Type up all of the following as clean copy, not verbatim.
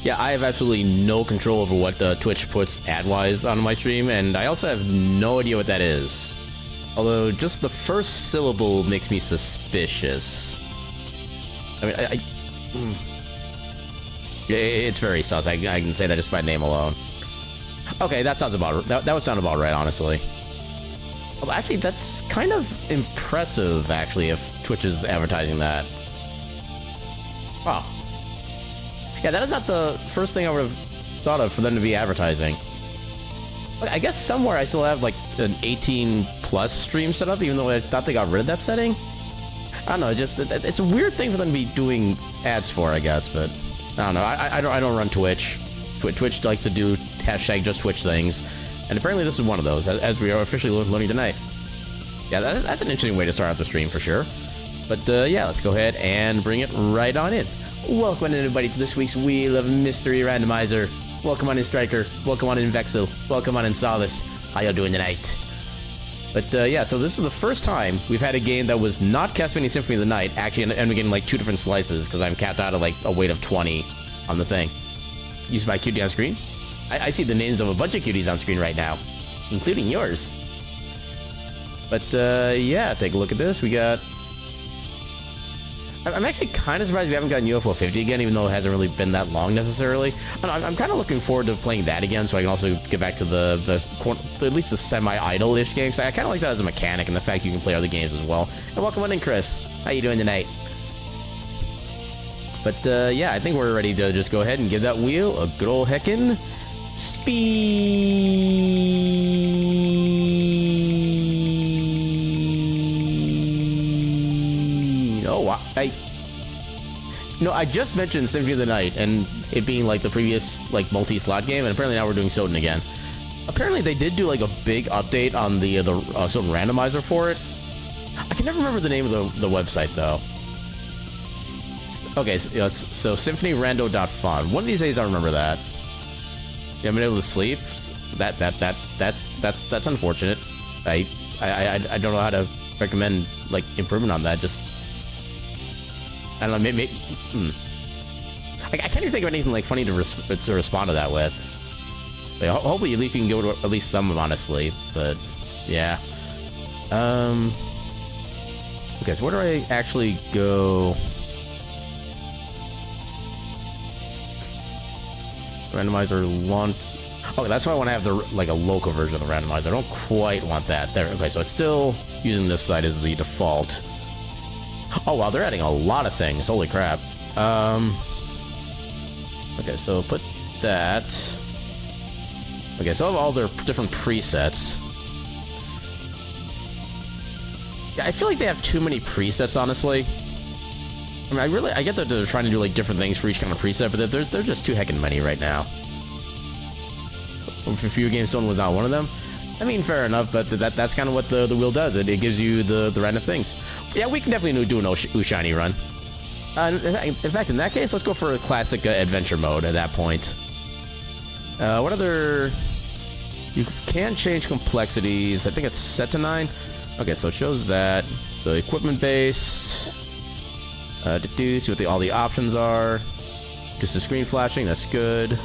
Yeah, I have absolutely no control over what Twitch puts ad-wise on my stream, and I also have no idea what that is. Although, just the first syllable makes me suspicious. I mean, it's very sus. I can say that just by name alone. Okay, that sounds about... That would sound about right, honestly. Well, actually, that's kind of impressive, actually, if Twitch is advertising that. Wow. Yeah, that is not the first thing I would have thought of for them to be advertising. I guess somewhere I still have like an 18+ stream set up, even though I thought they got rid of that setting. I don't know, it's a weird thing for them to be doing ads for, I guess, but I don't know. I don't run Twitch. Twitch likes to do #JustTwitch things, and apparently this is one of those, as we are officially learning tonight. Yeah, that's an interesting way to start out the stream for sure. But yeah, let's go ahead and bring it right on in. Welcome on in, everybody, to this week's Wheel of Mystery Randomizer. Welcome on in, Striker. Welcome on in, Vexel. Welcome on in, Solace. How y'all doing tonight? But yeah, so this is the first time we've had a game that was not Castlevania Symphony of the Night. Actually, I'm getting like 2 different slices because I'm capped out at like a weight of 20 on the thing. You see my cutie on screen? I see the names of a bunch of cuties on screen right now, including yours. But yeah, take a look at this. We got... I'm actually kind of surprised we haven't gotten UFO 50 again, even though it hasn't really been that long necessarily. I'm kind of looking forward to playing that again, so I can also get back to at least the semi-idle-ish games. I kind of like that as a mechanic, and the fact you can play other games as well. And welcome on in, Chris. How you doing tonight? But yeah, I think we're ready to just go ahead and give that wheel a good old heckin' speed. Oh, I just mentioned Symphony of the Night and it being like the previous like multi-slot game, and apparently now we're doing Soden again. Apparently they did do like a big update on the Soden randomizer for it. I can never remember the name of the website though. Okay, so symphonyrando.fun. One of these days I'll remember that. You haven't been able to sleep? That's unfortunate. I don't know how to recommend like improvement on that. Just I don't know. Maybe I can't even think of anything like funny to respond to that with. Like, hopefully, at least you can go to at least some amount of sleep. But yeah. Okay, so where do I actually go? Randomizer launch. Okay, that's why I want to have the like a local version of the randomizer. I don't quite want that there. Okay, so it's still using this site as the default. Oh wow, they're adding a lot of things. Holy crap. Okay, so put that. Okay, so I have all their different presets. Yeah, I feel like they have too many presets, honestly. I mean, I get that they're trying to do like different things for each kind of preset, but they're just too heckin' many right now. For a few games, Stone was not one of them. I mean, fair enough, but that's kind of what the wheel does. It gives you the random things. Yeah, we can definitely do an Ushiny run. In fact, in that case, let's go for a classic adventure mode at that point. What other... You can change complexities. I think it's set to 9. Okay, so it shows that. So equipment-based. See what all the options are. Just the screen flashing, that's good.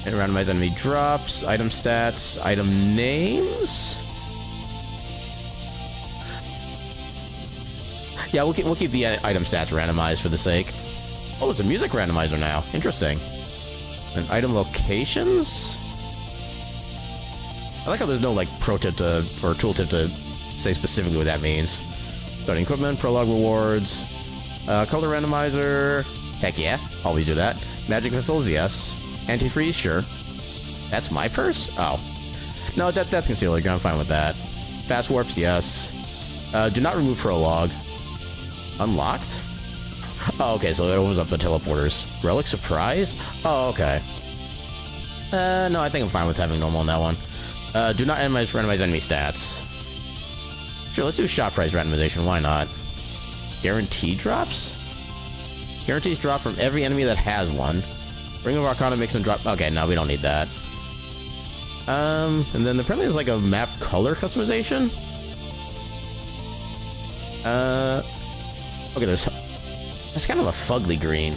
And randomize enemy drops, item stats, item names. Yeah, we'll keep the item stats randomized for the sake. Oh, there's a music randomizer now. Interesting. And item locations? I like how there's no like pro tip or tooltip to say specifically what that means. Starting equipment, prologue rewards, color randomizer. Heck yeah, always do that. Magic missiles, yes. Antifreeze, sure. That's my purse? Oh. No, that's concealer. I'm fine with that. Fast warps, yes. Do not remove prologue. Unlocked? Oh, okay, so it opens up the teleporters. Relic surprise? Oh, okay. No, I think I'm fine with having normal on that one. Do not randomize enemy stats. Sure, let's do shot price randomization. Why not? Guaranteed drops? Guarantees drop from every enemy that has one. Ring of Arcana makes them drop. Okay, no, we don't need that. And then apparently there's like a map color customization. Okay, that's kind of a fugly green.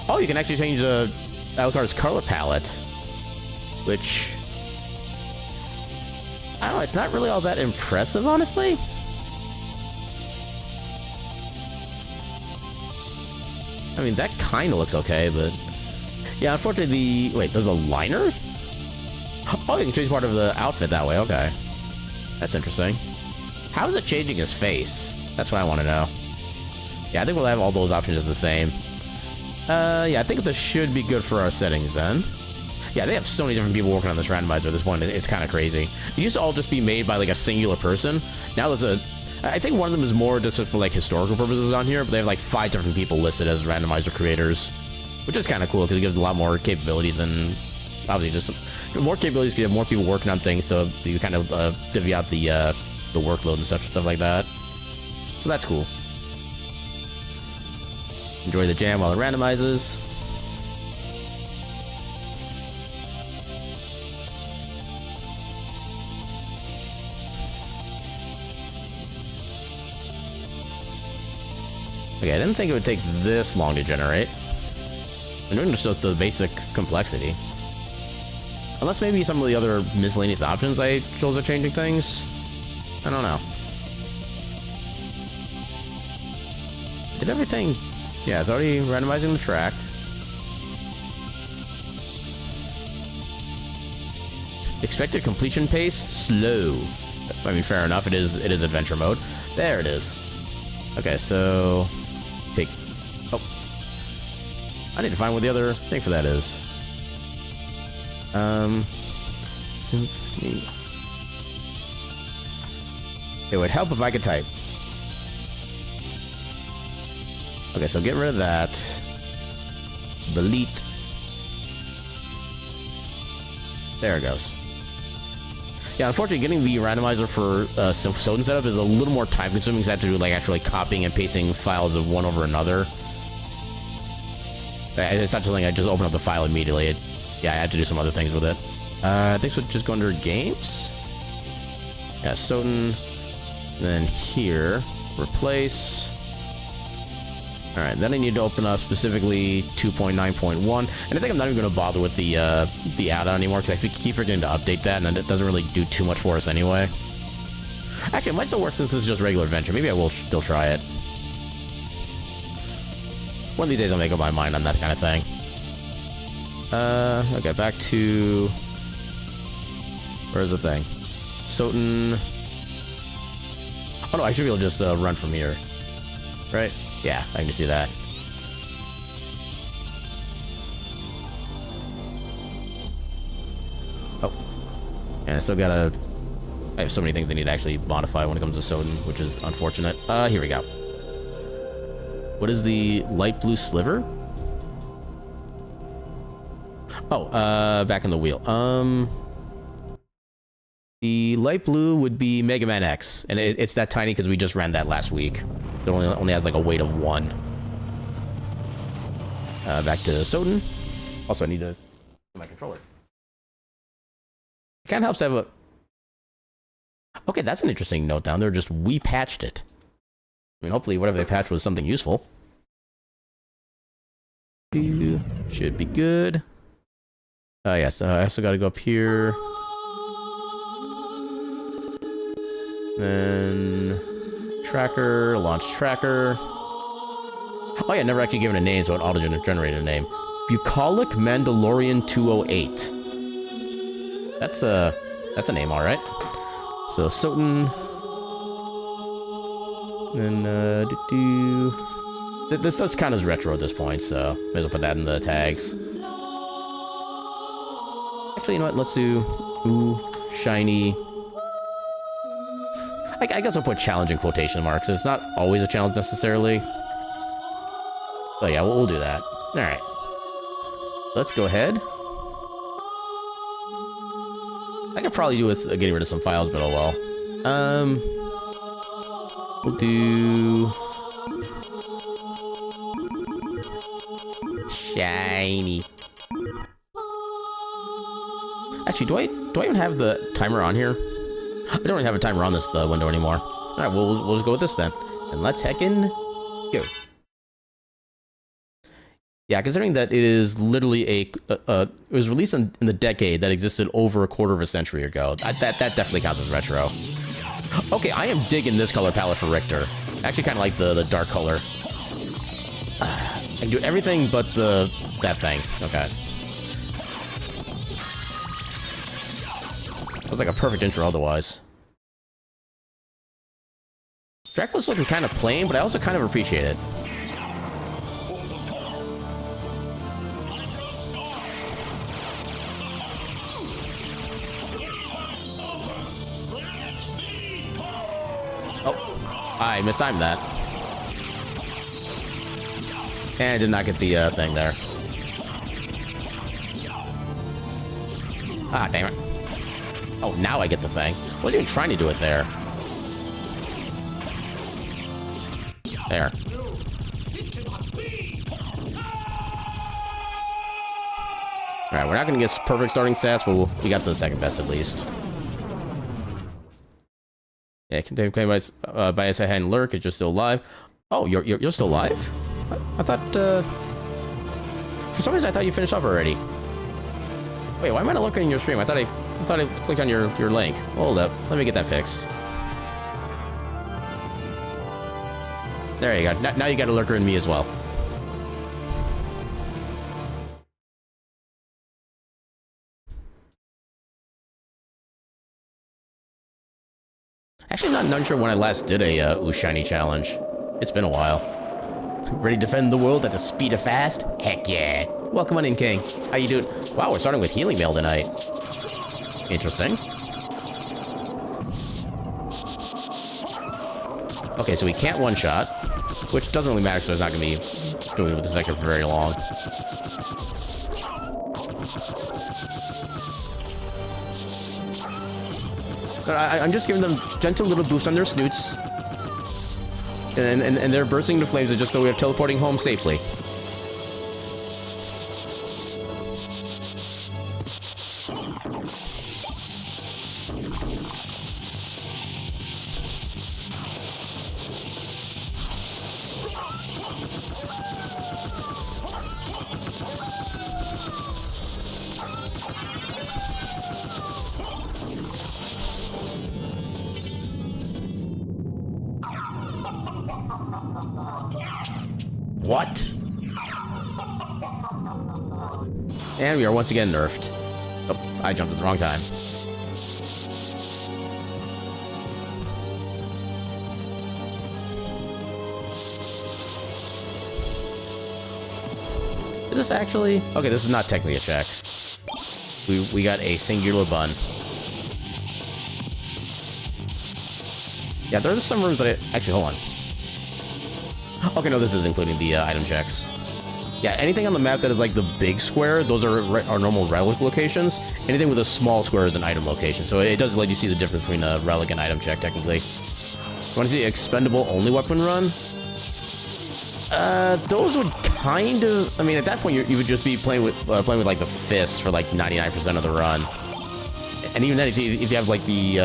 Oh, you can actually change the Alucard's color palette, which I don't know. It's not really all that impressive, honestly. I mean, that kind of looks okay, but yeah, unfortunately, wait, there's a liner? Oh, you can change part of the outfit that way. Okay, that's interesting. How is it changing his face? That's what I want to know. Yeah, I think we'll have all those options as the same. Yeah, I think this should be good for our settings then. Yeah, they have so many different people working on this randomizer at this point. It's kind of crazy. It used to all just be made by like a singular person. Now there's a... I think one of them is more just for like historical purposes on here, but they have like 5 different people listed as randomizer creators, which is kind of cool because it gives a lot more capabilities and obviously just more capabilities. You have more people working on things, so you kind of divvy out the workload and stuff like that. So that's cool. Enjoy the jam while it randomizes. Okay, I didn't think it would take this long to generate. I'm doing just the basic complexity. Unless maybe some of the other miscellaneous options I chose are changing things. I don't know. Did everything... Yeah, it's already randomizing the track. Expected completion pace? Slow. I mean, fair enough. It is adventure mode. There it is. Okay, so... Take... Oh. I need to find what the other thing for that is. Symphony. It would help if I could type. Okay, so get rid of that. Delete. There it goes. Yeah, unfortunately, getting the randomizer for Soden setup is a little more time-consuming because I have to do like actually copying and pasting files of one over another. It's not something I just open up the file immediately. Yeah, I have to do some other things with it. I think so. Just go under games. Yeah, Soden. Then here, replace. All right, then I need to open up specifically 2.9.1, and I think I'm not even going to bother with the add-on anymore because I keep forgetting to update that, and it doesn't really do too much for us anyway. Actually, it might still work since this is just regular adventure. Maybe I will still try it. One of these days I'll make up my mind on that kind of thing. Okay, back to... Where's the thing? Soten... Oh no, I should be able to just run from here. Right? Yeah, I can just do that. Oh. And I still gotta... I have so many things I need to actually modify when it comes to Soden, which is unfortunate. Here we go. What is the light blue sliver? Oh, back in the wheel. The light blue would be Mega Man X, and it's that tiny because we just ran that last week. It only has like a weight of 1. Back to Soden. Also, I need to get my controller. It kind of helps to have a... Okay, that's an interesting note down there. Just we patched it. I mean, hopefully whatever they patched was something useful. Should be good. Yes, I also got to go up here. Then... Tracker, launch tracker. Oh yeah, never actually given a name, so it auto-generated a name. Bucolic Mandalorian 208. That's a name, all right. So Soten. And this does count as retro at this point, so may as well put that in the tags. Actually, you know what? Let's do shiny. I guess I'll put challenge in quotation marks. It's not always a challenge necessarily. But yeah, we'll do that. All right. Let's go ahead. I could probably do with getting rid of some files, but oh well. We'll do... Shiny. Actually, do I even have the timer on here? I don't even have a timer on this window anymore. All right, we'll just go with this then. And let's heckin' go. Yeah, considering that it is literally it was released in the decade that existed over a quarter of a century ago. That definitely counts as retro. Okay, I am digging this color palette for Richter. I actually kind of like the dark color. I can do everything but that thing. Okay. That was like a perfect intro otherwise. Dracula's looking kind of plain, but I also kind of appreciate it. Oh, I mistimed that. And I did not get the thing there. Ah, damn it. Oh, now I get the thing. I wasn't even trying to do it there. There. Alright, we're not going to get perfect starting stats, but we got the second best at least. Yeah, continue playing by his head and lurk. It's just still alive. Oh, you're still alive? I thought, for some reason I thought you finished up already. Wait, why am I not looking in your stream? I thought I clicked on your link. Hold up, let me get that fixed. There you go. Now you got a lurker in me as well. Actually, not sure when I last did a Ooh Shiny challenge. It's been a while. Ready to defend the world at the speed of fast? Heck yeah. Welcome on in, King. How you doing? Wow, we're starting with healing mail tonight. Interesting. Okay, so we can't one-shot, which doesn't really matter, so it's not going to be doing it with the second for very long. But I'm just giving them gentle little boosts on their snoots. And they're bursting into flames just so we have teleporting home safely. What? And we are once again nerfed. Oh, I jumped at the wrong time. Is this actually... Okay, this is not technically a check. We got a singular bun. Yeah, there's some rooms that I... Actually, hold on. Okay, no, this is including the item checks. Yeah, anything on the map that is like the big square, those are normal relic locations. Anything with a small square is an item location. So it does let you see the difference between a relic and item check, technically. You want to see expendable only weapon run? Those would kind of... I mean, at that point, you would just be playing with like the fists for like 99% of the run. And even then, if you have like the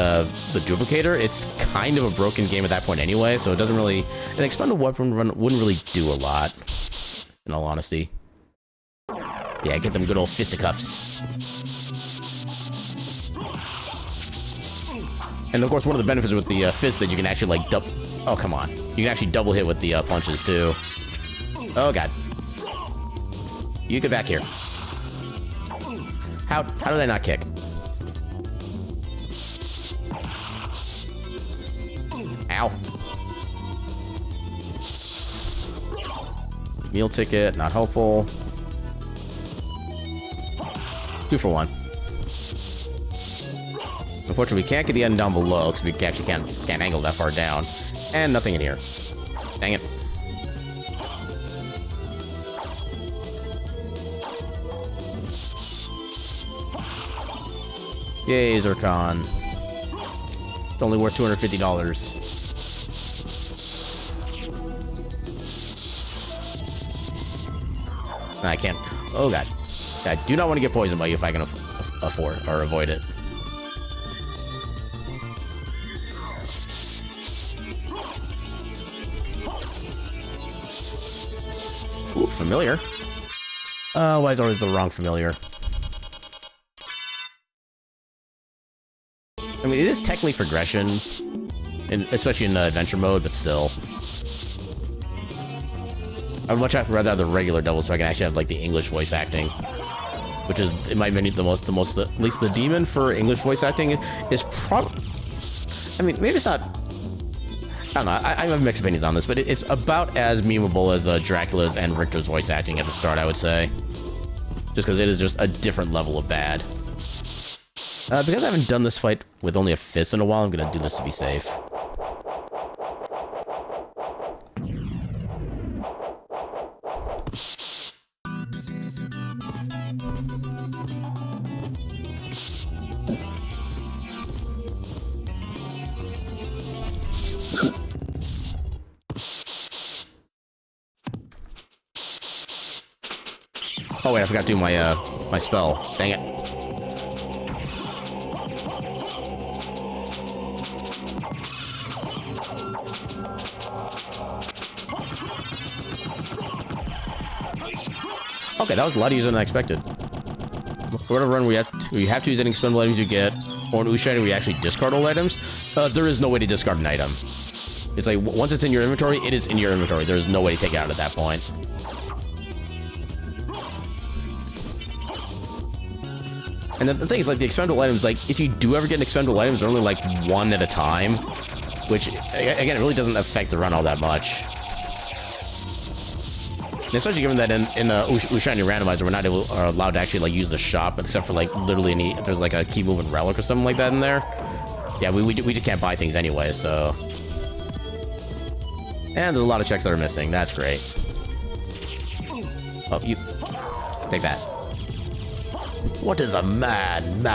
duplicator, it's kind of a broken game at that point anyway. So it doesn't really... An expendable weapon run wouldn't really do a lot, in all honesty. Yeah, get them good old fisticuffs. And of course, one of the benefits with the fist that you can actually like double... Oh, come on. You can actually double hit with the punches too. Oh, God. You get back here. How did I not kick? Ow. Meal ticket, not helpful. 2 for 1. Unfortunately, we can't get the end down below because we actually can't angle that far down. And nothing in here. Dang it. Yay, Zircon. It's only worth $250. I can't. Oh, God. I do not want to get poisoned by you if I can afford or avoid it. Ooh, familiar. Why is always the wrong familiar? I mean, it is technically progression, especially in adventure mode, but still. I'd much rather have the regular double so I can actually have, like, the English voice acting. Which is, in my opinion, at least the demon for English voice acting is probably... I mean, maybe it's not... I don't know, I have mixed opinions on this, but it's about as memeable as Dracula's and Richter's voice acting at the start, I would say. Just because it is just a different level of bad. Because I haven't done this fight with only a fist in a while, I'm gonna do this to be safe. Oh wait, I forgot to do my my spell. Dang it. Okay, that was a lot easier than I expected. Whatever run we have to use any expendable items you get, or an Ushine we actually discard all items. There is no way to discard an item. It's like, once it's in your inventory, it is in your inventory. There's no way to take it out at that point. And the thing is, like, the expendable items, like, if you do ever get an expendable items, they're only, like, one at a time. Which, again, it really doesn't affect the run all that much. And especially given that in Mystery Randomizer, we're not allowed to actually, like, use the shop, except for, like, literally if there's, like, a key movement relic or something like that in there. Yeah, we just can't buy things anyway, so... And there's a lot of checks that are missing. That's great. Oh, you... Take that. What is a man?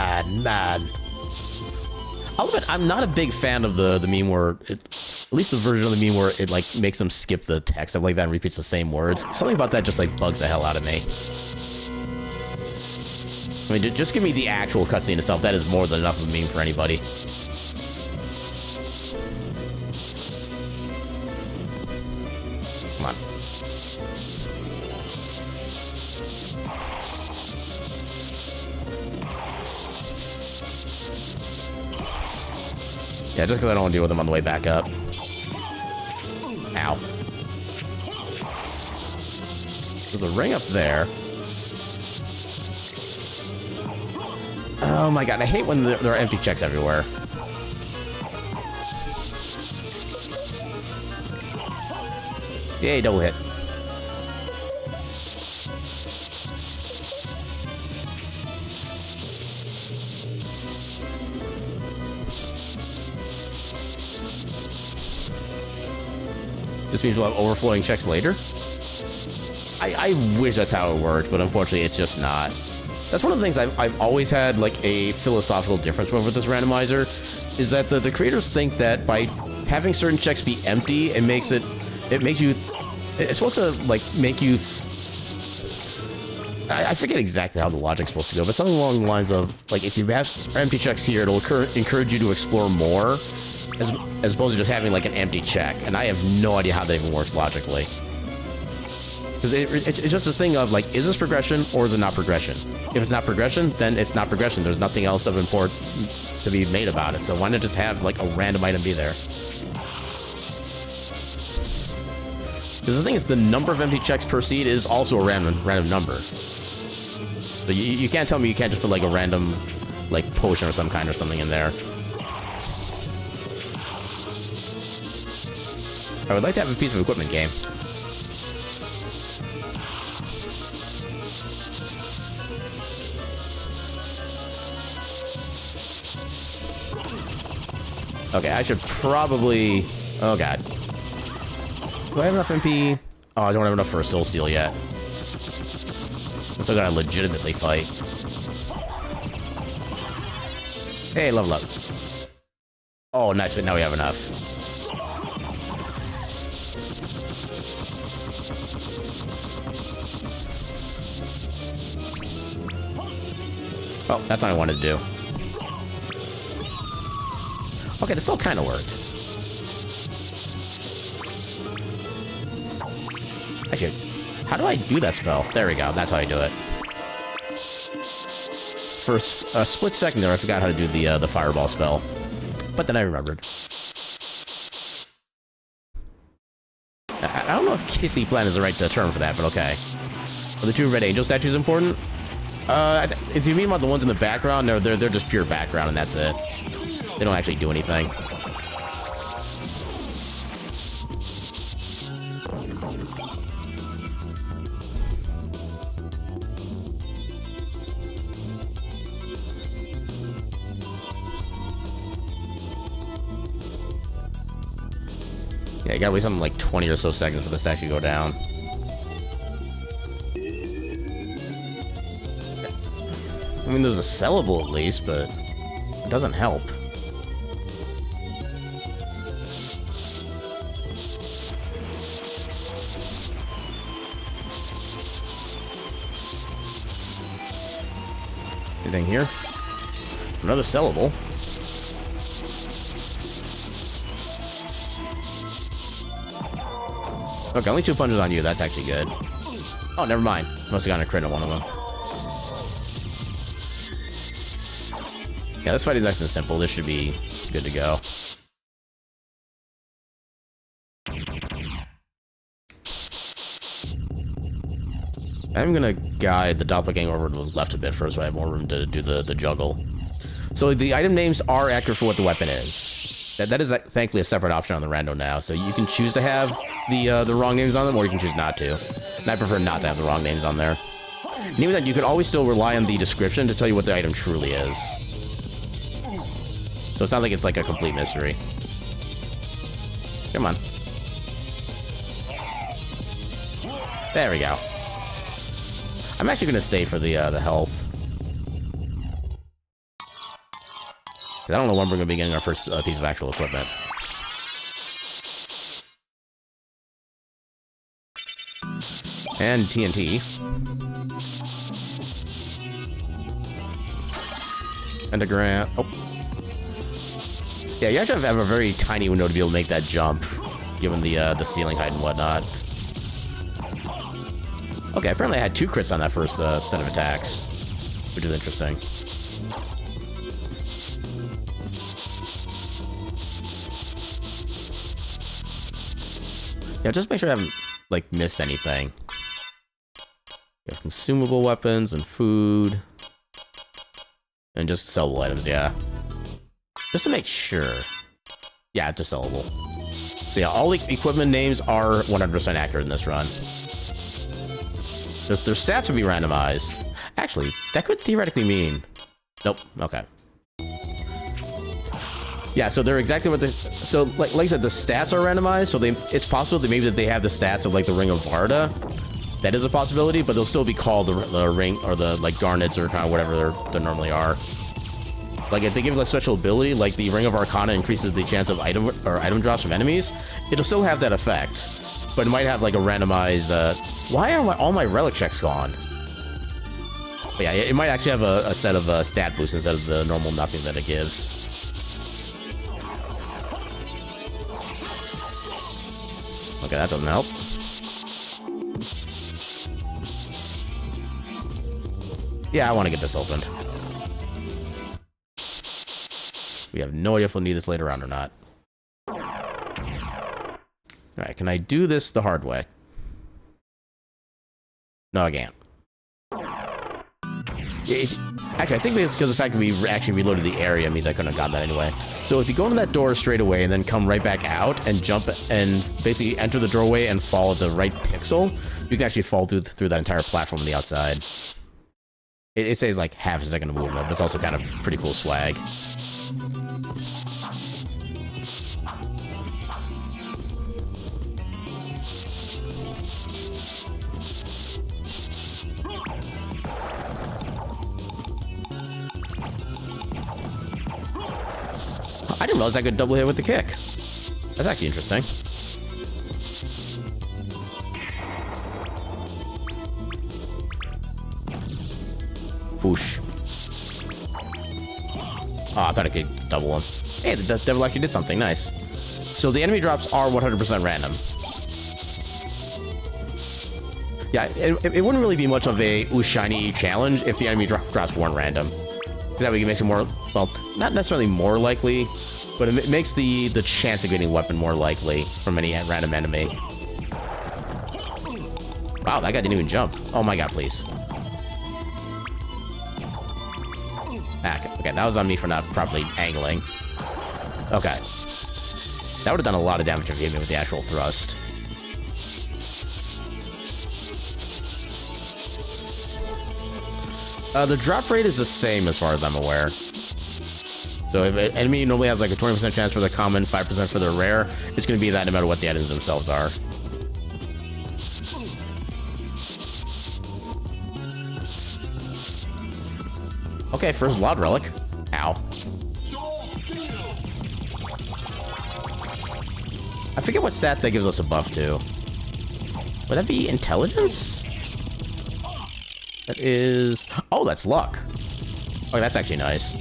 I'll admit, I'm not a big fan of the meme where at least the version of the meme where it, like, makes them skip the text of like that and repeats the same words. Something about that just, like, bugs the hell out of me. I mean, just give me the actual cutscene itself. That is more than enough of a meme for anybody. Come on. Yeah, just because I don't want to deal with them on the way back up. Ow. There's a ring up there. Oh my god, I hate when there are empty checks everywhere. Yay, double hit. This means we'll have overflowing checks later? I wish that's how it worked, but unfortunately it's just not. That's one of the things I've always had, like, a philosophical difference with this randomizer, is that the creators think that by having certain checks be empty, it's supposed to, like, make you... I forget exactly how the logic's supposed to go, but something along the lines of, like, if you have empty checks here, it'll encourage you to explore more, as opposed to just having, like, an empty check. And I have no idea how that even works logically. Because it's just a thing of, like, is this progression or is it not progression? If it's not progression, then it's not progression. There's nothing else of import to be made about it. So why not just have, like, a random item be there? Because the thing is, the number of empty checks per seed is also a random number. So you can't tell me you can't just put, like, a random, like, potion or some kind or something in there. I would like to have a piece of equipment game. Okay, I should probably... Oh, God. Do I have enough MP? Oh, I don't have enough for a soul steal yet. I'm still gotta legitimately fight. Hey, level up. Oh, nice, but now we have enough. Oh, that's not what I wanted to do. Okay, this all kind of worked. Actually, How do I do that spell? There we go. That's how I do it. For a split second there, I forgot how to do the fireball spell. But then I remembered. I don't know if Kissy Plant is the right term for that, but okay. Are the 2 red angel statues important? If you mean about the ones in the background, no, they're just pure background and that's it. They don't actually do anything. Yeah, you gotta wait something like 20 or so seconds for this to actually go down. I mean, there's a sellable at least, but it doesn't help. Anything here? Another sellable. Okay, only 2 punches on you. That's actually good. Oh, never mind. Must have gotten a crit on one of them. Yeah, this fight is nice and simple. This should be good to go. I'm gonna guide the doppelganger over to the left a bit first so I have more room to do the juggle. So the item names are accurate for what the weapon is. That is thankfully a separate option on the rando now, so you can choose to have the wrong names on them, or you can choose not to. And I prefer not to have the wrong names on there. And even then, you can always still rely on the description to tell you what the item truly is. So it's not like it's like a complete mystery. Come on. There we go. I'm actually gonna stay for the health. I don't know when we're gonna be getting our first piece of actual equipment. And TNT. And a grant. Oh. Yeah, you actually have a very tiny window to be able to make that jump, given the ceiling height and whatnot. Okay, apparently I had 2 crits on that first set of attacks, which is interesting. Yeah, just make sure I haven't, like, missed anything. You have consumable weapons and food. And just sellable items, yeah. Just to make sure. Yeah, just sellable. So yeah, all the equipment names are 100% accurate in this run. Their stats would be randomized. Actually, that could theoretically mean... Nope, okay. Yeah, so they're exactly what they... So, like I said, the stats are randomized, so it's possible that maybe that they have the stats of, like, the Ring of Varda. That is a possibility, but they'll still be called the Ring, or the, like, Garnets, or kind of whatever they normally are. Like, if they give a special ability, like the Ring of Arcana increases the chance of item drops from enemies, it'll still have that effect. But it might have, like, a randomized... why are all my relic checks gone? But yeah, it might actually have a set of stat boosts instead of the normal nothing that it gives. Okay, that doesn't help. Yeah, I want to get this opened. We have no idea if we'll need this later on or not. Alright, can I do this the hard way? No, I can't. Actually, I think it's because the fact that we actually reloaded the area means I couldn't have gotten that anyway. So if you go into that door straight away and then come right back out and jump and basically enter the doorway and fall at the right pixel, you can actually fall through that entire platform on the outside. It says like half a second of movement, but it's also kind of pretty cool swag. I didn't realize I could double hit with the kick. That's actually interesting. Whoosh. Oh, I thought I could double him. Hey, the devil actually did something nice. So the enemy drops are 100% random. Yeah, it wouldn't really be much of a ooh shiny challenge if the enemy drops weren't random. That way it makes it more, well, not necessarily more likely, but it makes the chance of getting a weapon more likely from any random enemy. Wow, that guy didn't even jump. Oh my god, please. Okay, that was on me for not properly angling. Okay. That would have done a lot of damage if he hit me with the actual thrust. The drop rate is the same as far as I'm aware. So if an enemy normally has like a 20% chance for the common, 5% for the rare, it's going to be that no matter what the items themselves are. Okay, first Blood Relic. Ow. I forget what stat that gives us a buff to. Would that be intelligence? That is... Oh, that's luck. Oh, that's actually nice.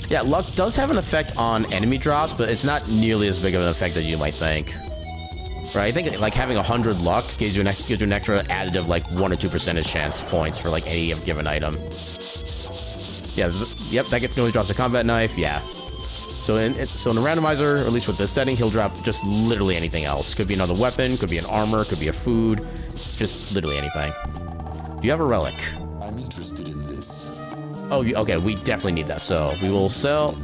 Yeah, luck does have an effect on enemy drops, but it's not nearly as big of an effect as you might think. Right, I think like having 100 luck gives you an extra additive like 1 or 2 percentage chance points for like any given item. Yeah, yep, that only drops a combat knife, yeah. So in a randomizer, or at least with this setting, he'll drop just literally anything else. Could be another weapon, could be an armor, could be a food, just literally anything. Do you have a relic? I'm interested in this. Oh, okay, we definitely need that, so we will sell...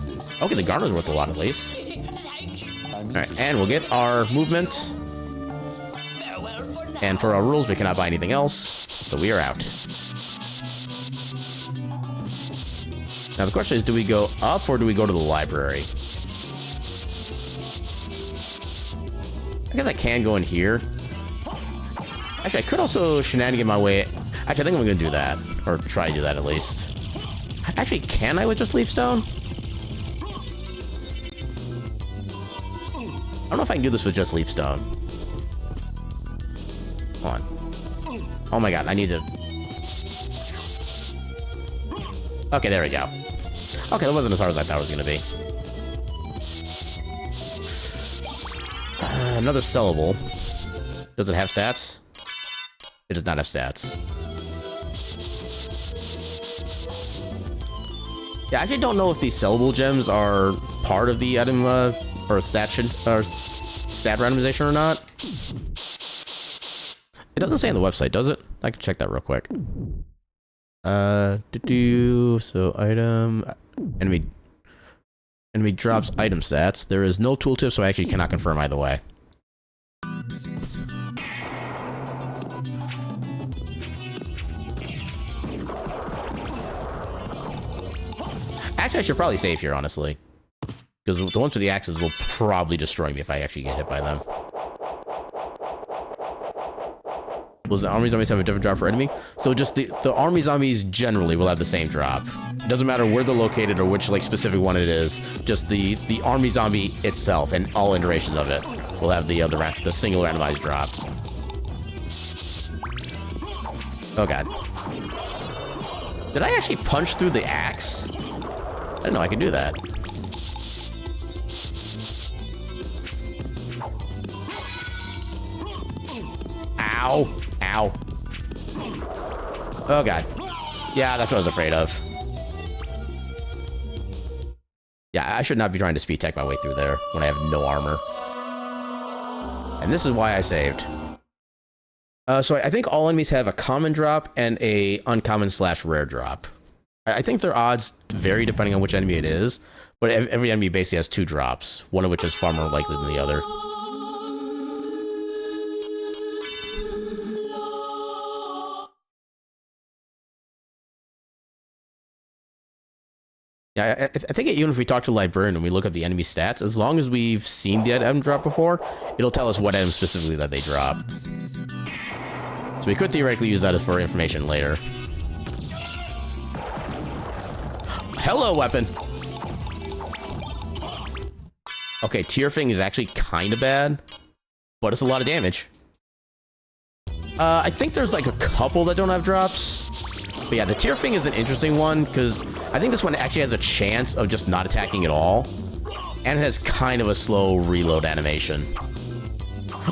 Okay, the Garner's worth a lot at least. Alright, and we'll get our movement. And for our rules, we cannot buy anything else, so we are out. Now the question is, do we go up or do we go to the library? I guess I can go in here. Actually, I could also shenanigan my way... Actually, I think I'm going to do that. Or try to do that, at least. Actually, can I with just Leapstone? I don't know if I can do this with just Leapstone. Hold on. Oh my god, I need to... Okay, there we go. Okay, that wasn't as hard as I thought it was going to be. Another sellable. Does it have stats? It does not have stats. Yeah, I actually don't know if these sellable gems are part of the item or stat randomization or not. It doesn't say on the website, does it? I can check that real quick. So item enemy drops item stats. There is no tooltip, so I actually cannot confirm either way. Actually, I should probably save here, honestly. Because the ones with the axes will probably destroy me if I actually get hit by them. Will the army zombies have a different drop for enemy? So just the army zombies generally will have the same drop. It doesn't matter where they're located or which like specific one it is. Just the army zombie itself and all iterations of it will have the single randomized drop. Oh god. Did I actually punch through the axe? I didn't know I could do that. Ow. Ow. Oh god. Yeah, that's what I was afraid of. Yeah, I should not be trying to speed tech my way through there when I have no armor. And this is why I saved. So I think all enemies have a common drop and a uncommon / rare drop. I think their odds vary depending on which enemy it is, but every enemy basically has 2 drops, one of which is far more likely than the other. Yeah, I think even if we talk to the librarian and we look up the enemy stats, as long as we've seen the item drop before, it'll tell us what item specifically that they dropped. So we could theoretically use that as for information later. Hello, weapon! Okay, Tearfing is actually kind of bad, but it's a lot of damage. I think there's like a couple that don't have drops. But yeah, the Tearfing is an interesting one, because I think this one actually has a chance of just not attacking at all. And it has kind of a slow reload animation.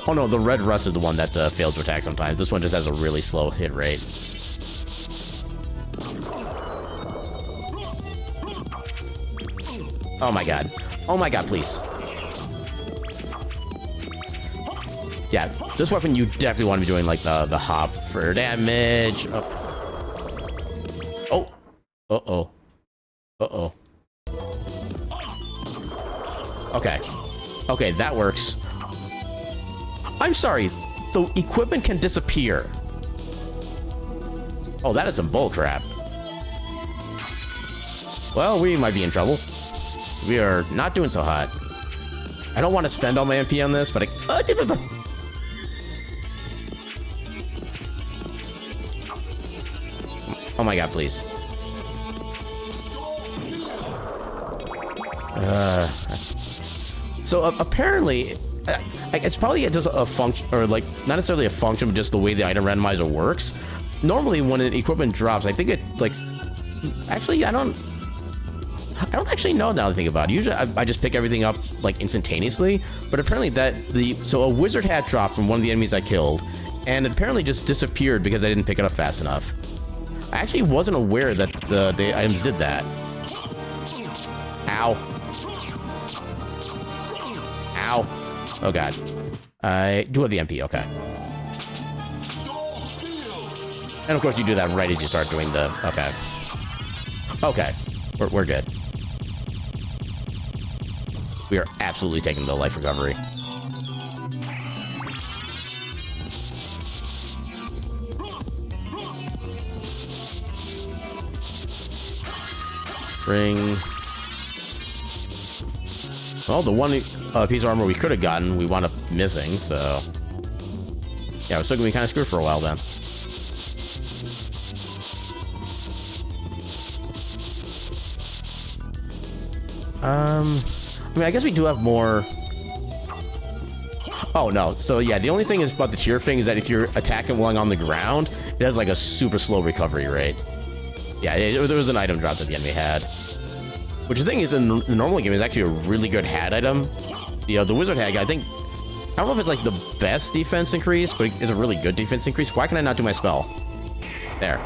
Oh no, the red rust is the one that fails to attack sometimes. This one just has a really slow hit rate. Oh my god. Oh my god, please. Yeah, this weapon you definitely want to be doing like the hop for damage. Oh. Uh-oh. Uh-oh. Okay. Okay, that works. I'm sorry. The equipment can disappear. Oh, that is some bull crap. Well, we might be in trouble. We are not doing so hot. I don't want to spend all my MP on this, but oh my god, please. So apparently, it's probably just a function, or like not necessarily a function, but just the way the item randomizer works. Normally, when an equipment drops, I think it like. Actually, I don't actually know now to think about it. Usually, I just pick everything up like instantaneously. But apparently, so a wizard hat dropped from one of the enemies I killed, and it apparently just disappeared because I didn't pick it up fast enough. I actually wasn't aware that the items did that. Ow. Ow. Oh god. I do have the MP, okay. And of course you do that right as you start doing the... Okay. Okay. We're good. We are absolutely taking the life recovery. Ring. Well, the one piece of armor we could have gotten, we wound up missing, so... Yeah, we're still gonna be kind of screwed for a while then. I mean, I guess we do have more... Oh, no. So, yeah, the only thing is about the tier thing is that if you're attacking while on the ground, it has, like, a super slow recovery rate. Yeah, there was an item drop that the enemy had. Which the thing is, in the normal game, is actually a really good hat item. The wizard hat, I think... I don't know if it's, like, the best defense increase, but it's a really good defense increase. Why can I not do my spell? There.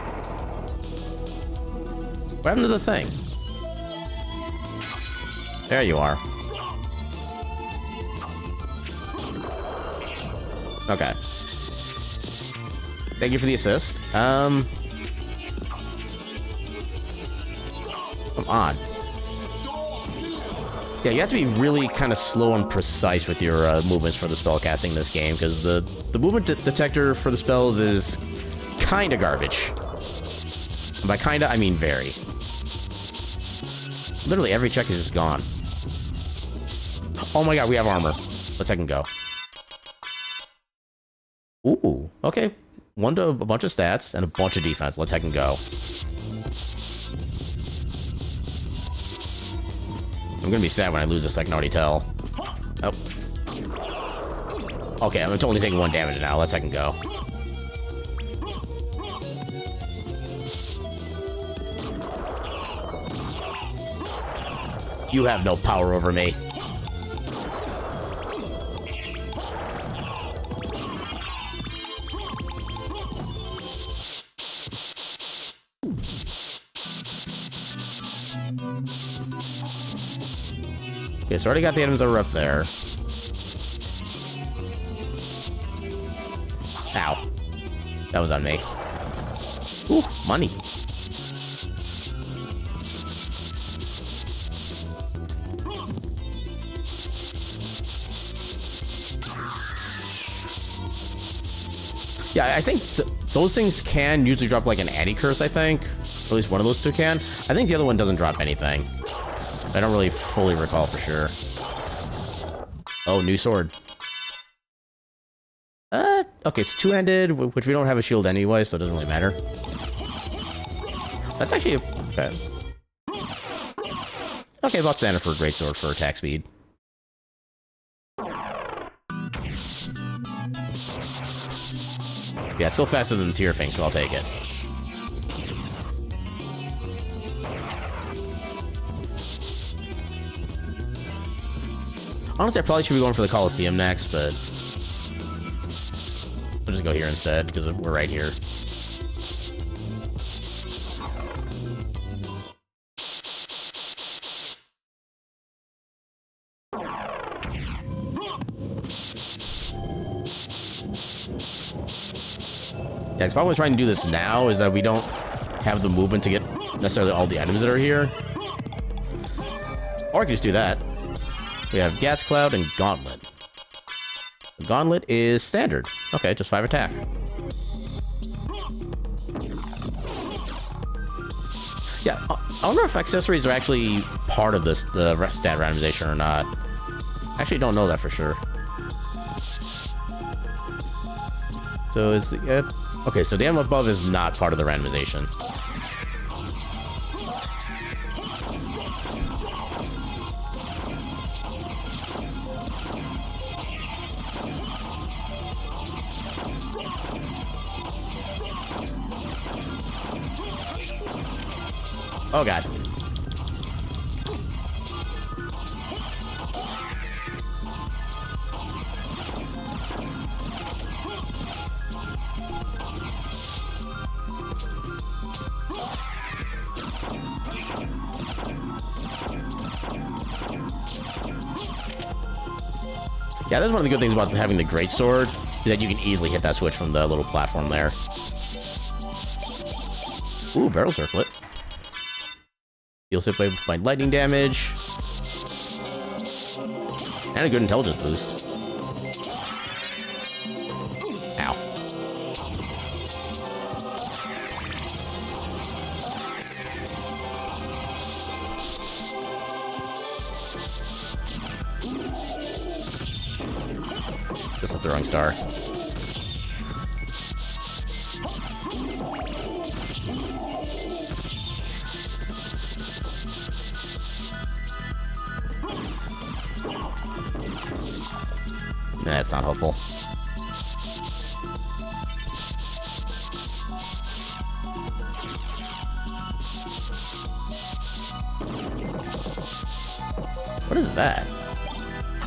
What happened to the thing? There you are. Okay. Thank you for the assist. Come on. Yeah, you have to be really kind of slow and precise with your movements for the spell casting in this game, because the movement detector for the spells is kind of garbage. And by kinda, I mean very. Literally every check is just gone. Oh my god, we have armor. Let's second go. Ooh, okay. One to a bunch of stats and a bunch of defense. Let's second go. I'm gonna be sad when I lose this, I can already tell. Oh. Okay, I'm only taking 1 damage now. Let's second go. You have no power over me. Okay, so already got the items that were up there. Ow. That was on me. Ooh, money. Yeah, I think those things can usually drop like an anti-curse, I think. At least one of those two can. I think the other one doesn't drop anything. I don't really fully recall for sure. Oh, new sword. Okay, it's two-handed, which we don't have a shield anyway, so it doesn't really matter. That's actually okay. Okay, about standard for a greatsword for attack speed. Yeah, it's still faster than the tier thing, so I'll take it. Honestly, I probably should be going for the Coliseum next, but go here instead, because we're right here. Yeah, the problem with trying to do this now is that we don't have the movement to get necessarily all the items that are here. Or I can just do that. We have Gas Cloud and Gauntlet. The Gauntlet is standard. Okay, just 5 attack. Yeah, I wonder if accessories are actually part of this, the stat randomization or not. I actually don't know that for sure. So is it... Okay, so the item above is not part of the randomization. Oh god. Yeah, that's one of the good things about having the greatsword, is that you can easily hit that switch from the little platform there. Ooh, barrel circlet. Deals hit by lightning damage. And a good intelligence boost. Ow. That's a throwing star. That's not helpful. What is that?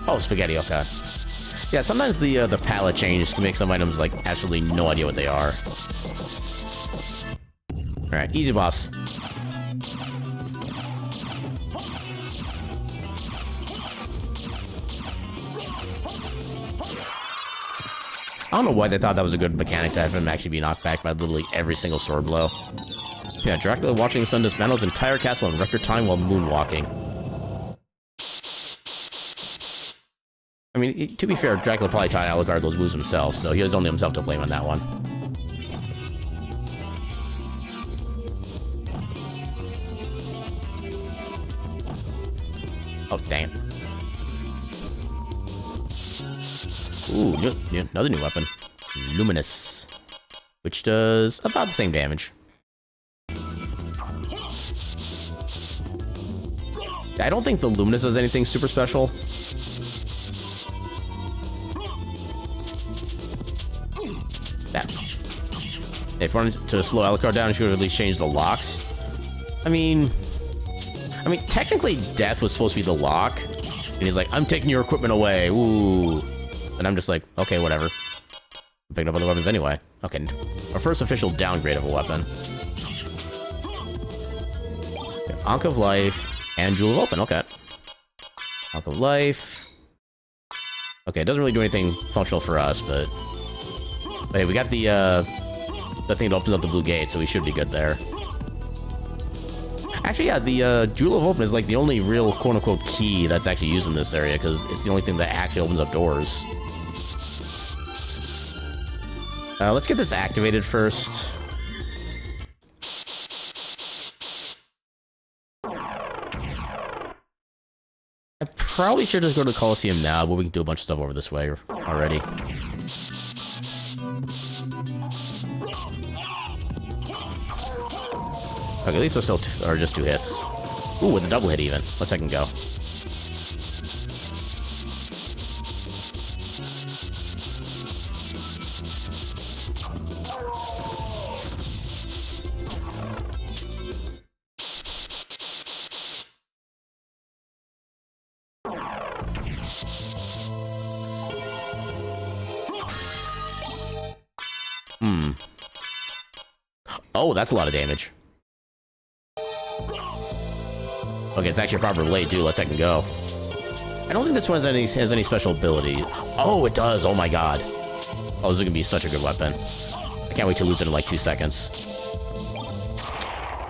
Oh, spaghetti, okay. Yeah, sometimes the palette change can make some items, like, absolutely no idea what they are. Alright, easy boss. I don't know why they thought that was a good mechanic to have him actually be knocked back by literally every single sword blow. Yeah, Dracula watching the sun dismantle his entire castle in record time while moonwalking. I mean, to be fair, Dracula probably taught Alucard those moves himself, so he has only himself to blame on that one. Oh, dang it. Ooh, another new weapon. Luminous. Which does about the same damage. I don't think the Luminous does anything super special. That. If you wanted to slow Alucard down, you should at least change the locks. I mean, technically Death was supposed to be the lock. And he's like, I'm taking your equipment away. Ooh. And I'm just like, okay, whatever. I'm picking up other weapons anyway. Okay, our first official downgrade of a weapon. Okay, Ankh of Life and Jewel of Open, okay. Ankh of Life. Okay, it doesn't really do anything functional for us, but... Hey, we got the thing that opens up the blue gate, so we should be good there. Actually, yeah, the Jewel of Open is like the only real quote-unquote key that's actually used in this area, because it's the only thing that actually opens up doors. Let's get this activated first. I probably should just go to the Coliseum now, but we can do a bunch of stuff over this way already. Okay, at least those still are just 2 hits. Ooh, with a double hit even. Let's second go. Oh, that's a lot of damage. Okay, it's actually a proper blade, too. Let's second go. I don't think this one has any special ability. Oh, it does. Oh, my God. Oh, this is going to be such a good weapon. I can't wait to lose it in like 2 seconds.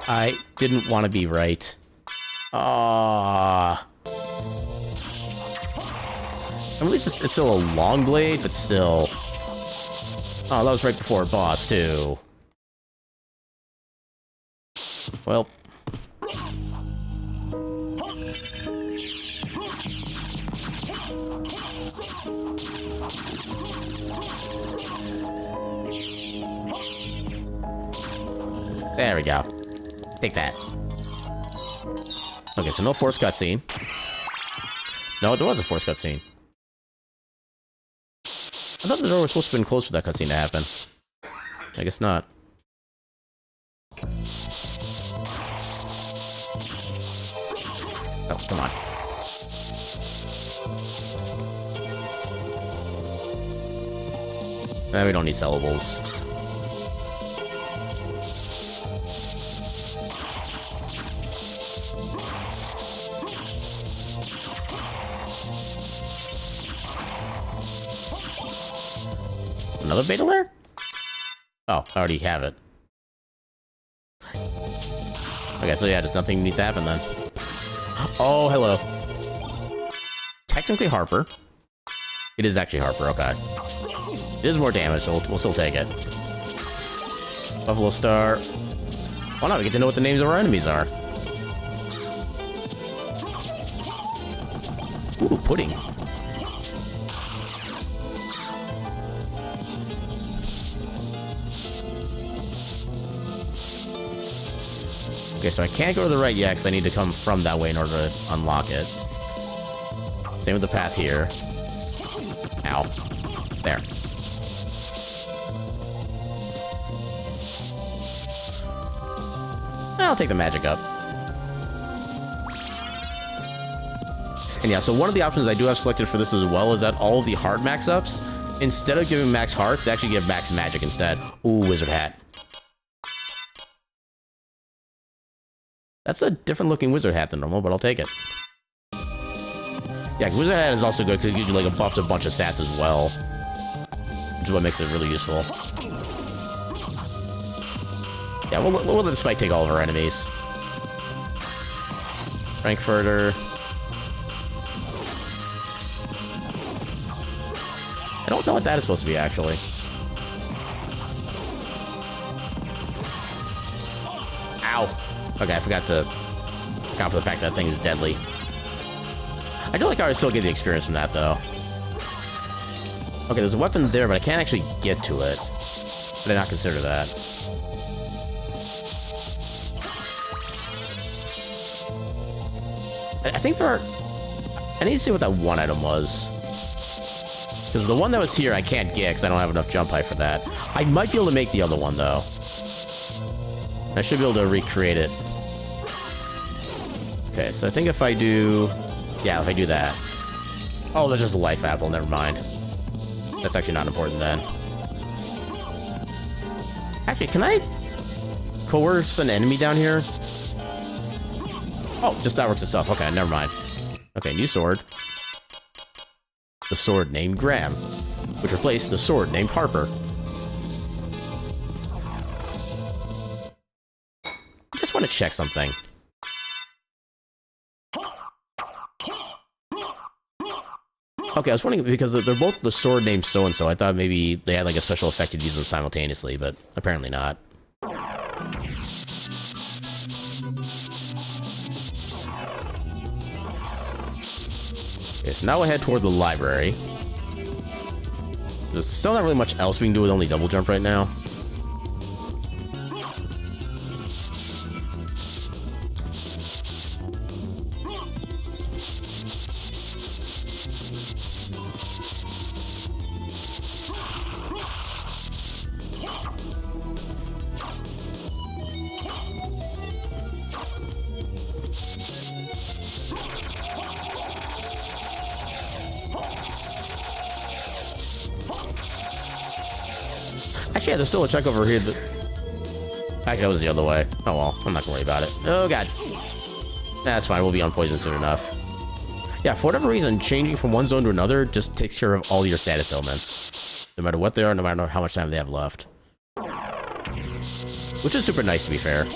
I didn't want to be right. Ah. At least it's still a long blade, but still. Oh, that was right before a boss, too. Well. There we go. Take that. Okay, so no forced cutscene. No, there was a forced cutscene. I thought the door was supposed to have been closed for that cutscene to happen. I guess not. Oh, come on. We don't need sellables. Another beta lair? Oh, I already have it. Okay, so yeah, just nothing needs to happen then. Oh, hello. Technically Harper. It is actually Harper, okay. It is more damage, so we'll still take it. Buffalo Star. Why not? We get to know what the names of our enemies are. Ooh, pudding. Okay, so I can't go to the right yet, because I need to come from that way in order to unlock it. Same with the path here. Ow. There. I'll take the magic up. And yeah, so one of the options I do have selected for this as well is that all of the heart max-ups, instead of giving max hearts, they actually give max magic instead. Ooh, wizard hat. That's a different looking wizard hat than normal, but I'll take it. Yeah, wizard hat is also good because it gives you like a buff to a bunch of stats as well. Which is what makes it really useful. Yeah, we'll let the spike take all of our enemies. Frankfurter. I don't know what that is supposed to be, actually. Ow. Okay, I forgot to account for the fact that thing is deadly. I do like how I still get the experience from that, though. Okay, there's a weapon there, but I can't actually get to it. Did I not consider that? I think there are... I need to see what that one item was. Because the one that was here I can't get because I don't have enough jump height for that. I might be able to make the other one, though. I should be able to recreate it. Okay, so I think if I do... Yeah, if I do that. Oh, there's just a life apple, never mind. That's actually not important then. Actually, can I coerce an enemy down here? Oh, just that works itself. Okay, never mind. Okay, new sword. The sword named Graham, which replaced the sword named Harper. I just want to check something. Okay, I was wondering, because they're both the sword named so-and-so, I thought maybe they had like a special effect to use them simultaneously, but apparently not. Okay, so now we'll head toward the library. There's still not really much else we can do with only double jump right now. Actually, yeah, there's still a check over here that... Actually, that was the other way. Oh well, I'm not gonna worry about it. Oh god. That's fine, we'll be on poison soon enough. Yeah, for whatever reason, changing from one zone to another just takes care of all your status ailments. No matter what they are, no matter how much time they have left. Which is super nice, to be fair.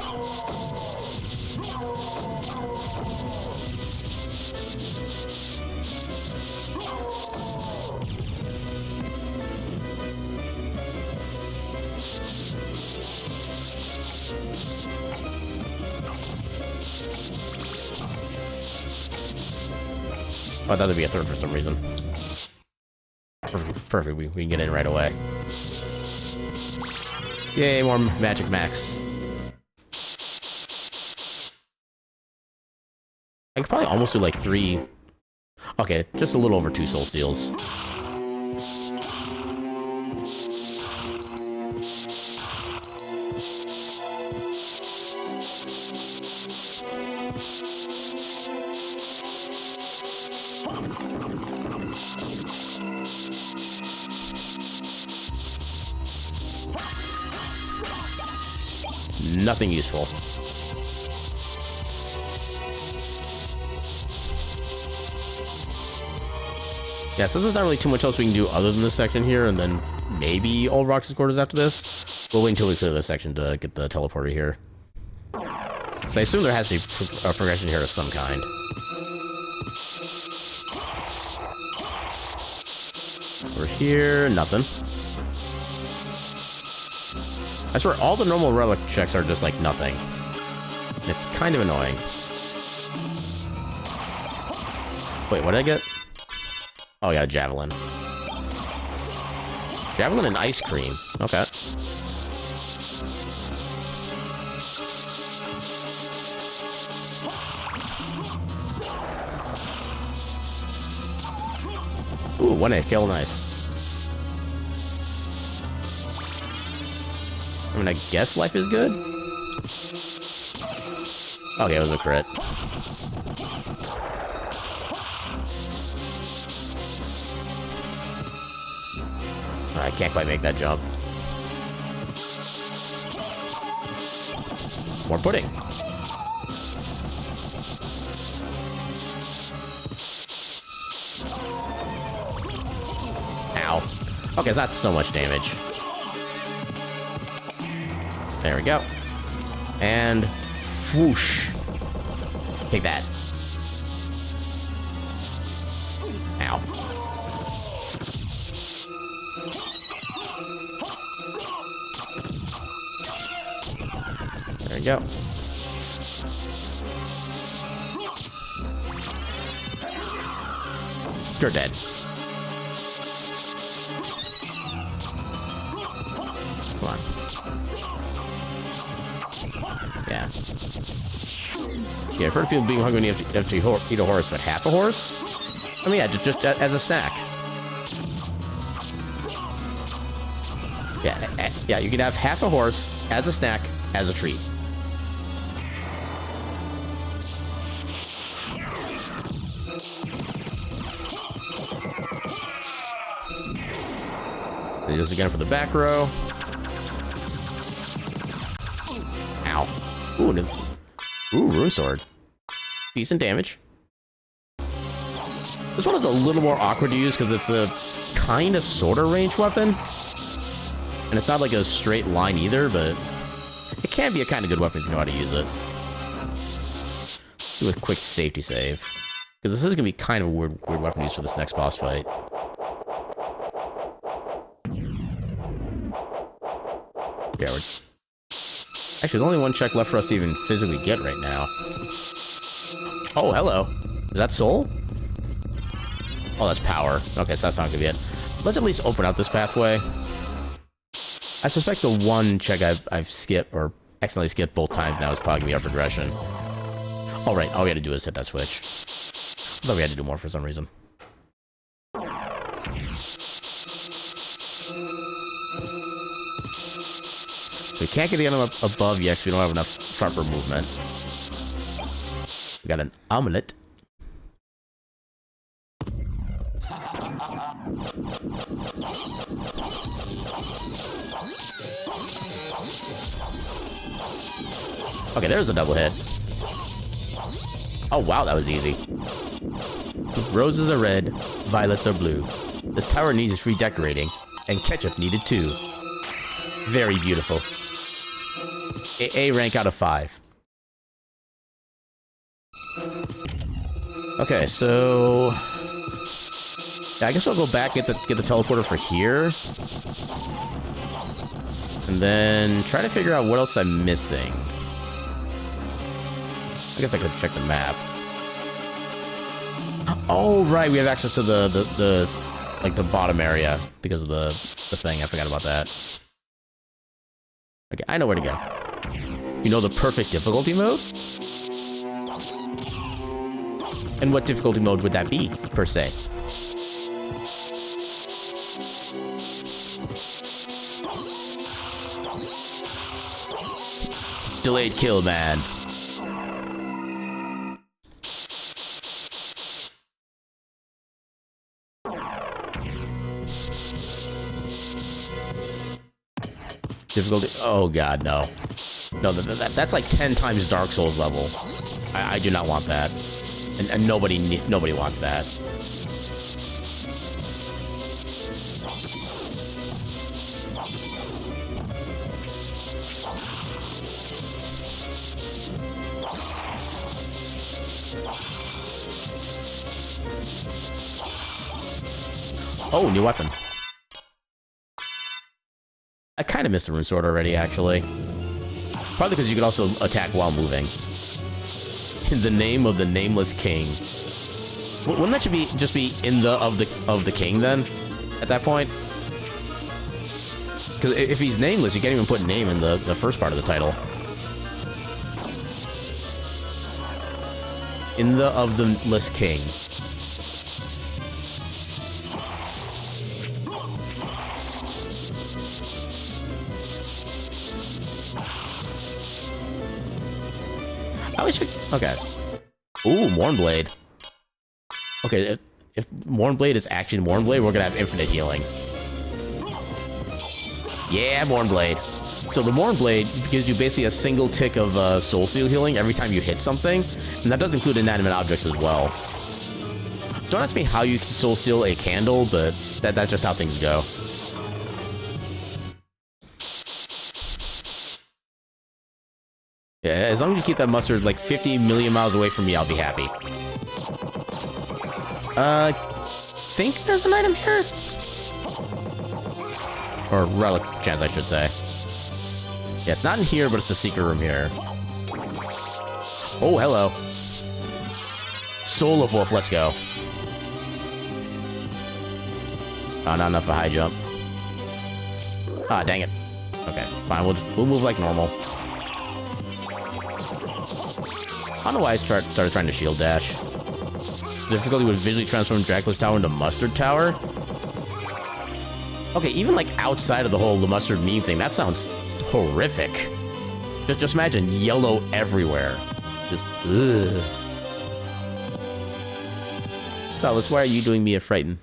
Oh, I thought there'd be a third for some reason. Perfect. We can get in right away. Yay, more magic max. I could probably almost do like 3... Okay, just a little over 2 soul steals. Nothing useful. Yeah, so there's not really too much else we can do other than this section here, and then maybe Old Roxas Quarters after this. We'll wait until we clear this section to get the teleporter here. So I assume there has to be a progression here of some kind. Over here, nothing. I swear, all the normal relic checks are just like nothing. It's kind of annoying. Wait, what did I get? Oh, I got a javelin. Javelin and ice cream. Okay. Ooh, 1 kill, nice. I mean, I guess life is good? Okay, it was a crit. I can't quite make that jump. More pudding. Ow. Okay, it's not so much damage. There we go. And whoosh. Take that. Ow. There we go. You're dead. Come on. Yeah. Yeah, I've heard people being hungry when you have to eat a horse, but half a horse? I mean, yeah, just as a snack. Yeah, you can have half a horse as a snack, as a treat. Do this again for the back row. Ow. Ooh, rune sword. Decent damage. This one is a little more awkward to use because it's a kind of sort of ranged weapon. And it's not like a straight line either, but it can be a kind of good weapon if you know how to use it. Do a quick safety save. Because this is going to be kind of a weird weapon to use for this next boss fight. Yeah, actually, there's only one check left for us to even physically get right now. Oh, hello. Is that soul? Oh, that's power. Okay, so that's not gonna be it. Let's at least open up this pathway. I suspect the one check I've skipped, or accidentally skipped both times now, is probably gonna be our progression. All right, all we had to do is hit that switch. I thought we had to do more for some reason. We can't get the item up above yet because we don't have enough front movement. We got an omelet. Okay, there's a double hit. Oh, wow, that was easy. Roses are red, violets are blue. This tower needs redecorating, and ketchup needed too. Very beautiful. A rank out of 5. Okay, so... yeah, I guess I'll go back, get the teleporter for here. And then try to figure out what else I'm missing. I guess I could check the map. Oh, right, we have access to the bottom area because of the thing. I forgot about that. Okay, I know where to go. You know the perfect difficulty mode? And what difficulty mode would that be, per se? Delayed kill, man. Difficulty. Oh god, no. No, that's like 10 times Dark Souls level. I do not want that, and nobody wants that. Oh, new weapon. I kind of missed the rune sword already, actually. Probably because you could also attack while moving. In the name of the nameless king. Wouldn't that just be in the of the king then? At that point? Because if he's nameless, you can't even put name in the first part of the title. In the of the list king. Okay. Ooh, Mournblade. Okay, if Mournblade is actually Mournblade, we're gonna have infinite healing. Yeah, Mournblade. So the Mournblade gives you basically a single tick of Soul Seal healing every time you hit something, and that does include inanimate objects as well. Don't ask me how you can Soul Seal a candle, but that's just how things go. Yeah, as long as you keep that mustard like 50 million miles away from me, I'll be happy. Think there's an item here? Or relic chance, I should say. Yeah, it's not in here, but it's a secret room here. Oh, hello. Soul of Wolf, let's go. Oh, not enough of a high jump. Ah, dang it. Okay, fine, we'll move like normal. I don't know why I started trying to shield dash. Difficulty would visually transform Dracula's Tower into Mustard Tower? Okay, even like outside of the whole the mustard meme thing, that sounds horrific. Just imagine yellow everywhere. Just, ugh. Solus, why are you doing me a frighten?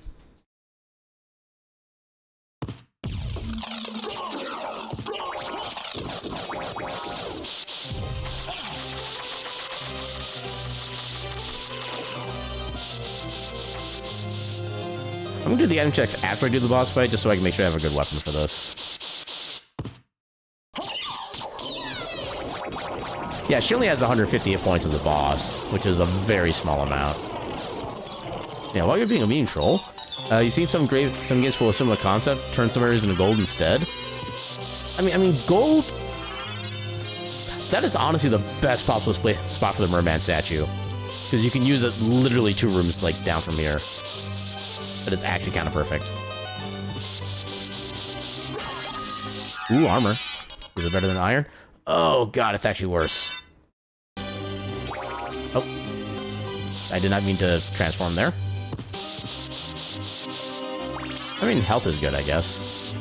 I'm gonna do the item checks after I do the boss fight, just so I can make sure I have a good weapon for this. Yeah, she only has 150 hit points as the boss, which is a very small amount. Yeah, while you're being a meme troll, you've seen some games pull a similar concept, turn some areas into gold instead. I mean, gold. That is honestly the best possible spot for the merman statue, because you can use it literally 2 rooms like down from here. That is actually kind of perfect. Ooh, armor. Is it better than iron? Oh god, it's actually worse. Oh. I did not mean to transform there. I mean, health is good, I guess.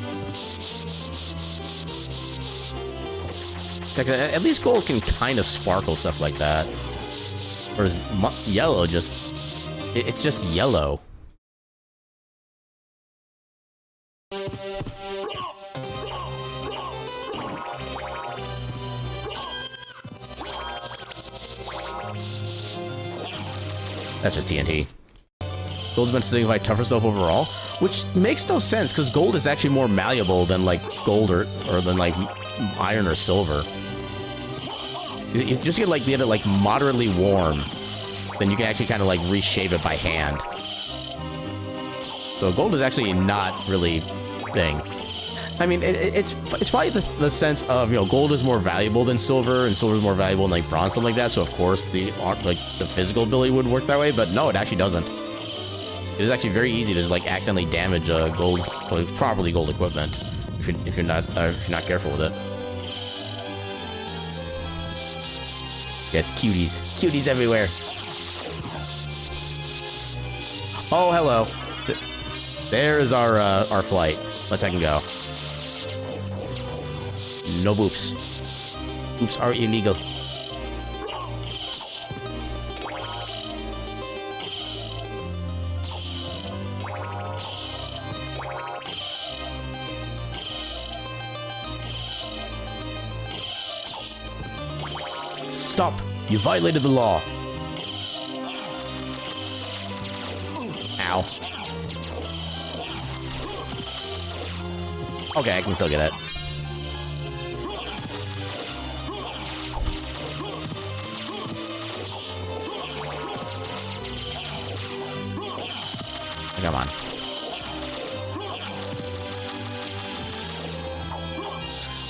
Like, at least gold can kind of sparkle stuff like that. Whereas yellow just... It's just yellow. That's just TNT. Gold's meant to signify tougher stuff overall, which makes no sense because gold is actually more malleable than like gold or than like iron or silver. You just get it like moderately warm, then you can actually kind of like reshape it by hand. So gold is actually not really thing. I mean, it's probably the sense of, you know, gold is more valuable than silver, and silver is more valuable than like bronze, something like that. So of course the physical ability would work that way, but no, it actually doesn't. It is actually very easy to just like accidentally damage gold, well, properly gold equipment if you're not careful with it. Yes, cuties everywhere. Oh, hello. There is our flight. Let's heck and go. No boops. Boops are illegal. Stop! You violated the law. Ow. Okay, I can still get it. Come on.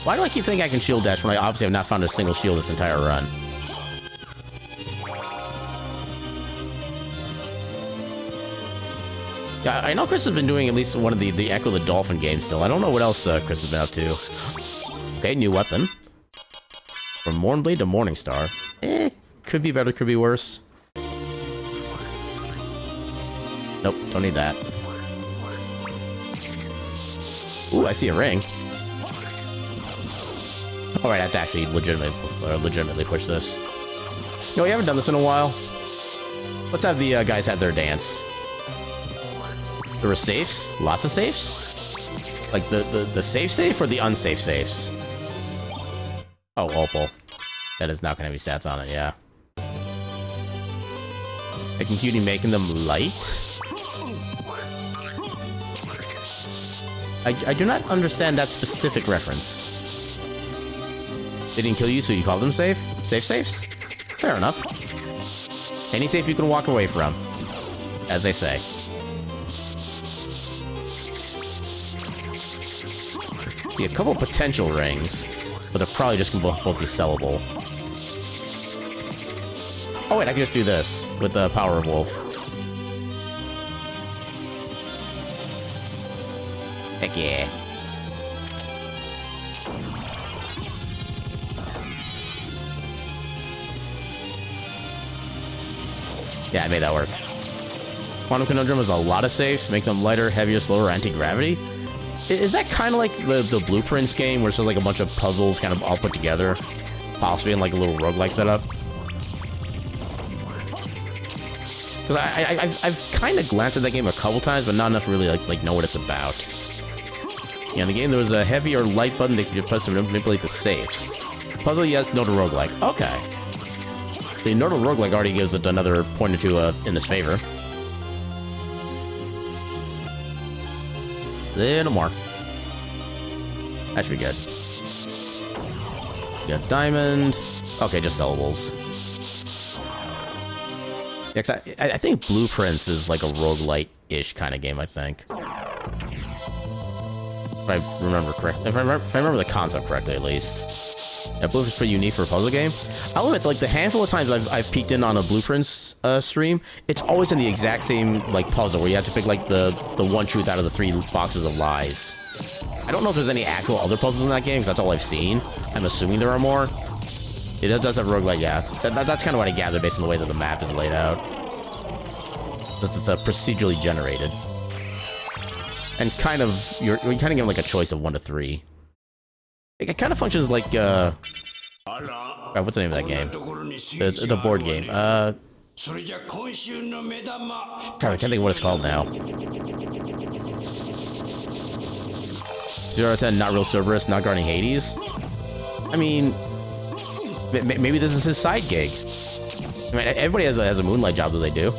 Why do I keep thinking I can shield dash when I obviously have not found a single shield this entire run? Yeah, I know Chris has been doing at least one of the Echo the Dolphin games still. I don't know what else Chris has been up to. Okay, new weapon. From Mornblade to Morningstar. Could be better, could be worse. Nope, don't need that. Ooh, I see a ring. Alright, I have to actually legitimately push this. You know, we haven't done this in a while. Let's have the guys have their dance. There were safes? Lots of safes? Like the safe or the unsafe safes? Oh, Opal. That is not gonna have any stats on it, yeah. I can cutie making them light? I do not understand that specific reference. They didn't kill you, so you call them safe? Safe safes? Fair enough. Any safe you can walk away from, as they say. See, a couple potential rings, but they're probably just gonna both be sellable. Oh wait, I can just do this with the Power of Wolf. Heck yeah. Yeah, I made that work. Quantum Conundrum is a lot of safes, make them lighter, heavier, slower, anti-gravity. Is that kind of like the Blueprints game, where it's just like a bunch of puzzles kind of all put together? Possibly in like a little roguelike setup? Because I've kind of glanced at that game a couple times, but not enough to really like know what it's about. Yeah, in the game there was a heavy or light button that you could press to manipulate the safes. Puzzle, yes, no to roguelike. Okay. The Nodal roguelike already gives it another point or two in his favor. Little more. That should be good. We got diamond. Okay, just sellables. Yeah, 'cause I think Blueprints is like a roguelite-ish kind of game, I think. If I remember correctly. If I remember the concept correctly, at least. Yeah, Blueprints is pretty unique for a puzzle game. I'll admit, like, the handful of times I've peeked in on a Blueprints stream, it's always in the exact same, like, puzzle, where you have to pick, like, the one truth out of the 3 boxes of lies. I don't know if there's any actual other puzzles in that game, because that's all I've seen. I'm assuming there are more. It does have roguelike, yeah. That's kind of what I gather based on the way that the map is laid out. It's procedurally generated. And kind of, you're kind of given, like, a choice of 1 to 3. It kind of functions like, what's the name of that game? The board game. God, I can't think of what it's called now. 0 out of 10, not real Cerberus, not guarding Hades. I mean, maybe this is his side gig. I mean, everybody has a Moonlight job that they do.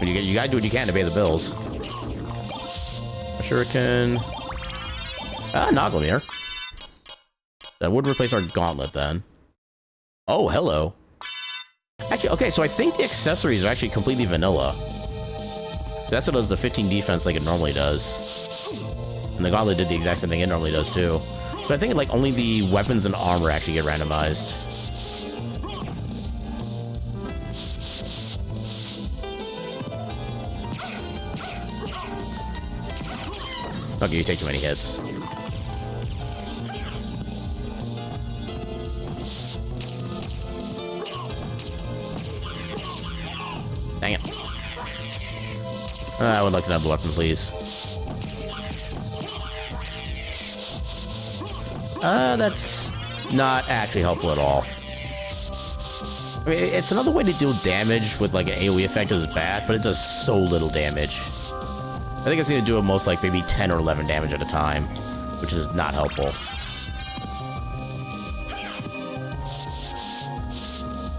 But you gotta do what you can to pay the bills. A shuriken. Noglemere. That would replace our gauntlet then. Oh, hello. Actually, okay, so I think the accessories are actually completely vanilla. That's what does the 15 defense like it normally does. And the gauntlet did the exact same thing it normally does too. So I think like only the weapons and armor actually get randomized. Okay, you take too many hits. Dang it. I would like another weapon, please. That's not actually helpful at all. I mean, it's another way to deal damage with like an AoE effect is bad, but it does so little damage. I think I've seen it do it most like maybe 10 or 11 damage at a time, which is not helpful.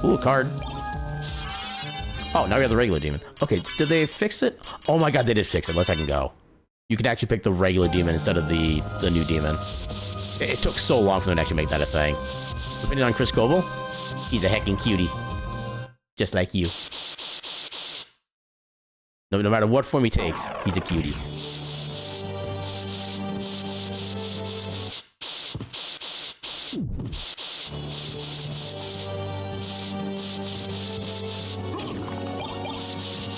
Ooh, a card. Oh, now we have the regular demon. Okay, did they fix it? Oh my god, they did fix it. Let's second go. You could actually pick the regular demon instead of the new demon. It took so long for them to actually make that a thing. Depending on Chris Coble, he's a heckin' cutie. Just like you. No matter what form he takes, he's a cutie.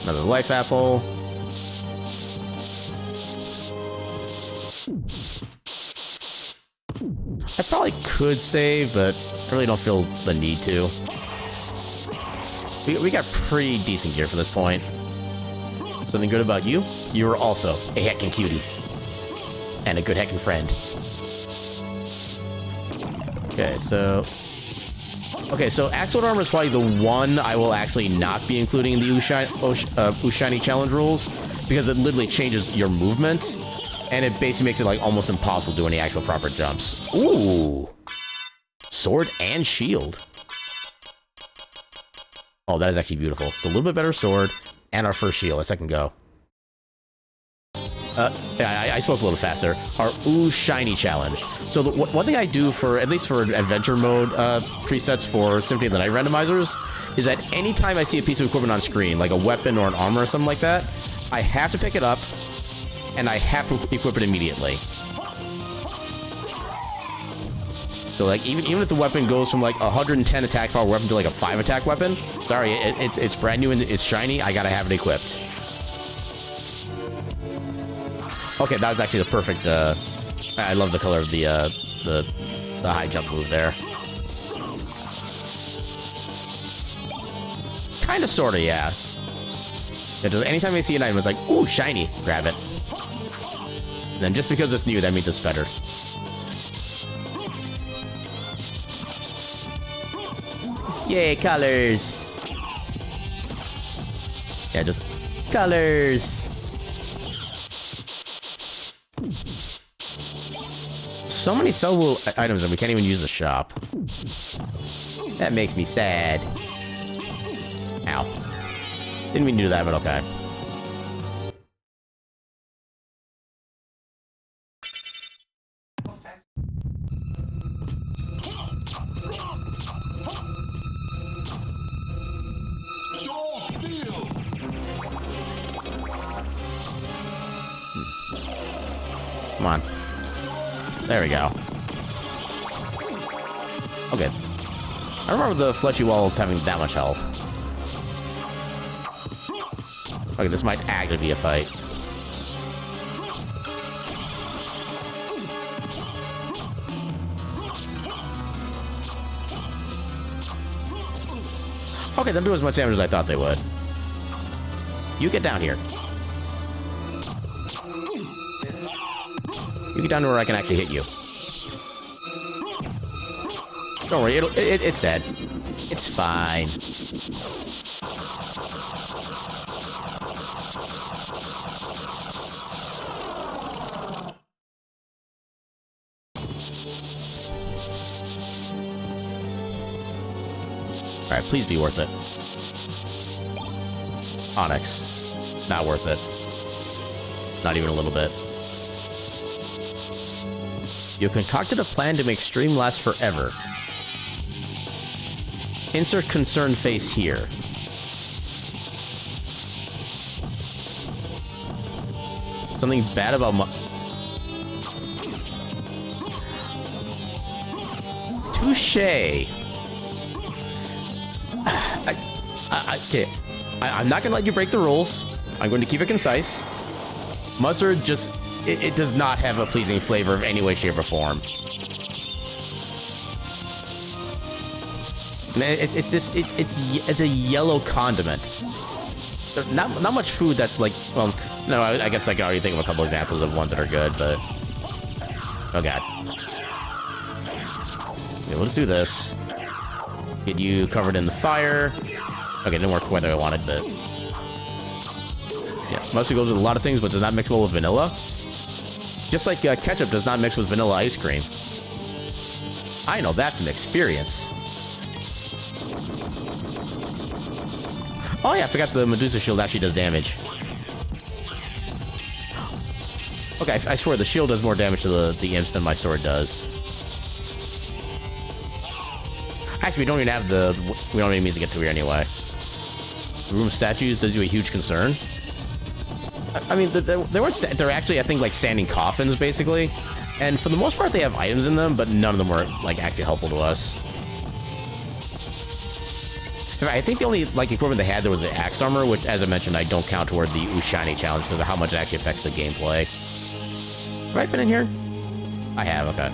Another life apple. I probably could save, but I really don't feel the need to. We got pretty decent gear for this point. Something good about you? You are also a heckin' cutie. And a good heckin' friend. Okay, so Axel Armor is probably the one I will actually not be including in the Ushiny challenge rules, because it literally changes your movement, and it basically makes it like almost impossible to do any actual proper jumps. Ooh! Sword and shield. Oh, that is actually beautiful. So a little bit better sword, and our first shield. Let's second go. Yeah, I spoke a little faster. Our Shiny challenge. So one thing I do for, at least for adventure mode presets for Symphony of the Night randomizers, is that anytime I see a piece of equipment on screen, like a weapon or an armor or something like that, I have to pick it up, and I have to equip it immediately. So like even if the weapon goes from like 110 attack power weapon to like a 5 attack weapon, sorry, it's brand new and it's shiny, I gotta have it equipped. Okay, that was actually the perfect, I love the color of the high jump move there. Kinda, sorta, yeah. Anytime I see an item, it's like, ooh, shiny, grab it. And then just because it's new, that means it's better. Yay, colors! Yeah, just colors! So many sellable items and we can't even use the shop. That makes me sad. Ow. Didn't mean to do that, but okay. Come on. There we go. Okay. I remember the fleshy walls having that much health. Okay, this might actually be a fight. Okay, they do as much damage as I thought they would. You get down here. You get down to where I can actually hit you. Don't worry, it's dead. It's fine. Alright, please be worth it. Onyx. Not worth it. Not even a little bit. You concocted a plan to make stream last forever. Insert concerned face here. Something bad about my... Touché. Okay. I'm not gonna let you break the rules. I'm going to keep it concise. Mustard just... It does not have a pleasing flavor of any way, shape, or form. It's a yellow condiment. Not much food that's like, well, no, I guess I can already think of a couple examples of ones that are good, but... Oh, God. Okay, we'll just do this. Get you covered in the fire. Okay, didn't work quite the way I wanted, but... Yeah, mustard goes with a lot of things, but does not mix well with vanilla. Just like ketchup does not mix with vanilla ice cream. I know that from experience. Oh yeah, I forgot the Medusa shield actually does damage. Okay, I swear the shield does more damage to the imps than my sword does. Actually, we don't even have the... We don't even need to get to here anyway. The room of statues does you a huge concern. I mean, they're actually, I think, like standing coffins, basically. And for the most part, they have items in them, but none of them were, like, actually helpful to us. In fact, I think the only, like, equipment they had there was the axe armor, which, as I mentioned, I don't count toward the Ushiny challenge because of how much it actually affects the gameplay. Have I been in here? I have, okay.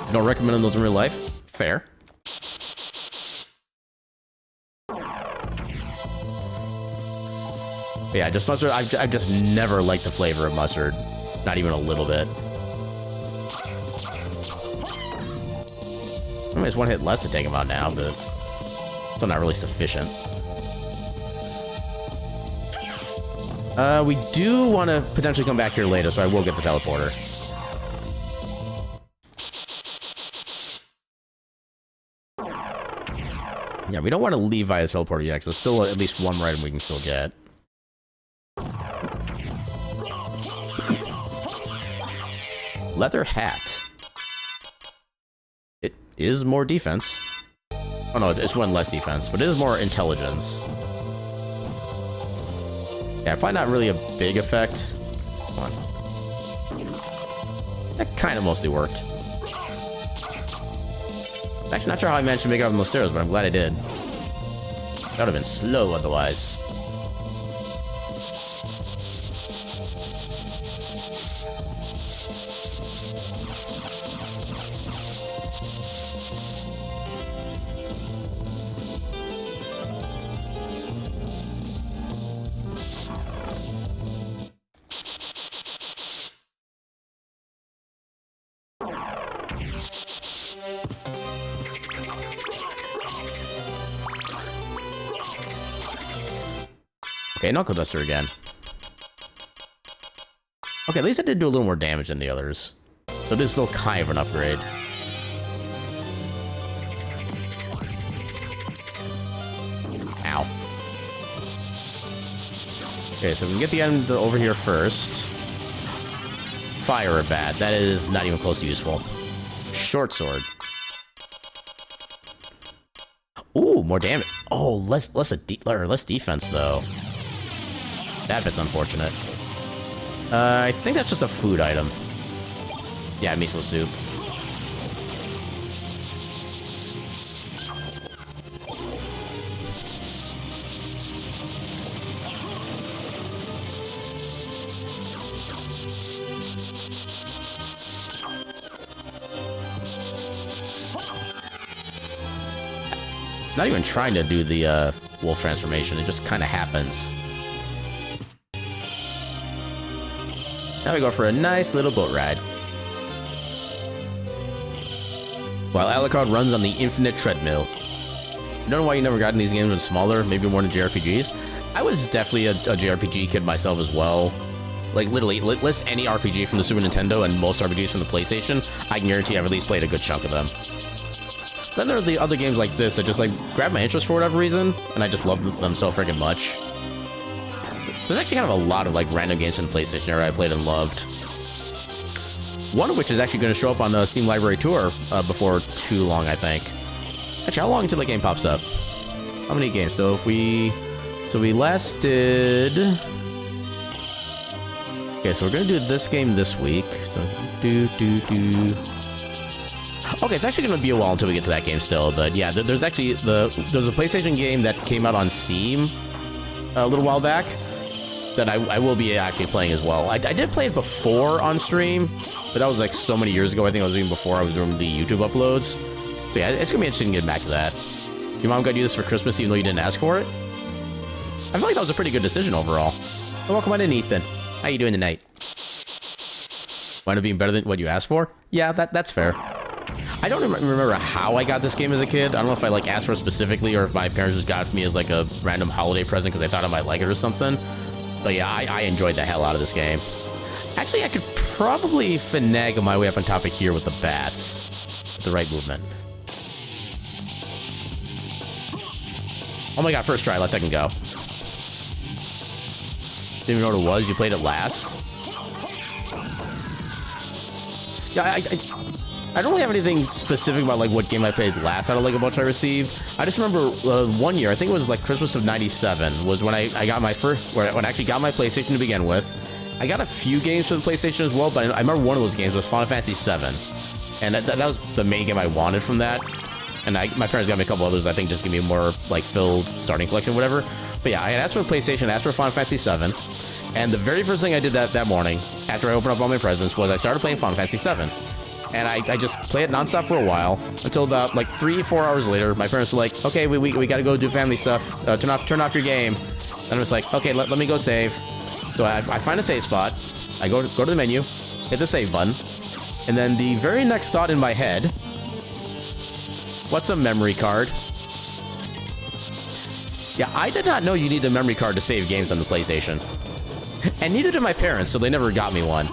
You don't recommend those in real life? Fair. Yeah, just mustard. I've just never liked the flavor of mustard. Not even a little bit. I mean, it's one hit less to take him out now, but still not really sufficient. We do want to potentially come back here later, so I will get the teleporter. Yeah, we don't want to leave via the teleporter yet, because there's still at least one more item we can still get. Leather hat. It is more defense. Oh no, it's one less defense, but it is more intelligence. Yeah, probably not really a big effect. Come on. That kind of mostly worked. Actually, not sure how I managed to make it up on those stairs, but I'm glad I did. That would have been slow otherwise. Okay, Knuckle Duster again. Okay, at least I did do a little more damage than the others. So this is still kind of an upgrade. Ow. Okay, so we can get the end over here first. Fire or bat. That is not even close to useful. Short sword. Ooh, more damage. Oh, less defense though. That bit's unfortunate. I think that's just a food item. Yeah, miso soup. Not even trying to do the wolf transformation, it just kind of happens. Now we go for a nice little boat ride. While Alucard runs on the infinite treadmill. I don't know why you never got in these games when smaller, maybe more into JRPGs. I was definitely a JRPG kid myself as well. Like, literally, list any RPG from the Super Nintendo and most RPGs from the PlayStation, I can guarantee I've at least played a good chunk of them. Then there are the other games like this that just like grab my interest for whatever reason, and I just love them so freaking much. There's actually kind of a lot of like random games from the PlayStation era I played and loved. One of which is actually going to show up on the Steam Library Tour before too long, I think. Actually, how long until the game pops up? How many games? So if we last did. Okay, so we're gonna do this game this week. So Okay, it's actually gonna be a while until we get to that game still, but yeah, there's actually there's a PlayStation game that came out on Steam a little while back that I will be actually playing as well. I did play it before on stream, but that was like so many years ago. I think it was even before I was doing the YouTube uploads. So yeah, it's gonna be interesting getting back to that. Your mom got you this for Christmas even though you didn't ask for it? I feel like that was a pretty good decision overall. Well, welcome on in, Ethan. How you doing tonight? Wind up being better than what you asked for? Yeah, that's fair. I don't remember how I got this game as a kid. I don't know if I like asked for it specifically or if my parents just got it for me as like a random holiday present because they thought I might like it or something. But yeah, I enjoyed the hell out of this game. Actually, I could probably finagle my way up on top of here with the bats. With the right movement. Oh my god, first try, let's second go. Didn't even know what it was, you played it last? Yeah, I don't really have anything specific about like what game I played last out of like a bunch I received. I just remember one year, I think it was like Christmas of '97, was when I got my first, when I actually got my PlayStation to begin with. I got a few games for the PlayStation as well, but I remember one of those games was Final Fantasy VII. And that was the main game I wanted from that. And my parents got me a couple others, I think, just give me a more like filled starting collection, whatever. But yeah, I had asked for a PlayStation, asked for Final Fantasy VII. And the very first thing I did that morning, after I opened up all my presents, was I started playing Final Fantasy VII. And I just played it nonstop for a while, until about like 3-4 hours later, my parents were like, okay, we gotta go do family stuff, turn off your game. And I was like, okay, let me go save. So I find a save spot, I go to the menu, hit the save button, and then the very next thought in my head, what's a memory card? Yeah, I did not know you need a memory card to save games on the PlayStation. And neither did my parents, so they never got me one.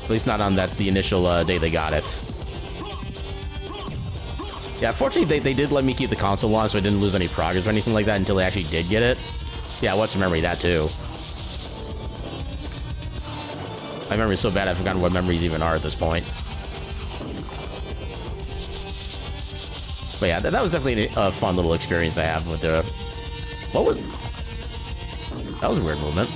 At least not on the initial day they got it. Yeah, fortunately they did let me keep the console on, so I didn't lose any progress or anything like that until I actually did get it. Yeah, what's a memory? That too. My memory's so bad I've forgotten what memories even are at this point. But yeah, that was definitely a fun little experience I have with the... What was... That was a weird movement.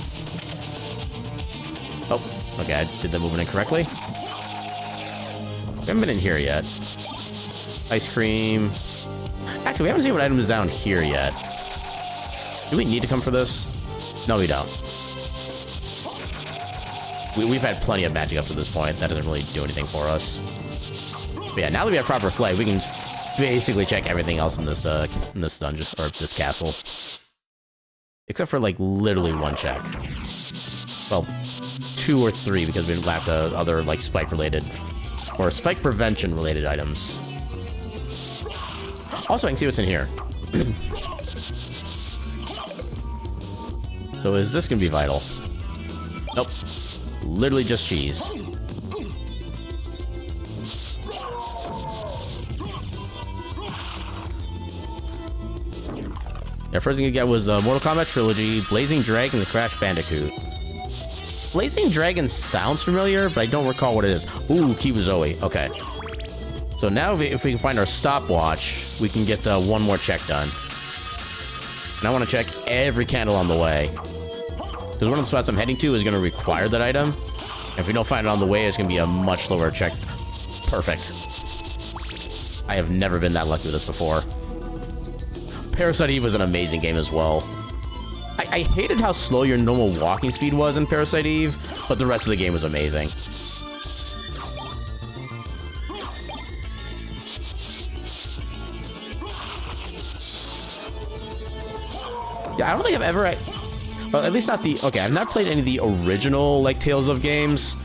Oh, okay, I did the movement incorrectly. We haven't been in here yet. Ice cream. Actually, we haven't seen what item is down here yet. Do we need to come for this? No, we don't. We've had plenty of magic up to this point. That doesn't really do anything for us. But yeah, now that we have proper flag, we can basically check everything else in this dungeon, or this castle. Except for, like, literally one check. Well, 2 or 3, because we lacked other, like, spike-related, or spike prevention-related items. Also, I can see what's in here. So is this gonna be vital? Nope. Literally just cheese. Yeah, first thing you got was the Mortal Kombat Trilogy, Blazing Dragon, and the Crash Bandicoot. Blazing Dragon sounds familiar, but I don't recall what it is. Ooh, Kibuzoe. Okay. So now if we can find our stopwatch, we can get one more check done. And I want to check every candle on the way. Because one of the spots I'm heading to is going to require that item. And if we don't find it on the way, it's going to be a much slower check. Perfect. I have never been that lucky with this before. Parasite Eve was an amazing game as well. I hated how slow your normal walking speed was in Parasite Eve, but the rest of the game was amazing. Yeah, I don't think I've ever... Well, at least not the... Okay, I've not played any of the original, like, Tales of games.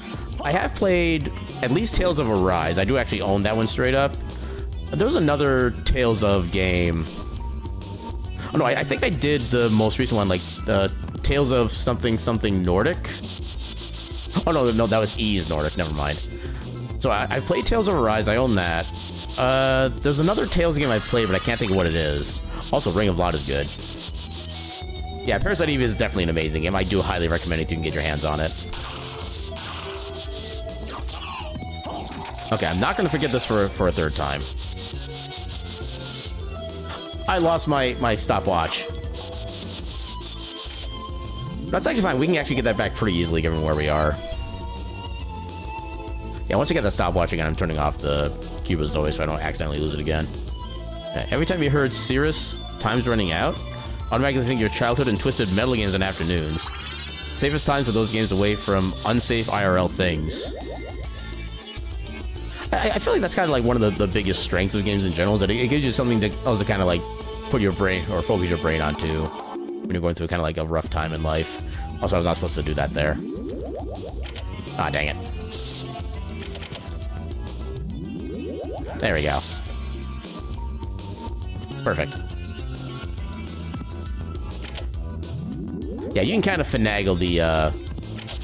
I have played at least Tales of Arise. I do actually own that one straight up. There was another Tales of game... Oh, no, I think I did the most recent one, like, Tales of something Nordic. Oh, no, that was Ys Nordic, never mind. So I played Tales of Arise, I own that. There's another Tales game I played, but I can't think of what it is. Also, Ring of Blood is good. Yeah, Parasite Eve is definitely an amazing game. I do highly recommend it if you can get your hands on it. Okay, I'm not going to forget this for a third time. I lost my stopwatch. That's actually fine. We can actually get that back pretty easily given where we are. Yeah, once I get the stopwatch again, I'm turning off the Cuba's noise so I don't accidentally lose it again. Every time you heard Cirrus, time's running out, automatically think your childhood and twisted metal games and afternoons. Safest times for those games away from unsafe IRL things. I feel like that's kind of like one of the biggest strengths of games in general, is that it gives you something else to kind of like put your brain or focus your brain onto when you're going through kind of like a rough time in life. Also, I was not supposed to do that there. Ah, dang it. There we go. Perfect. Yeah, you can kind of finagle the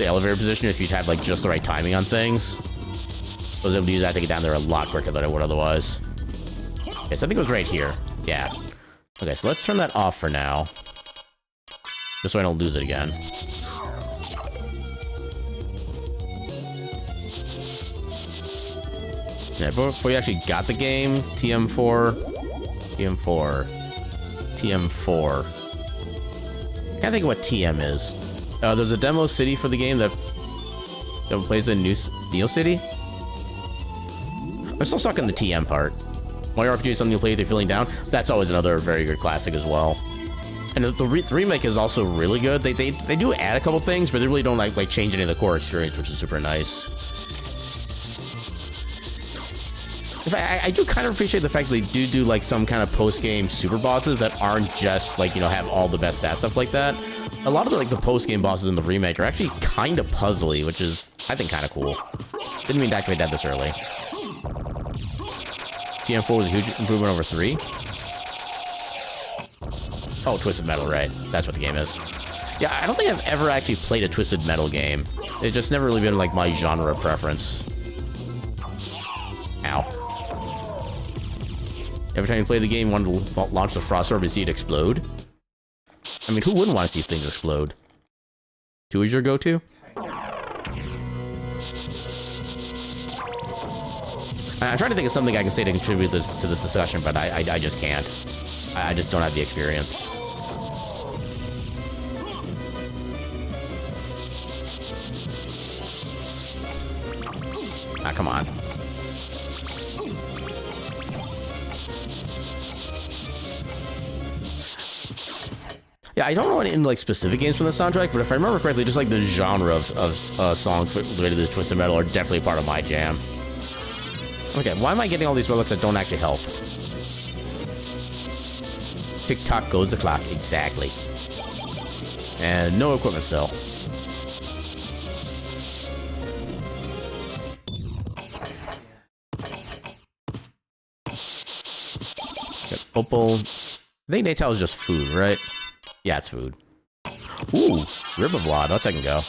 elevator position if you'd have like just the right timing on things. I was able to use that to get down there a lot quicker than I would otherwise. Okay, so I think it was right here. Yeah. Okay, so let's turn that off for now. Just so I don't lose it again. Yeah, before you actually got the game, TM4. Can't think of what TM is. There's a demo city for the game that plays in Neo City. I'm still stuck in the TM part. Mario RPG is something you play if you're feeling down. That's always another very good classic as well. And the remake is also really good. They do add a couple things, but they really don't like change any of the core experience, which is super nice. In fact, I do kind of appreciate the fact that they do like some kind of post-game super bosses that aren't just like, you know, have all the best stat stuff like that. A lot of the post-game bosses in the remake are actually kind of puzzly, which is, I think, kind of cool. Didn't mean to activate that this early. TM4 was a huge improvement over 3. Oh, Twisted Metal, right. That's what the game is. Yeah, I don't think I've ever actually played a Twisted Metal game. It's just never really been like my genre preference. Ow. Every time you play the game, you want to launch the Frost Orb and see it explode? I mean, who wouldn't want to see things explode? 2 is your go-to? I'm trying to think of something I can say to contribute to this discussion, but I just can't. I just don't have the experience. Ah, come on. Yeah, I don't know any like specific games from the soundtrack, but if I remember correctly, just like the genre of songs related to Twisted Metal are definitely part of my jam. Okay, why am I getting all these relics that don't actually help? Tick-tock goes the clock, exactly. And no equipment still. Got opal. I think Natal is just food, right? Yeah, it's food. Ooh, Rib of Law. That's I can go.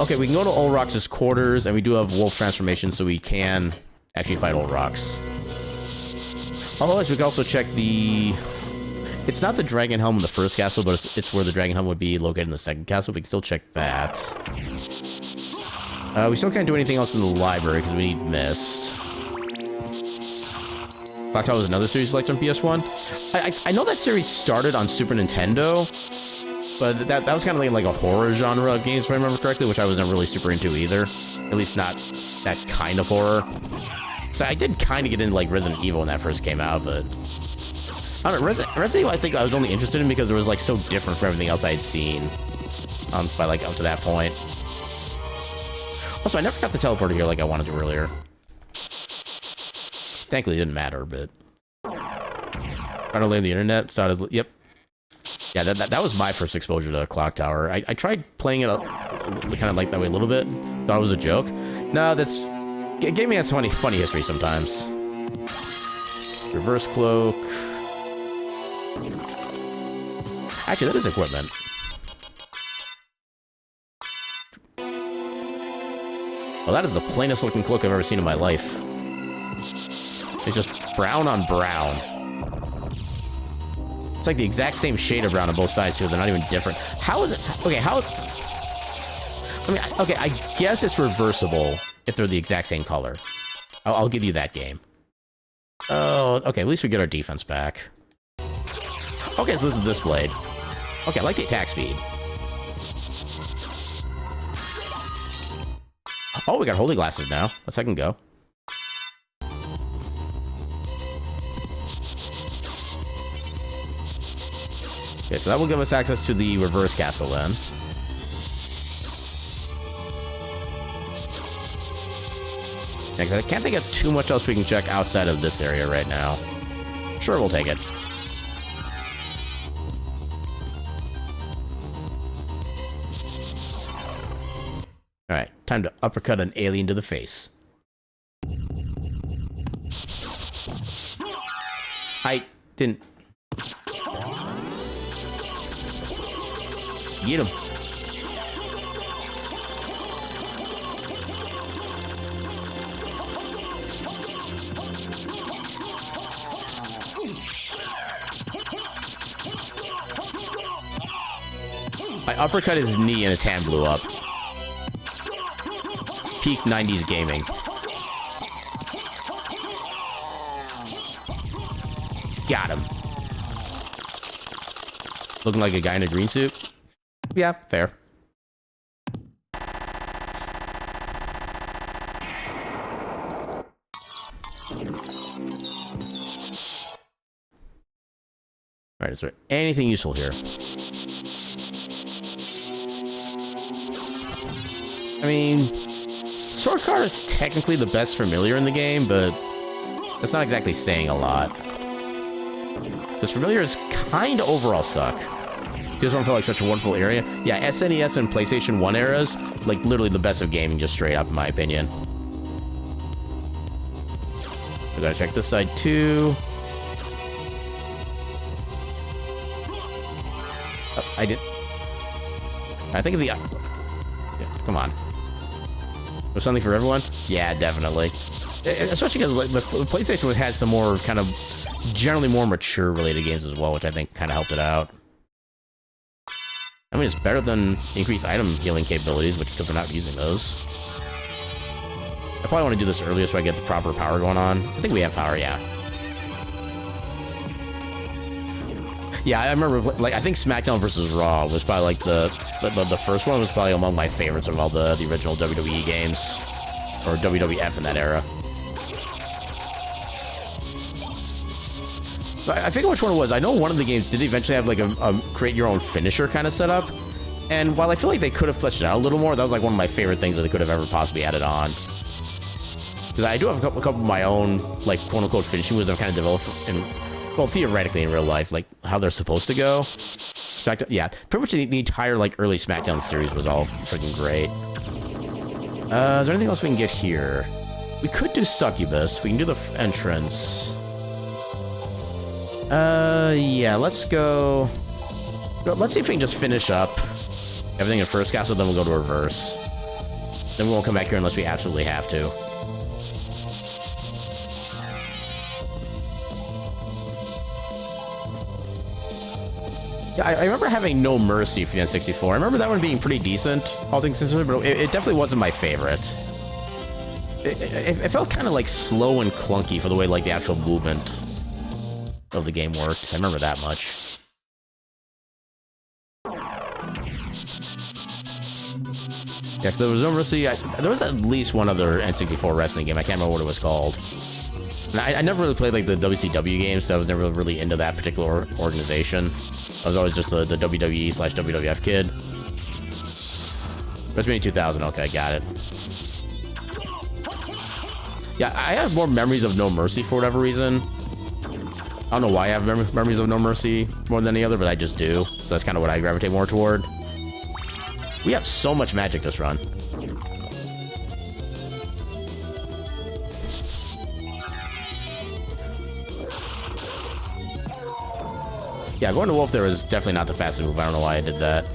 Okay, we can go to Olrox's quarters, and we do have wolf transformation, so we can actually fight Olrox. Otherwise, we can also check the... It's not the Dragon Helm in the first castle, but it's where the Dragon Helm would be located in the second castle. We can still check that. We still can't do anything else in the library, because we need Mist. Clock Tower was another series you liked on PS1. I know that series started on Super Nintendo, but that was kind of like a horror genre of games, if I remember correctly, which I was never really super into either. At least not that kind of horror. So I did kind of get into like Resident Evil when that first came out, but I don't know. Resident Evil I think I was only interested in because it was like so different from everything else I had seen by like up to that point. Also, I never got the teleporter here like I wanted to earlier. Thankfully, it didn't matter, but... Trying to land the internet, started... Yep. Yeah, that was my first exposure to Clock Tower. I tried playing it kind of like that way a little bit. Thought it was a joke. No, that's... Gaming has funny history sometimes. Reverse cloak. Actually, that is equipment. Well, that is the plainest looking cloak I've ever seen in my life. It's just brown on brown. It's like the exact same shade of brown on both sides, too. They're not even different. How is it? Okay, how... I mean, okay, I guess it's reversible if they're the exact same color. I'll give you that game. Oh, okay, at least we get our defense back. Okay, so this is this blade. Okay, I like the attack speed. Oh, we got holy glasses now. Let's second go. Okay, so that will give us access to the reverse castle then. Yeah, 'cause I can't think of too much else we can check outside of this area right now. Sure, we'll take it. Alright, time to uppercut an alien to the face. I didn't... Get him. I uppercut his knee and his hand blew up. Peak 90s gaming. Got him. Looking like a guy in a green suit? Yeah, fair. Alright, is there anything useful here? I mean, Sword Card is technically the best familiar in the game, but that's not exactly saying a lot. Because familiars kind of overall suck. This one felt like such a wonderful area. Yeah, SNES and PlayStation 1 eras, like literally the best of gaming, just straight up, in my opinion. We gotta check this side too. Oh, I did. I think of the. Yeah, come on. There's something for everyone? Yeah, definitely. Especially because like, the PlayStation had some more kind of generally more mature related games as well, which I think kind of helped it out. I mean, it's better than increased item healing capabilities, which because we're not using those. I probably want to do this earlier so I get the proper power going on. I think we have power, yeah. Yeah, I remember, like, I think SmackDown vs. Raw was probably, like, the first one was probably among my favorites of all the original WWE games. Or WWF in that era. I forget which one it was. I know one of the games did eventually have, like, a create your own finisher kind of setup. And while I feel like they could have fleshed it out a little more, that was, like, one of my favorite things that they could have ever possibly added on. Because I do have a couple of my own, like, quote-unquote finishing moves I've kind of developed in... Well, theoretically in real life, like, how they're supposed to go. SmackDown, yeah, pretty much the entire, like, early SmackDown series was all freaking great. Is there anything else we can get here? We could do Succubus. We can do the entrance. Yeah, let's go... Let's see if we can just finish up everything in first castle, then we'll go to reverse. Then we won't come back here unless we absolutely have to. Yeah, I remember having No Mercy for the N64. I remember that one being pretty decent, all things considered, but it definitely wasn't my favorite. It felt kind of like slow and clunky for the way like the actual movement of the game worked. I remember that much. Yeah, if there was No Mercy, there was at least one other N64 wrestling game. I can't remember what it was called. And I never really played like the WCW games, so I was never really into that particular organization. I was always just the WWE/WWF kid. WrestleMania 2000, okay, got it. Yeah, I have more memories of No Mercy for whatever reason. I don't know why I have memories of No Mercy more than any other, but I just do. So that's kind of what I gravitate more toward. We have so much magic this run. Yeah, going to Wolf there was definitely not the fastest move. I don't know why I did that.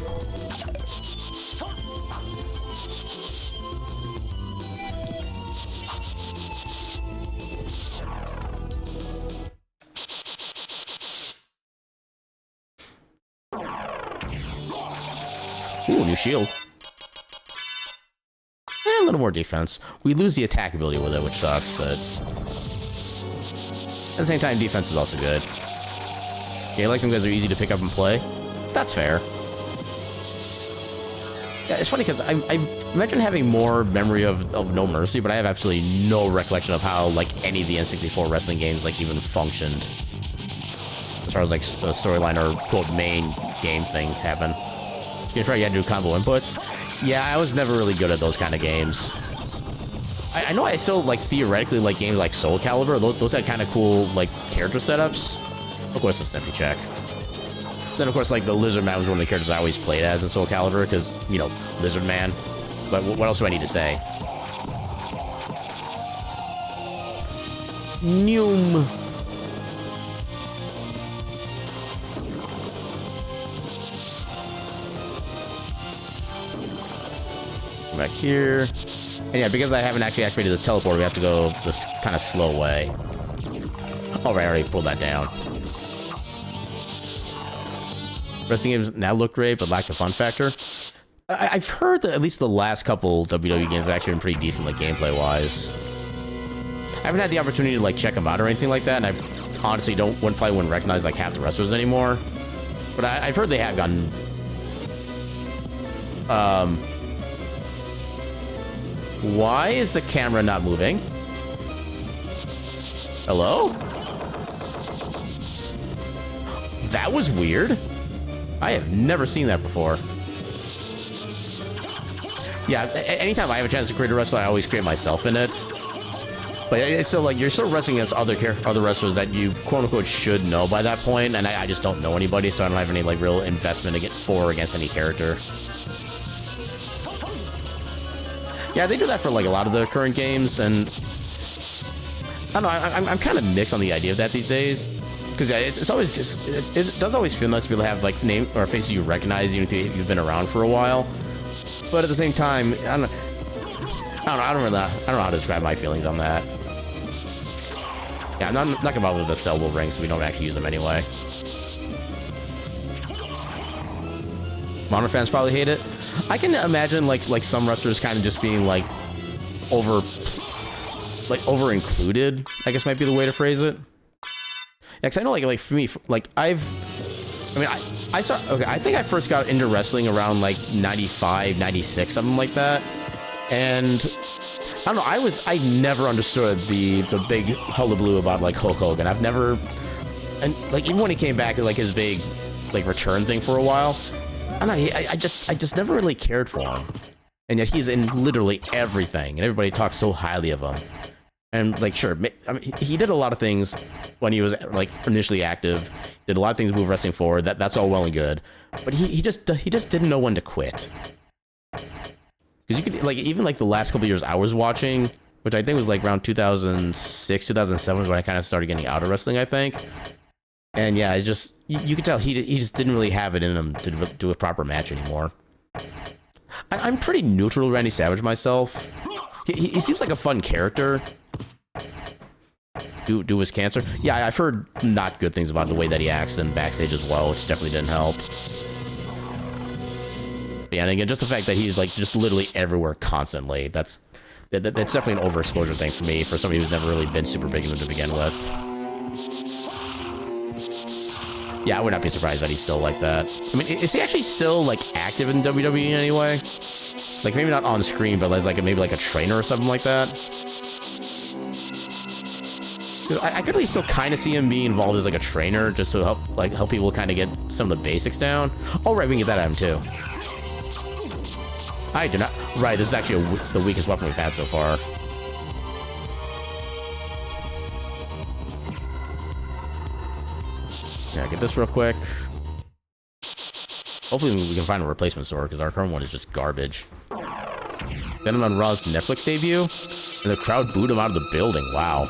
Ooh, new shield. A little more defense. We lose the attack ability with it, which sucks, but... At the same time, defense is also good. Yeah, I like them because they're easy to pick up and play. That's fair. Yeah, it's funny because I imagine having more memory of No Mercy, but I have absolutely no recollection of how, like, any of the N64 wrestling games, like, even functioned. As far as, like, the storyline or, quote, main game thing happened. You had to do combo inputs. Yeah, I was never really good at those kind of games. I know I still, like, theoretically like games like Soul Calibur. Those had kind of cool, like, character setups. Of course, it's an empty check. Then, of course, like, the Lizard Man was one of the characters I always played as in Soul Calibur, because, you know, Lizard Man. But what else do I need to say? Noom. Back here. And yeah, because I haven't actually activated this teleport, we have to go this kind of slow way. Oh, right, I already pulled that down. Wrestling games now look great, but lack the fun factor. I've heard that at least the last couple WWE games have actually been pretty decent, like, gameplay-wise. I haven't had the opportunity to, like, check them out or anything like that, and I honestly probably wouldn't recognize, like, half the wrestlers anymore. But I've heard they have gotten... Why is the camera not moving? Hello? That was weird. I have never seen that before. Yeah, anytime I have a chance to create a wrestler, I always create myself in it. But it's still like, you're still wrestling against other wrestlers that you quote-unquote should know by that point, and I just don't know anybody, so I don't have any, like, real investment for or against any character. Yeah, they do that for, like, a lot of the current games, and... I don't know, I'm kind of mixed on the idea of that these days. Because yeah, it's always just... It does always feel nice to be able to have, like, name or faces you recognize, even if you've been around for a while. But at the same time, I don't know how to describe my feelings on that. Yeah, I'm not gonna bother with the sellable rings, so we don't actually use them anyway. Modern fans probably hate it. I can imagine like some wrestlers kind of just being like over included, I guess might be the way to phrase it. Yeah, cause I know like for me, like I think I first got into wrestling around like 95, 96, something like that. And I don't know, I never understood the big hullabaloo about like Hulk Hogan. And like even when he came back, like his big like return thing for a while, I don't know, I just never really cared for him. And yet he's in literally everything, and everybody talks so highly of him. And like, sure, I mean, he did a lot of things when he was like initially active. Did a lot of things to move wrestling forward. That's all well and good, but he just didn't know when to quit. Because you could like even like the last couple of years I was watching, which I think was like around 2006, 2007 was when I kind of started getting out of wrestling, I think. And yeah, it's just you could tell he just didn't really have it in him to do a proper match anymore. I'm pretty neutral to Randy Savage myself. He seems like a fun character. Do his cancer? Yeah, I've heard not good things about the way that he acts and backstage as well, which definitely didn't help. Yeah, and again, just the fact that he's like just literally everywhere constantly. That's definitely an overexposure thing for me, for somebody who's never really been super big into to begin with. Yeah, I would not be surprised that he's still like that. I mean, is he actually still like active in WWE in any way? Like maybe not on screen, but as like maybe like a trainer or something like that. I could at least still kind of see him being involved as like a trainer, just to help people kind of get some of the basics down. Oh right, we can get that out of him too. I do not. Right, this is actually the weakest weapon we've had so far. Yeah, get this real quick. Hopefully we can find a replacement sword, because our current one is just garbage. Then on Raw's Netflix debut, and the crowd booed him out of the building. Wow.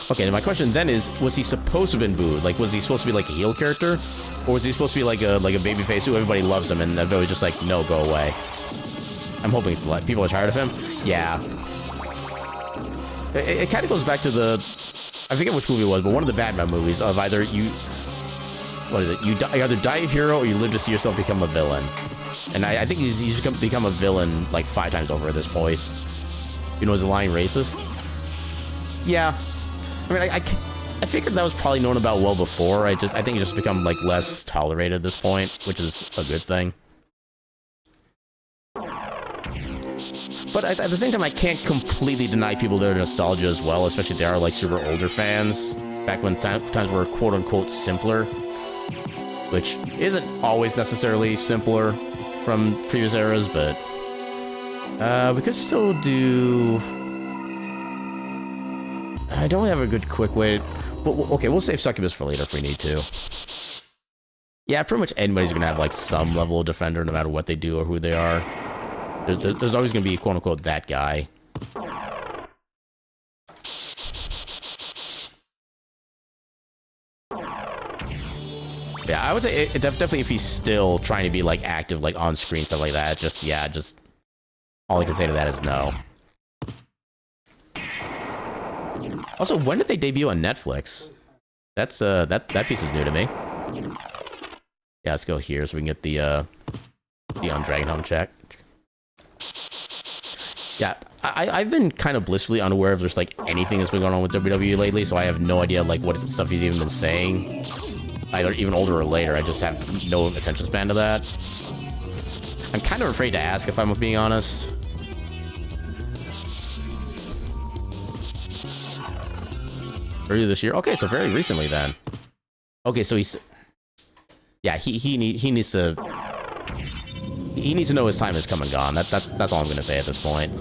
Okay, and my question then is, was he supposed to have been booed? Like, was he supposed to be like a heel character? Or was he supposed to be like a babyface who everybody loves him and everybody's just like, no, go away? I'm hoping it's like, people are tired of him? Yeah. It kind of goes back to I forget which movie it was, but one of the Batman movies of either what is it? You either die a hero or you live to see yourself become a villain. And I think he's become a villain like 5 times over at this point. You know, is the line racist? Yeah. I mean, I figured that was probably known about well before. I think it's just become like less tolerated at this point, which is a good thing. But at the same time, I can't completely deny people their nostalgia as well, especially if they are like super older fans. Back when times were quote unquote simpler, which isn't always necessarily simpler from previous eras, but we could still do. I don't have a good quick way. Okay, we'll save Succubus for later if we need to. Yeah, pretty much anybody's gonna have like some level of defender, no matter what they do or who they are. There's always gonna be quote unquote that guy. Yeah, I would say definitely if he's still trying to be like active, like on screen stuff like that. Just all I can say to that is no. Also, when did they debut on Netflix? That's that piece is new to me. Yeah, let's go here so we can get the on Dragonhelm check. Yeah, I've been kind of blissfully unaware of there's like anything that's been going on with WWE lately, so I have no idea like what stuff he's even been saying, either even older or later. I just have no attention span to that. I'm kind of afraid to ask if I'm being honest. Earlier this year? Okay, so very recently then. Okay, so he's... Yeah, he needs to... He needs to know his time has come and gone. That's all I'm gonna say at this point.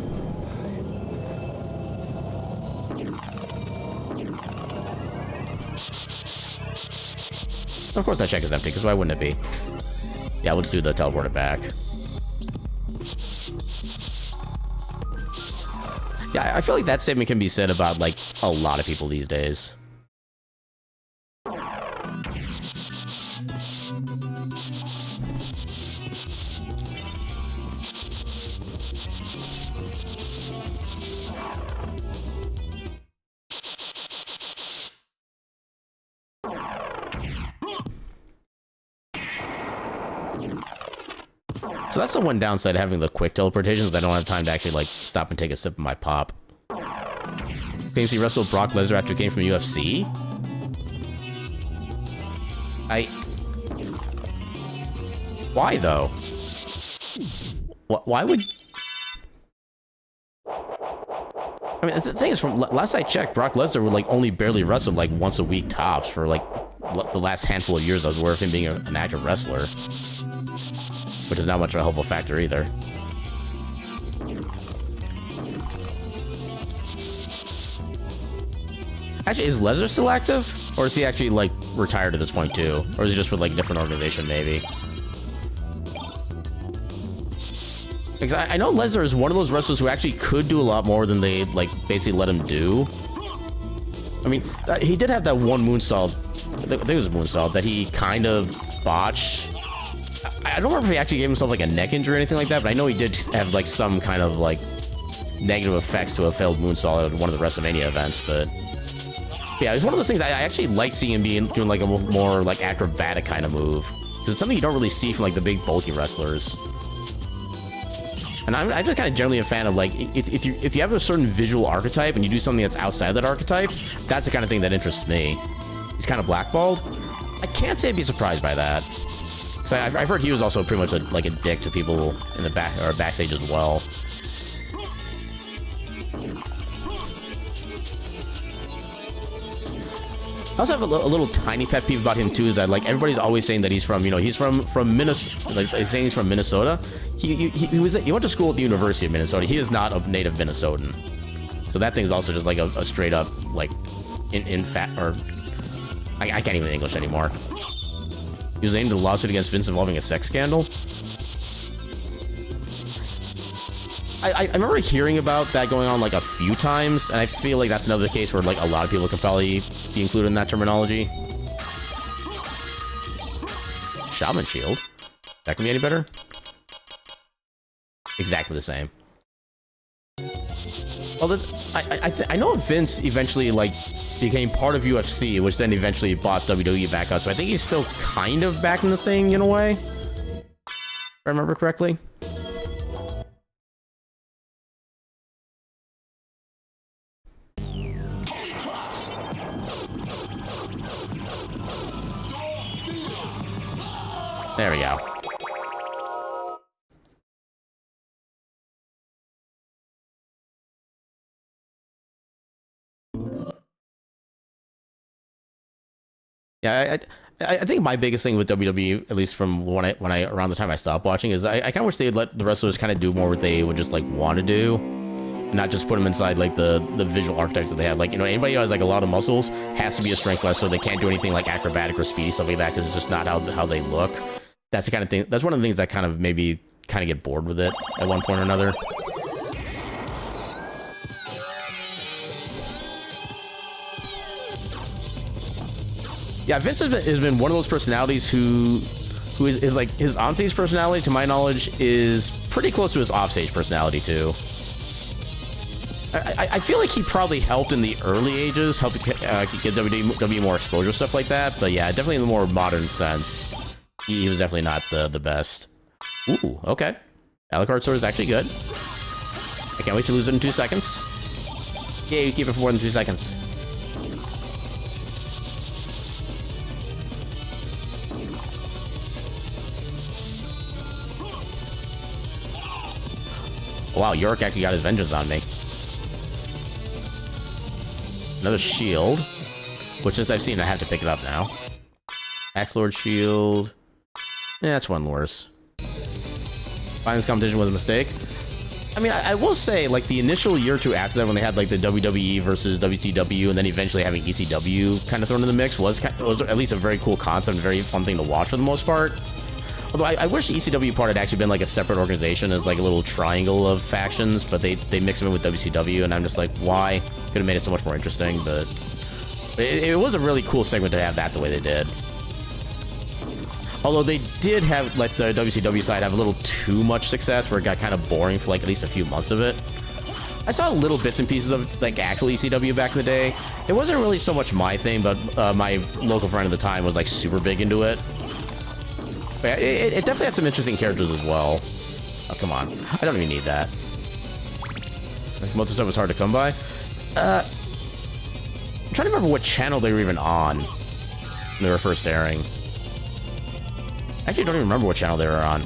Of course that check is empty, because why wouldn't it be? Yeah, let's do the teleport it back. Yeah, I feel like that statement can be said about, like, a lot of people these days. So that's the one downside of having the quick teleportations, is I don't have time to actually, like, stop and take a sip of my pop. Claims he wrestled Brock Lesnar after he came from UFC? Why, though? Why would... I mean, the thing is, from last I checked, Brock Lesnar would, like, only barely wrestle, like, once a week tops for, like, the last handful of years I was aware of him being an active wrestler. Which is not much of a helpful factor either. Actually, is Lesnar still active? Or is he actually, like, retired at this point, too? Or is he just with, like, a different organization, maybe? Because I know Lesnar is one of those wrestlers who actually could do a lot more than they, like, basically let him do. I mean, he did have that one moonsault, I think it was a moonsault, that he kind of botched. I don't remember if he actually gave himself, like, a neck injury or anything like that, but I know he did have, like, some kind of, like, negative effects to a failed moonsault at one of the WrestleMania events, but... Yeah, it's one of those things I actually like seeing him doing, like, a more, like, acrobatic kind of move. Because it's something you don't really see from, like, the big, bulky wrestlers. And I'm just kind of generally a fan of, like, if you have a certain visual archetype and you do something that's outside of that archetype, that's the kind of thing that interests me. He's kind of blackballed. I can't say I'd be surprised by that. Because I've heard he was also pretty much like a dick to people in the backstage as well. I also have a little tiny pet peeve about him too, is that, like, everybody's always saying that he's from, you know, he's from Minnesota. Like, they're saying he's from Minnesota. He went to school at the University of Minnesota. He is not a native Minnesotan. So that thing's also just like a straight up, like, I can't even English anymore. He was named in a lawsuit against Vince involving a sex scandal. I remember hearing about that going on, like, a few times, and I feel like that's another case where, like, a lot of people can probably be included in that terminology. Shaman Shield? That can be any better? Exactly the same. Well, I know Vince eventually, like, became part of UFC, which then eventually bought WWE back up. So I think he's still kind of back in the thing in a way, if I remember correctly. There we go. Yeah, I think my biggest thing with WWE, at least from when I around the time I stopped watching, is I kind of wish they'd let the wrestlers kind of do more what they would just like want to do, and not just put them inside like the visual archetypes that they have. Like, you know, anybody who has like a lot of muscles has to be a strength wrestler. They can't do anything like acrobatic or speedy stuff like that because it's just not how they look. That's the kind of thing. That's one of the things that kind of maybe kind of get bored with it at one point or another. Yeah, Vince has been one of those personalities who is like, his onstage personality, to my knowledge, is pretty close to his offstage personality too. I feel like he probably helped in the early ages, helped get WWE more exposure, stuff like that. But yeah, definitely in the more modern sense, he was definitely not the best. Ooh, okay. Alucard sword is actually good. I can't wait to lose it in 2 seconds. Yeah, you keep it for more than 2 seconds. Wow, York actually got his vengeance on me. Another shield, which since I've seen, I have to pick it up now. Axe Lord shield. Yeah, that's one worse. Finding this competition was a mistake. I mean, I will say, like, the initial year or two after that, when they had like the WWE versus WCW, and then eventually having ECW kind of thrown in the mix, was at least a very cool concept, and very fun thing to watch for the most part. Although I wish the ECW part had actually been like a separate organization as like a little triangle of factions, but they mix them in with WCW, and I'm just like, why? Could have made it so much more interesting, but it was a really cool segment to have that the way they did. Although they did have, like, the WCW side have a little too much success, where it got kind of boring for like at least a few months of it. I saw little bits and pieces of like actual ECW back in the day. It wasn't really so much my thing, but my local friend at the time was like super big into it. But it definitely had some interesting characters as well. Oh, come on. I don't even need that. Most of the stuff was hard to come by. I'm trying to remember what channel they were even on when they were first airing. I actually don't even remember what channel they were on.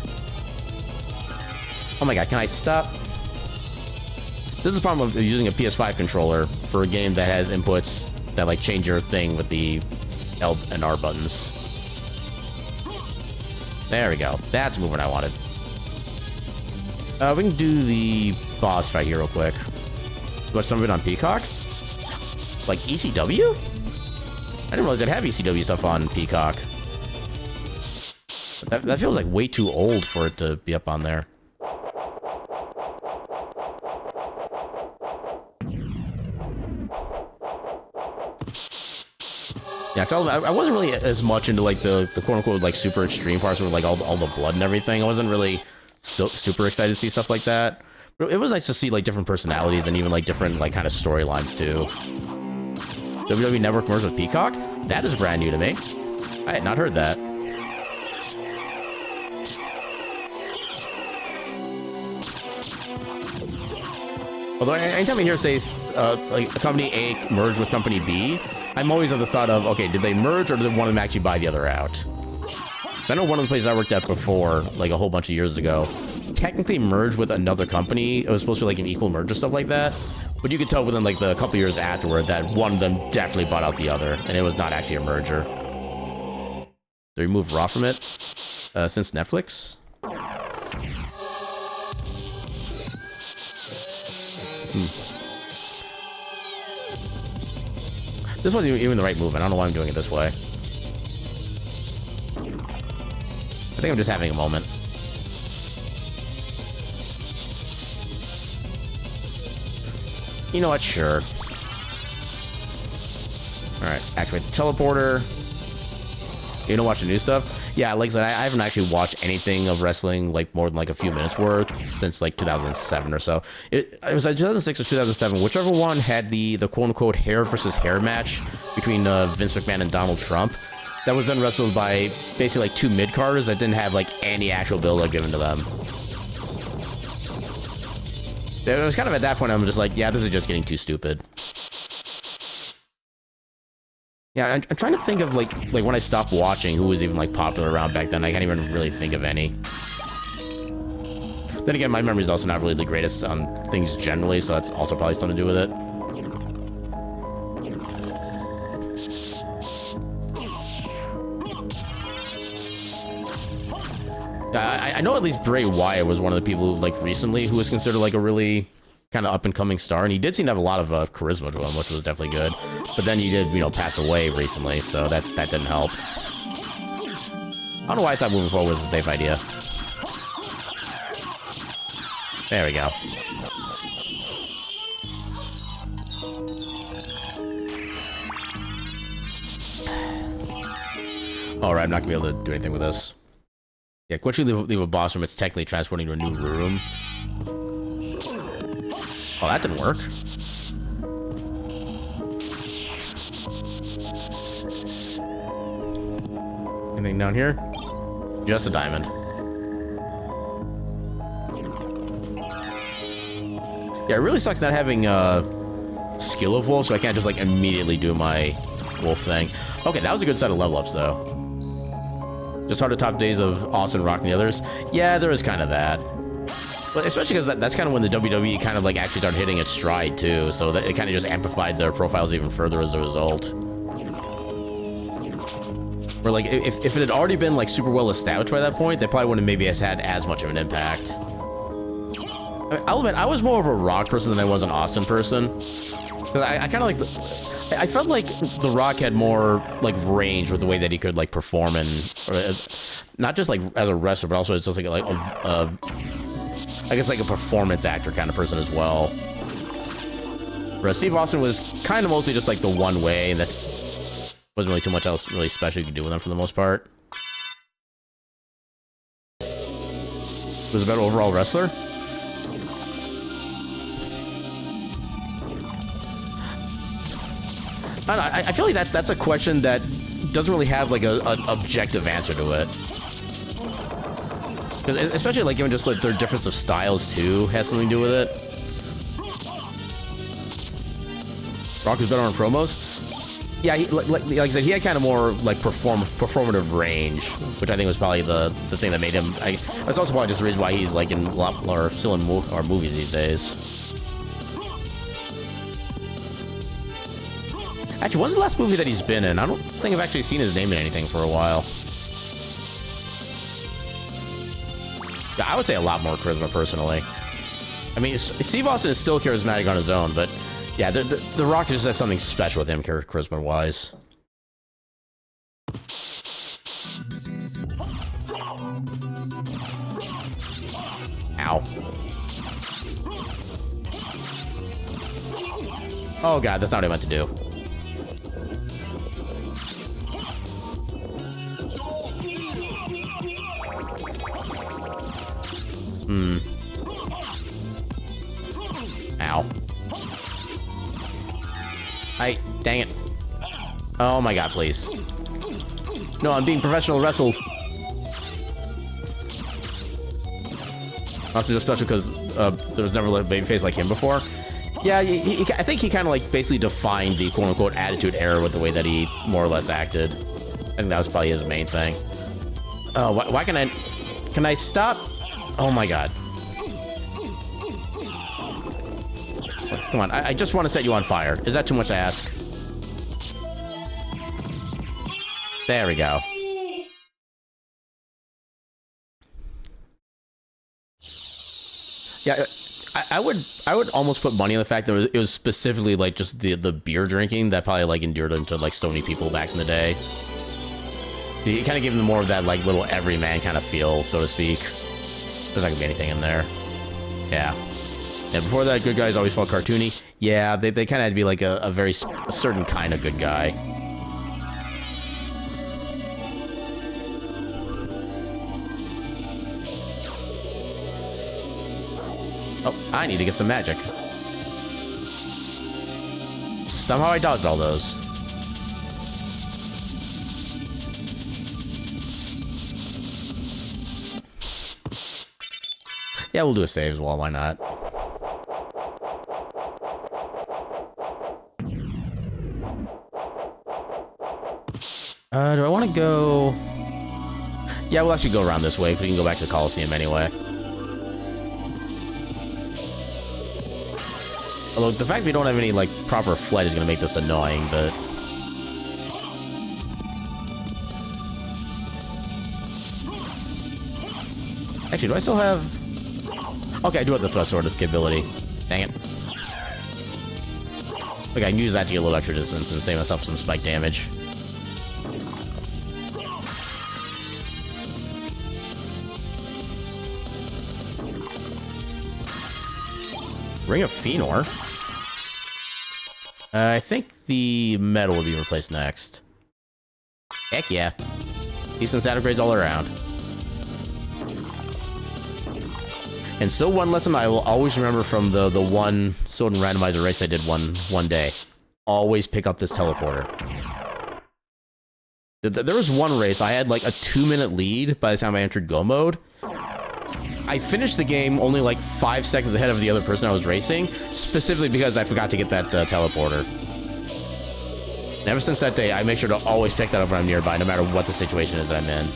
Oh my god, can I stop? This is the problem of using a PS5 controller for a game that has inputs that like change your thing with the L and R buttons. There we go. That's the movement I wanted. We can do the boss fight here real quick. Watch some of it on Peacock? Like ECW? I didn't realize they'd have ECW stuff on Peacock. That feels like way too old for it to be up on there. Yeah, I wasn't really as much into like the quote-unquote like super extreme parts with like all the blood and everything. I wasn't really so super excited to see stuff like that. But it was nice to see like different personalities and even like different like kind of storylines too. WWE Network merged with Peacock? That is brand new to me. I had not heard that. Although anytime I hear it says like company A merged with company B, I'm always of the thought of, okay, did they merge or did one of them actually buy the other out? So I know one of the places I worked at before, like a whole bunch of years ago, technically merged with another company. It was supposed to be like an equal merger, stuff like that. But you could tell within like the couple years afterward that one of them definitely bought out the other, and it was not actually a merger. They removed Raw from it since Netflix. This wasn't even the right movement. I don't know why I'm doing it this way. I think I'm just having a moment. You know what? Sure. Alright, activate the teleporter. You don't watch the new stuff? Yeah, like I said, I haven't actually watched anything of wrestling like more than like a few minutes worth since like 2007 or so. It was like 2006 or 2007, whichever one had the quote unquote hair versus hair match between Vince McMahon and Donald Trump. That was then wrestled by basically like two mid-carders that didn't have like any actual build-up given to them. It was kind of at that point I'm just like, yeah, this is just getting too stupid. Yeah, I'm trying to think of like when I stopped watching who was even like popular around back then. I can't even really think of any. Then again, my memory is also not really the greatest on things generally, so that's also probably something to do with it. I know at least Bray Wyatt was one of the people like recently who was considered like a really kind of up-and-coming star, and he did seem to have a lot of charisma to him, which was definitely good. But then he did, you know, pass away recently, so that didn't help. I don't know why I thought moving forward was a safe idea. There we go. Alright, I'm not gonna be able to do anything with this. Yeah, once you leave a boss room, it's technically transporting to a new room. Oh, that didn't work. Anything down here? Just a diamond. Yeah, it really sucks not having skill of wolf, so I can't just like immediately do my wolf thing. Okay, that was a good set of level ups though. Just hard to top days of Austin, Rock, and the others. Yeah, there is kind of that. But especially because that's kind of when the WWE kind of like actually started hitting its stride too, so that it kind of just amplified their profiles even further as a result. Where like if it had already been like super well established by that point, they probably wouldn't maybe have had as much of an impact. I mean, I'll admit, I was more of a Rock person than I was an Austin person. Because I kind of like I felt like The Rock had more like range with the way that he could like perform and not just like as a wrestler, but also as just like I guess like a performance actor kind of person as well. Whereas Steve Austin was kind of mostly just like the one way, and that wasn't really too much else really special you could do with him for the most part. Was a better overall wrestler? I feel like that's a question that doesn't really have like an objective answer to it. Because especially like even just like their difference of styles too has something to do with it. Rock is better on promos. Yeah, like I said, he had kind of more like performative range, which I think was probably the thing that made him. That's also probably just the reason why he's like in a lot more still in movies these days. Actually, what's the last movie that he's been in? I don't think I've actually seen his name in anything for a while. Yeah, I would say a lot more charisma, personally. I mean, Steve Austin is still charismatic on his own, but yeah, the Rock just has something special with him, charisma-wise. Ow. Oh god, that's not what I meant to do. Ow. Dang it. Oh my god, please. No, I'm being professional wrestled. Must be just special because there was never a babyface like him before. Yeah, I think he kind of like basically defined the quote-unquote attitude era with the way that he more or less acted. I think that was probably his main thing. Oh, why can I stop? Oh my god. Come on, I just want to set you on fire. Is that too much to ask? There we go. Yeah, I would almost put money on the fact that it was specifically like just the beer drinking that probably like endeared him to like so many people back in the day. It kind of gave him more of that like little everyman kind of feel, so to speak. There's not gonna be anything in there. Yeah. Yeah, before that, good guys always felt cartoony. Yeah, they kind of had to be like a very certain kind of good guy. Oh, I need to get some magic. Somehow I dodged all those. Yeah, we'll do a save as well, why not? Do I want to go... Yeah, we'll actually go around this way, because we can go back to the Coliseum anyway. Although, the fact we don't have any, like, proper flight is going to make this annoying, but... Actually, do I still have... Okay, I do have the thrust sword capability. Dang it. Okay, I can use that to get a little extra distance and save myself some spike damage. Ring of Fëanor. I think the metal will be replaced next. Heck yeah. Decent stat upgrades all around. And still one lesson I will always remember from the one Mystery Randomizer race I did one day. Always pick up this teleporter. There was one race, I had like a 2-minute lead by the time I entered Go mode. I finished the game only like 5 seconds ahead of the other person I was racing, specifically because I forgot to get that teleporter. And ever since that day, I make sure to always pick that up when I'm nearby, no matter what the situation is that I'm in.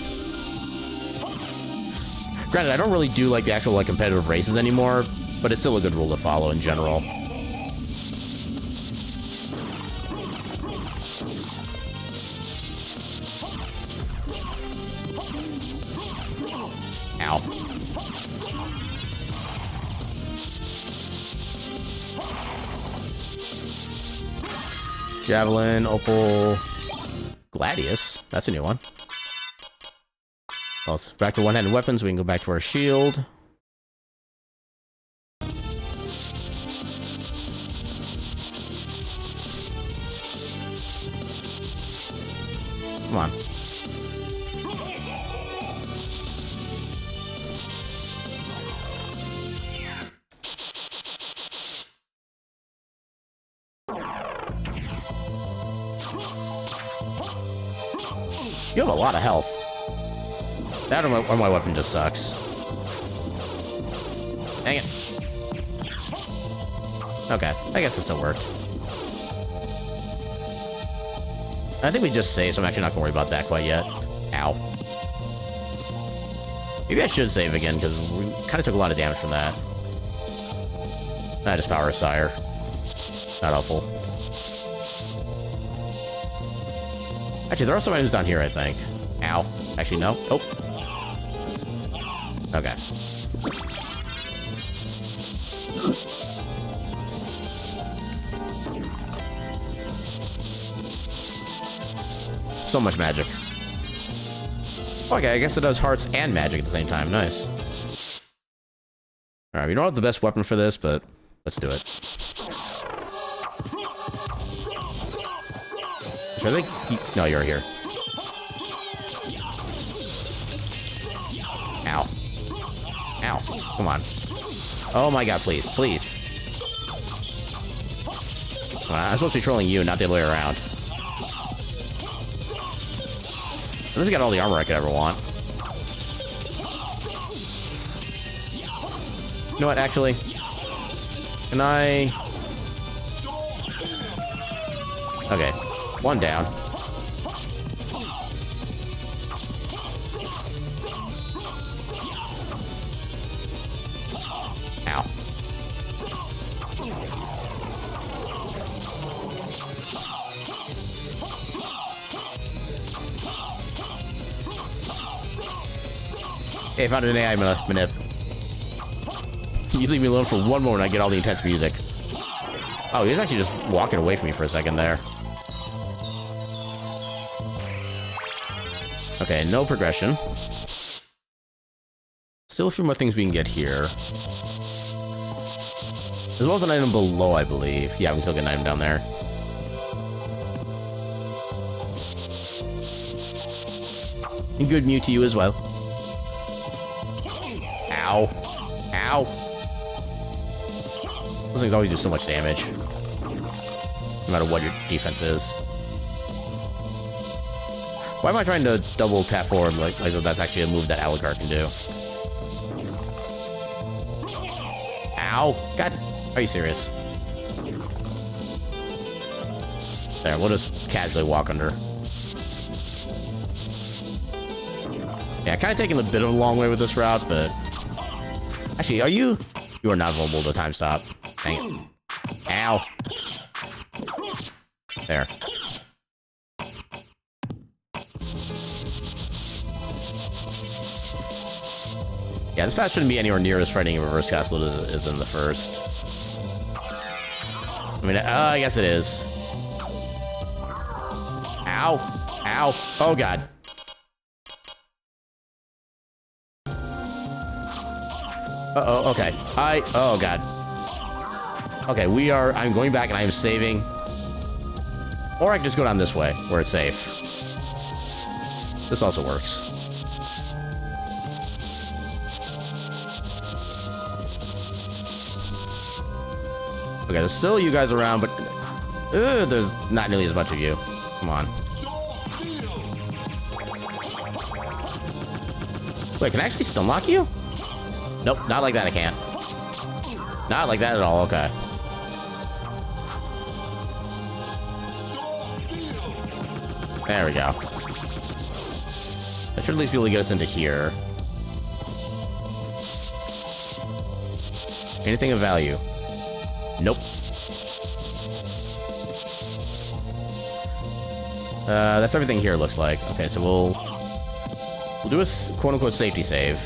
Granted, I don't really do like the actual like competitive races anymore, but it's still a good rule to follow in general. Ow. Javelin, Opal, Gladius. That's a new one. Well, back to one-handed weapons. We can go back to our shield. Come on. You have a lot of health. That or my weapon just sucks. Dang it. Okay, I guess it still worked. I think we just saved, so I'm actually not gonna worry about that quite yet. Ow. Maybe I should save again, because we kind of took a lot of damage from that. I just power a sire. Not helpful. Actually, there are some items down here, I think. Ow. Actually, no. Oh. Okay. So much magic. Okay, I guess it does hearts and magic at the same time. Nice. Alright, we don't have the best weapon for this, but let's do it. I think no, you're here. Ow. Ow. Come on. Oh my god, please. Please. Come on, I'm supposed to be trolling you, not the other way around. This has got all the armor I could ever want. You know what, actually? Can I... Okay. One down. Ow. Hey, I found an AI manip. You leave me alone for one moment, I get all the intense music. Oh, he was actually just walking away from me for a second there. Okay, no progression. Still a few more things we can get here. As well as an item below, I believe. Yeah, we can still get an item down there. And good Mew to you as well. Ow. Ow. Those things always do so much damage. No matter what your defense is. Why am I trying to double tap forward like that's actually a move that Alucard can do? Ow! God, are you serious? There, we'll just casually walk under. Yeah, kind of taking a bit of a long way with this route, but... Actually, are you... You are not vulnerable to time stop. Dang it. Ow. There. Yeah, this path shouldn't be anywhere near as frightening in Reverse Castle as it is in the first. I mean, I guess it is. Ow. Ow. Oh, God. Uh-oh, okay. Oh, God. Okay, I'm going back and I am saving. Or I can just go down this way, where it's safe. This also works. Okay, there's still you guys around, but... there's not nearly as much of you. Come on. Wait, can I actually stun lock you? Nope, not like that I can't. Not like that at all, okay. There we go. That should at least be able to get us into here. Anything of value? Nope. That's everything here, looks like. Okay, so we'll do a quote-unquote safety save.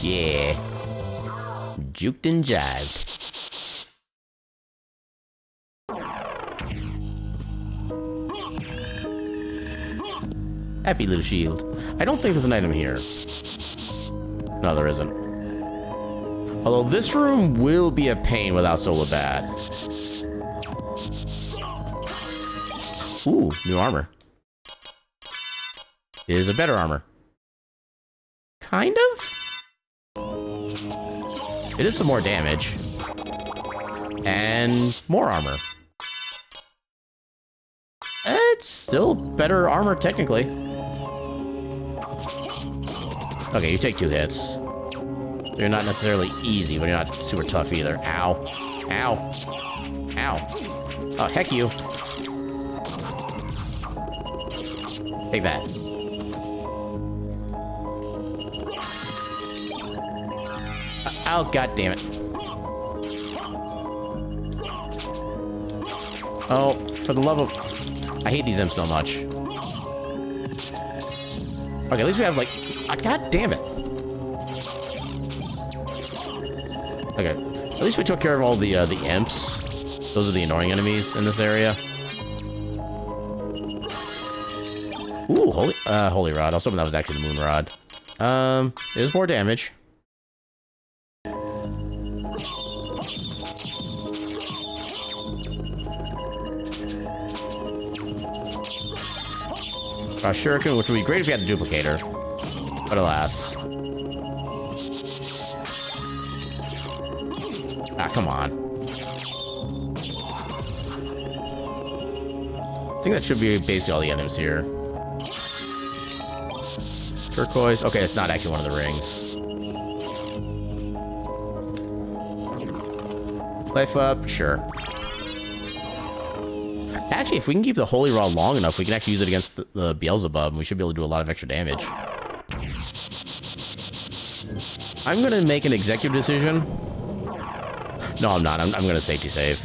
Yeah. Juked and jived. Happy little shield. I don't think there's an item here. No, there isn't. Although this room will be a pain without Solar Bat. Ooh, new armor. Is a better armor. Kind of? It is some more damage. And more armor. It's still better armor, technically. Okay, you take 2 hits. You're not necessarily easy, but you're not super tough either. Ow. Ow. Ow. Oh, heck you. Take that. Oh, god damn it. Oh, for the love of... I hate these imps so much. Okay, at least we have, like... God damn it. Okay, at least we took care of all the imps. Those are the annoying enemies in this area. Ooh, holy rod. I was hoping that was actually the moon rod. It is more damage. Shuriken, which would be great if we had the duplicator. But alas. Ah, come on. I think that should be basically all the items here. Turquoise. Okay, it's not actually one of the rings. Life up, sure. Actually, if we can keep the Holy Rod long enough, we can actually use it against the Beelzebub, and we should be able to do a lot of extra damage. I'm gonna make an executive decision. No, I'm not. I'm gonna safety save.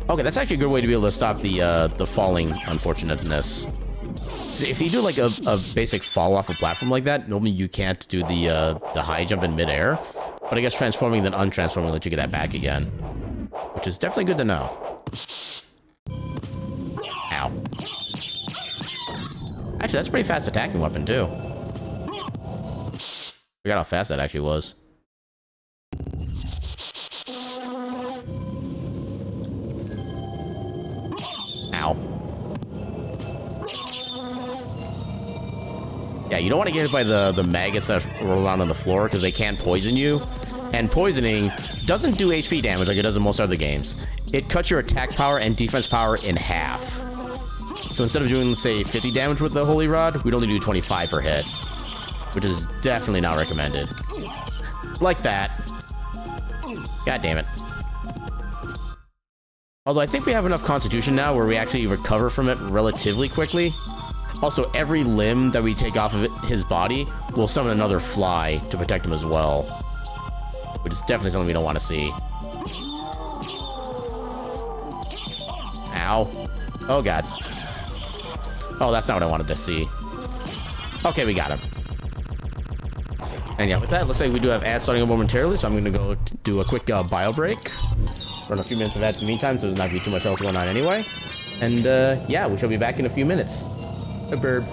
Okay, that's actually a good way to be able to stop the falling unfortunateness. If you do like a basic fall off a platform like that, normally you can't do the high jump in midair. But I guess transforming then untransforming will let you get that back again. Which is definitely good to know. Ow. Actually, that's a pretty fast attacking weapon, too. Forgot how fast that actually was. Ow. Yeah, you don't want to get hit by the maggots that roll around on the floor because they can poison you. And poisoning doesn't do HP damage like it does in most other games. It cuts your attack power and defense power in half. So instead of doing, say, 50 damage with the Holy Rod, we'd only do 25 per hit. Which is definitely not recommended. Like that. God damn it. Although I think we have enough constitution now where we actually recover from it relatively quickly. Also, every limb that we take off of his body will summon another fly to protect him as well. Which is definitely something we don't want to see. Ow. Oh, God. Oh, that's not what I wanted to see. Okay, we got him. And yeah, with that, looks like we do have ads starting up momentarily, so I'm going to go do a quick bio break. Run a few minutes of ads in the meantime, so there's not going to be too much else going on anyway. And yeah, we shall be back in a few minutes. A burb.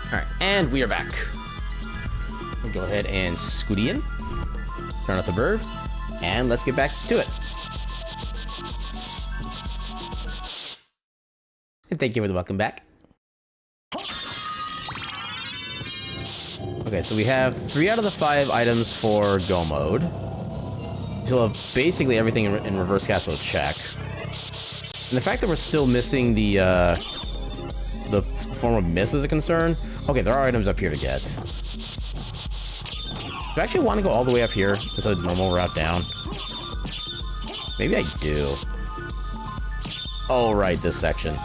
Alright, and we are back. We'll go ahead and scoot in. Turn off the bird. And let's get back to it. And thank you for the welcome back. Okay, so we have 3 out of the 5 items for Go mode. We still have basically everything in Reverse Castle check. And the fact that we're still missing the form of mist is a concern. Okay, there are items up here to get. Do I actually want to go all the way up here instead of the normal route down? Maybe I do. Oh, right, this section.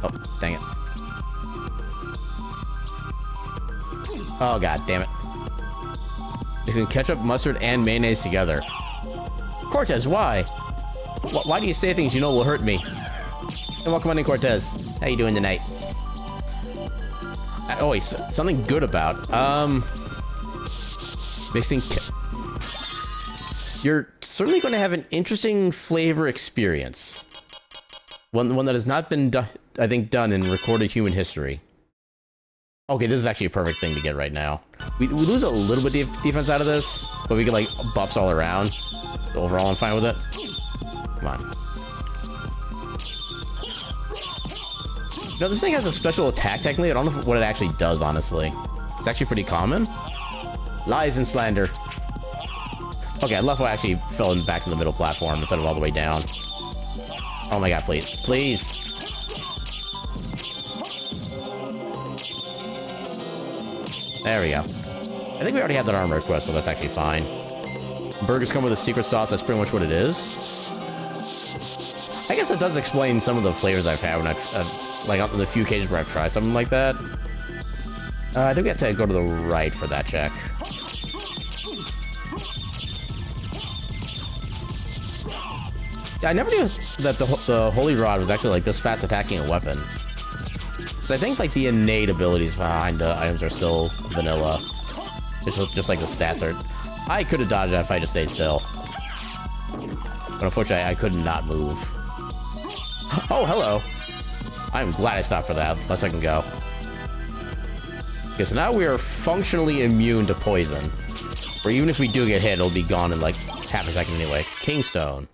Oh, dang it. Oh, god damn it. Mixing ketchup, mustard, and mayonnaise together. Cortez, why? Why do you say things you know will hurt me? And welcome on in, Cortez. How you doing tonight? Oh, wait, something good about. Mixing You're certainly going to have an interesting flavor experience. One that has not been, I think, done in recorded human history. Okay, this is actually a perfect thing to get right now. We lose a little bit of defense out of this, but we get, like, buffs all around. So overall, I'm fine with it. Come on. You know, this thing has a special attack technically. I don't know what it actually does, honestly. It's actually pretty common. Lies and slander. Okay, I love how I actually fell back to the middle platform instead of all the way down. Oh my god, please. Please! There we go. I think we already have that armor quest, so that's actually fine. Burgers come with a secret sauce, that's pretty much what it is. I guess it does explain some of the flavors I've had when I've, like, on the few occasions where I've tried something like that. I think we have to go to the right for that check. Yeah, I never knew that the Holy Rod was actually, like, this fast attacking a weapon. So I think, like, the innate abilities behind the items are still vanilla. Just like the stats are. I could have dodged that if I just stayed still. But unfortunately, I could not move. Oh, hello. I'm glad I stopped for that. Let's I can go. Okay, so now we are functionally immune to poison. Or even if we do get hit, it'll be gone in, like, half a second anyway. Kingstone.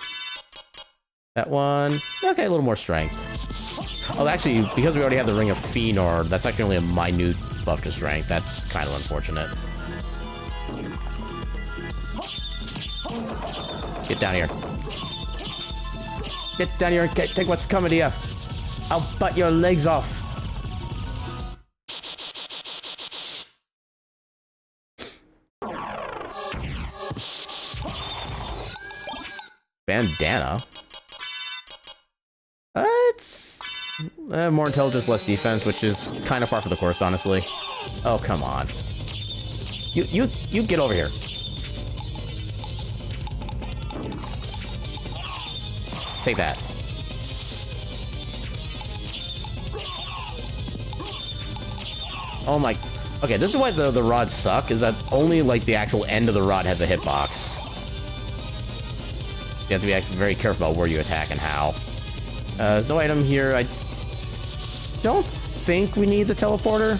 That one. Okay, a little more strength. Oh, actually, because we already have the Ring of Fëanor, that's actually only a minute buff to strength. That's kind of unfortunate. Get down here. Get down here and take what's coming to you. I'll butt your legs off. Bandana? It's more intelligence, less defense, which is kind of par for the course, honestly. Oh, come on. You get over here. Take that. Oh my... Okay, this is why the rods suck, is that only, like, the actual end of the rod has a hitbox. You have to be very careful about where you attack and how. There's no item here. I don't think we need the teleporter.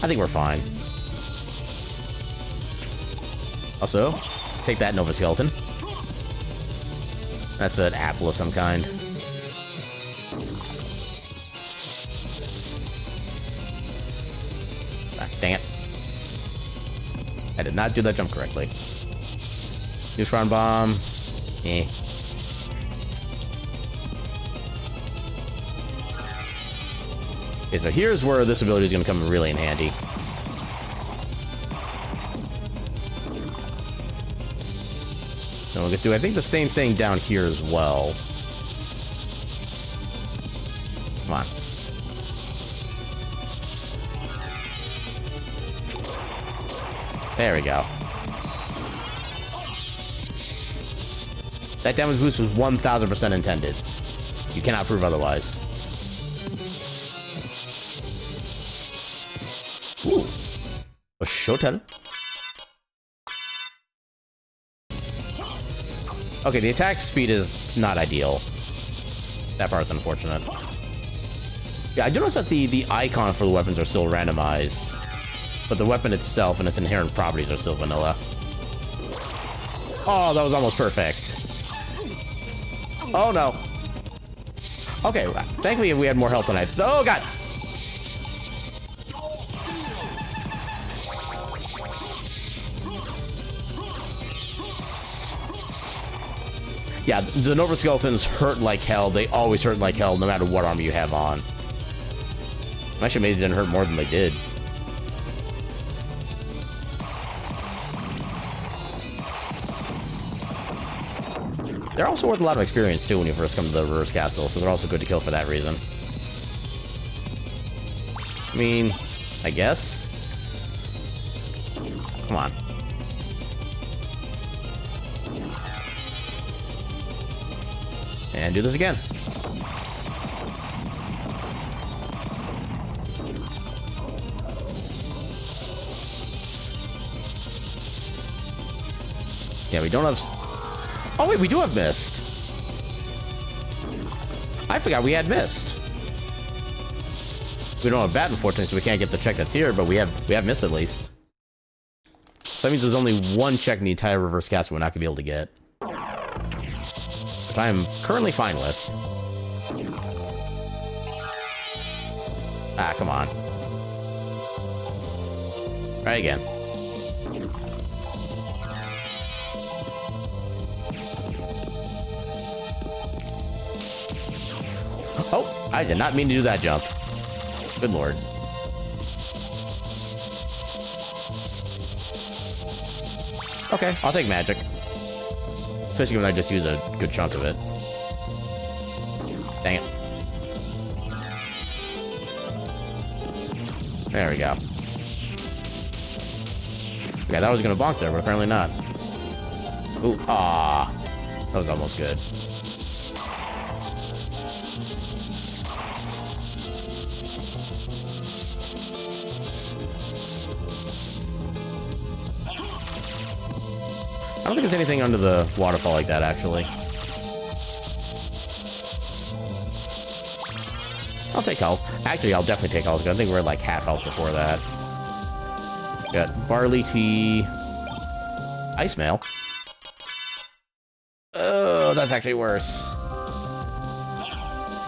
I think we're fine. Also, take that Nova Skeleton. That's an apple of some kind. Ah, dang it. I did not do that jump correctly. Neutron bomb. Eh. Okay, so here's where this ability is going to come really in handy. So we'll get to, I think, the same thing down here as well. Come on. There we go. That damage boost was 1000% intended. You cannot prove otherwise. Ooh. A Shotel. Okay, the attack speed is not ideal. That part's unfortunate. Yeah, I do notice that the icon for the weapons are still randomized, but the weapon itself and its inherent properties are still vanilla. Oh, that was almost perfect. Oh, no. Okay, thankfully we had more health than I... Oh, God! Yeah, the Nova Skeletons hurt like hell. They always hurt like hell, no matter what armor you have on. I'm actually amazed it didn't hurt more than they did. They're also worth a lot of experience, too, when you first come to the Reverse Castle, so they're also good to kill for that reason. I mean, I guess? Come on. And do this again. Yeah, we don't have... Oh, wait, we do have Mist. I forgot we had Mist. We don't have Bat, unfortunately, so we can't get the check that's here, but we have Mist at least. So that means there's only one check in the entire Reverse Castle we're not going to be able to get. Which I am currently fine with. Ah, come on. Try again. Oh, I did not mean to do that jump. Good lord. Okay, I'll take magic. Especially when I just use a good chunk of it. Dang it. There we go. Okay, that was gonna bonk there, but apparently not. Ooh, ah, that was almost good. I don't think there's anything under the waterfall like that, actually. I'll take health. Actually, I'll definitely take health, because I think we're at like half health before that. Got barley tea. Ice mail. Oh, that's actually worse.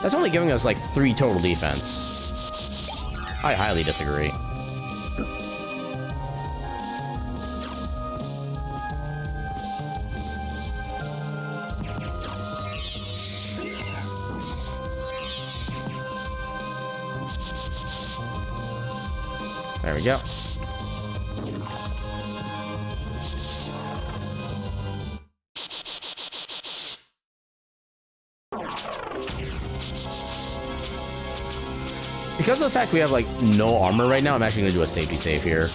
That's only giving us like 3 total defense. I highly disagree. There we go. Because of the fact we have, like, no armor right now, I'm actually going to do a safety save here.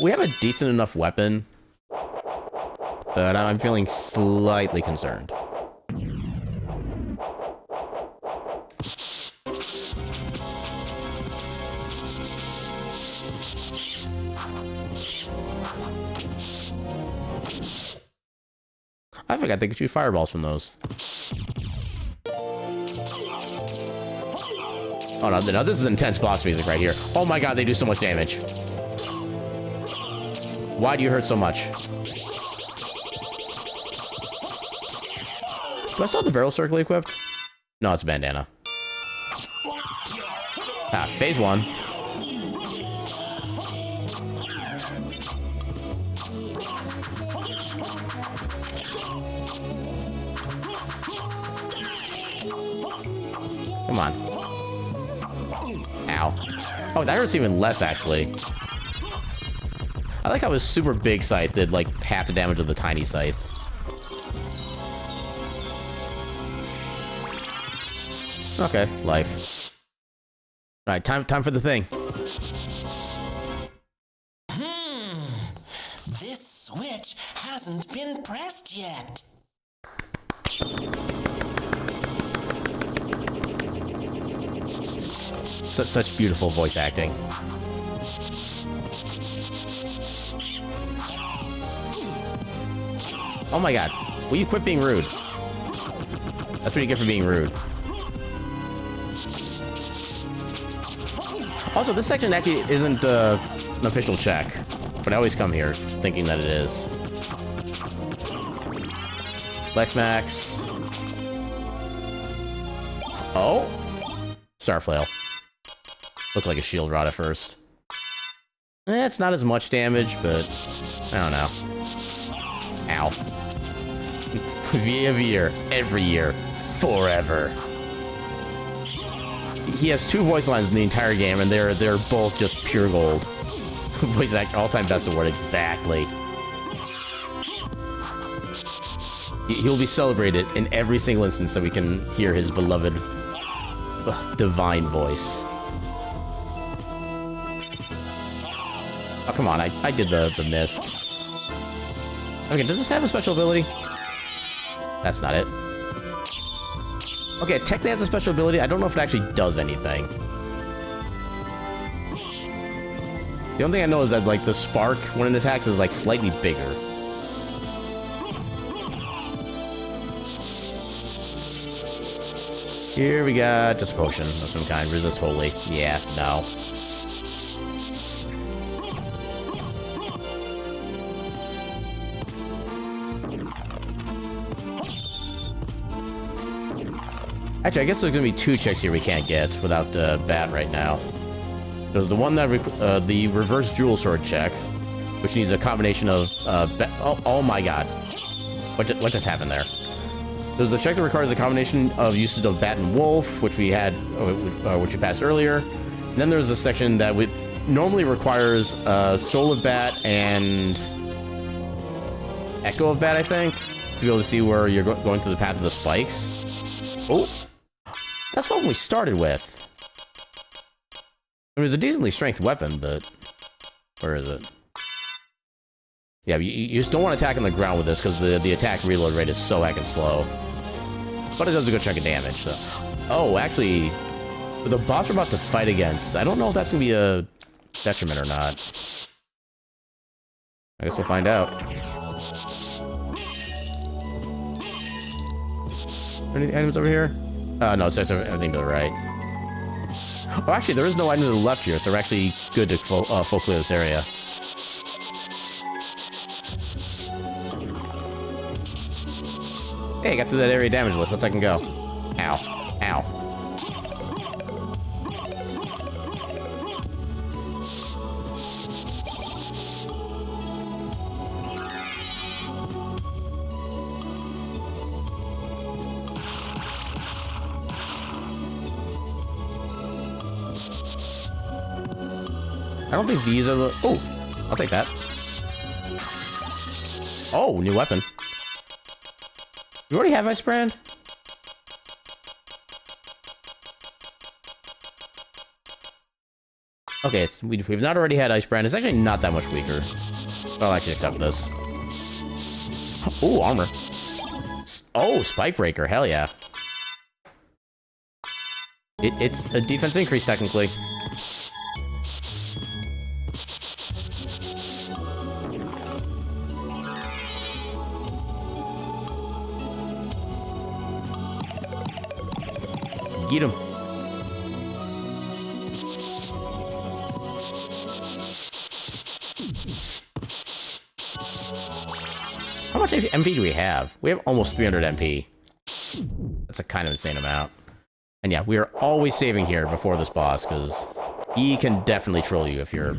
We have a decent enough weapon, but I'm feeling slightly concerned. I forgot they could shoot fireballs from those. Oh no, no, this is intense boss music right here. Oh my god, they do so much damage. Why do you hurt so much? Do I still have the barrel circle equipped? No, it's a bandana. Ah, phase 1. Come on. Ow. Oh, that hurts even less, actually. I like how his super big scythe did, like, half the damage of the tiny scythe. Okay, life. Alright, time for the thing. This switch hasn't been pressed yet. Such beautiful voice acting. Oh my god. Will you quit being rude? That's what you get for being rude. Also, this section actually isn't an official check, but I always come here thinking that it is. Life max. Oh! Starflail. Looked like a shield rod at first. It's not as much damage, but I don't know. Ow. Via every year, forever. He has 2 voice lines in the entire game, and they're both just pure gold. Voice actor, all-time best award, exactly. He'll be celebrated in every single instance that we can hear his beloved, divine voice. Oh, come on, I did the mist. Okay, does this have a special ability? That's not it. Okay, it technically has a special ability. I don't know if it actually does anything. The only thing I know is that, like, the spark when it attacks is, like, slightly bigger. Here we got just a potion of some kind. Resist holy. Yeah, no. Actually, I guess there's gonna be 2 checks here we can't get without the bat right now. There's the one that the reverse jewel sword check, which needs a combination of oh my god, what just happened there? There's the check that requires a combination of usage of bat and wolf, which we had, which we passed earlier. And then there's a section that normally requires soul of bat and echo of bat, I think, to be able to see where you're going through the path of the spikes. Oh. That's what we started with. It was a decently strength weapon, but... Where is it? Yeah, you just don't want to attack on the ground with this, because the attack reload rate is so heckin' slow. But it does a good chunk of damage, so... Oh, actually... The boss we're about to fight against, I don't know if that's going to be a detriment or not. I guess we'll find out. Any items over here? No, it's everything to the right. Oh, actually, there is no item to the left here, so we're actually good to full clear this area. Hey, I got through that area damage list. Let's I can go. Ow. Ow. I don't think these are the... Oh, I'll take that. Oh, new weapon. You already have Ice Brand? Okay, we've not already had Ice Brand. It's actually not that much weaker. I'll actually accept this. Oh, armor. Oh, Spike Breaker. Hell yeah. It's a defense increase, technically. Get him. How much MP do we have? We have almost 300 MP. That's a kind of insane amount. And yeah, we are always saving here before this boss, because he can definitely troll you if you're